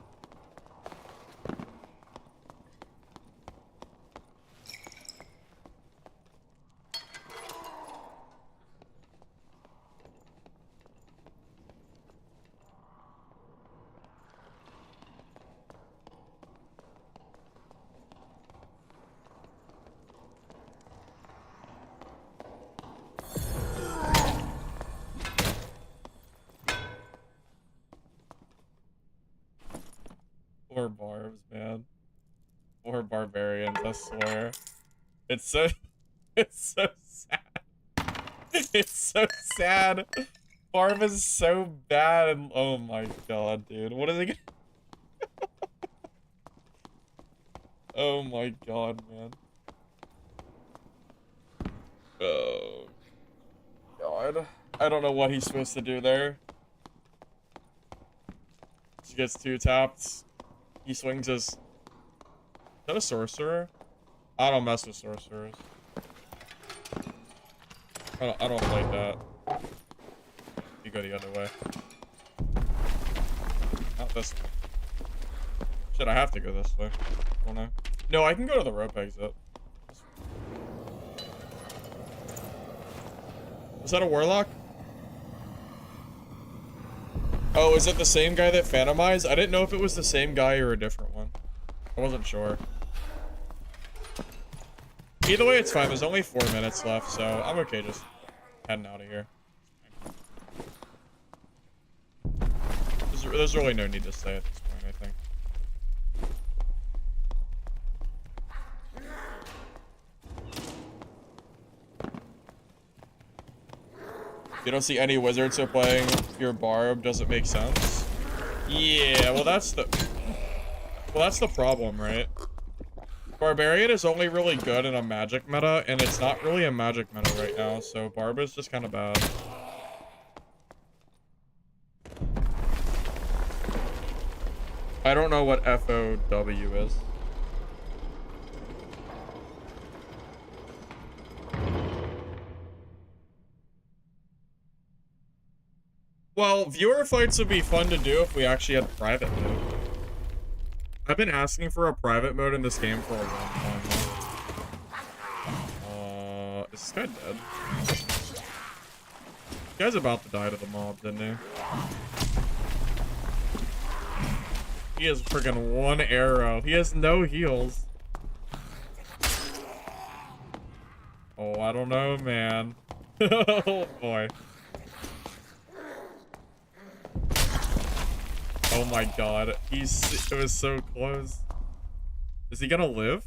Poor barbs, man. Poor barbarians, I swear. It's so it's so sad. It's so sad. Barb is so bad and oh my god, dude. What is it gonna Oh my god, man. Oh god. I don't know what he's supposed to do there. He gets 2 tapped. He swings his... Is that a sorcerer? I don't mess with sorcerers. I don't like that. You go the other way. Not this way. Shit, I have to go this way. Don't I? No, I can go to the rope exit. Is that a warlock? Oh, is it the same guy that phantomized? I didn't know if it was the same guy or a different one. I wasn't sure. Either way, it's fine. There's only 4 minutes left, so I'm okay just heading out of here. There's really no need to stay at this point, I think. You don't see any wizards so playing your barb doesn't make sense. Yeah, well that's the problem, right? Barbarian is only really good in a magic meta, and it's not really a magic meta right now, so barb is just kind of bad. I don't know what FOW is. Well, viewer fights would be fun to do if we actually had private mode. I've been asking for a private mode in this game for a long time now. Is this guy dead? This guy's about to die to the mob, didn't he? He has freaking 1 arrow. He has no heals. Oh, I don't know, man. Oh, boy. Oh my god, it was so close. Is he gonna live?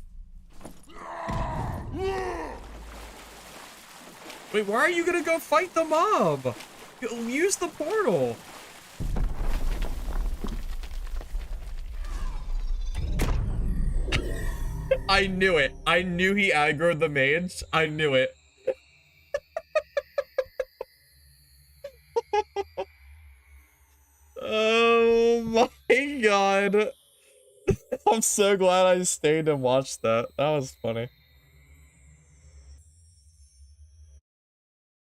Wait, why are you gonna go fight the mob? Use the portal. I knew it. I knew he aggroed the mage. I knew it. Oh my god. I'm so glad I stayed and watched that. That was funny.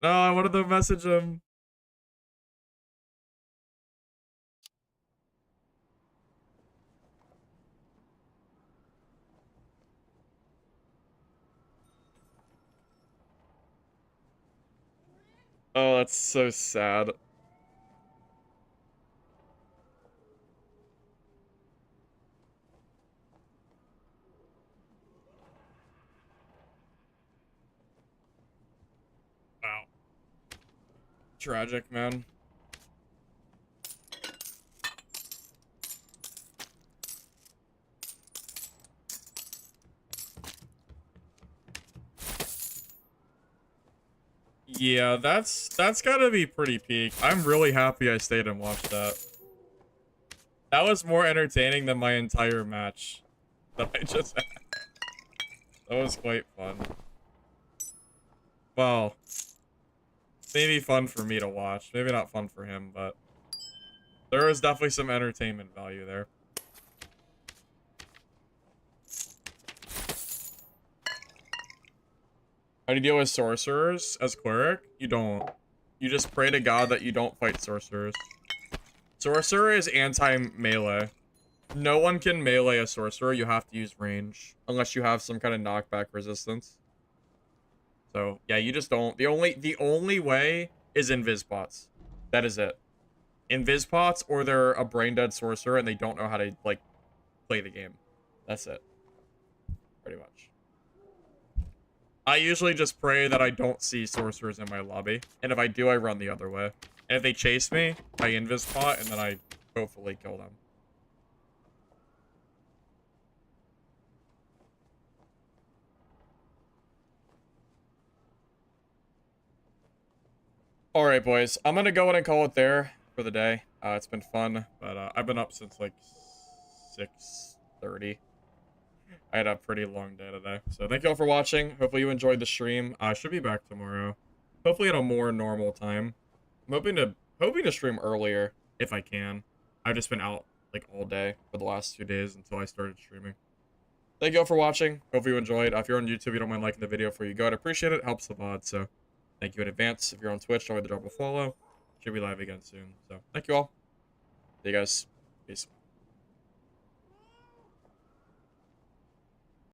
No, I wanted to message him. Oh, that's so sad. Wow. Tragic, man. Yeah, that's gotta be pretty peak. I'm really happy I stayed and watched that. That was more entertaining than my entire match that I just had. That was quite fun. Well, maybe fun for me to watch. Maybe not fun for him, but there was definitely some entertainment value there. How do you deal with sorcerers as cleric? You don't. You just pray to God that you don't fight sorcerers. Sorcerer is anti-melee. No one can melee a sorcerer. You have to use range. Unless you have some kind of knockback resistance. So, yeah, you just don't. The only way is invis pots. That is it. Invis pots, or they're a brain-dead sorcerer and they don't know how to, like, play the game. That's it. Pretty much. I usually just pray that I don't see sorcerers in my lobby. And if I do, I run the other way. And if they chase me, I invis pot, and then I hopefully kill them. Alright, boys. I'm gonna go in and call it there for the day. It's been fun, but I've been up since, like, 6:30. I had a pretty long day today. So thank you all for watching. Hopefully you enjoyed the stream. I should be back tomorrow. Hopefully at a more normal time. I'm hoping to stream earlier if I can. I've just been out like all day for the last 2 days until I started streaming. Thank you all for watching. Hope you enjoyed. If you're on YouTube, you don't mind liking the video before you go. I'd appreciate it. It helps the VOD. So thank you in advance. If you're on Twitch, don't forget to drop a follow. Should be live again soon. So thank you all. See you guys. Peace.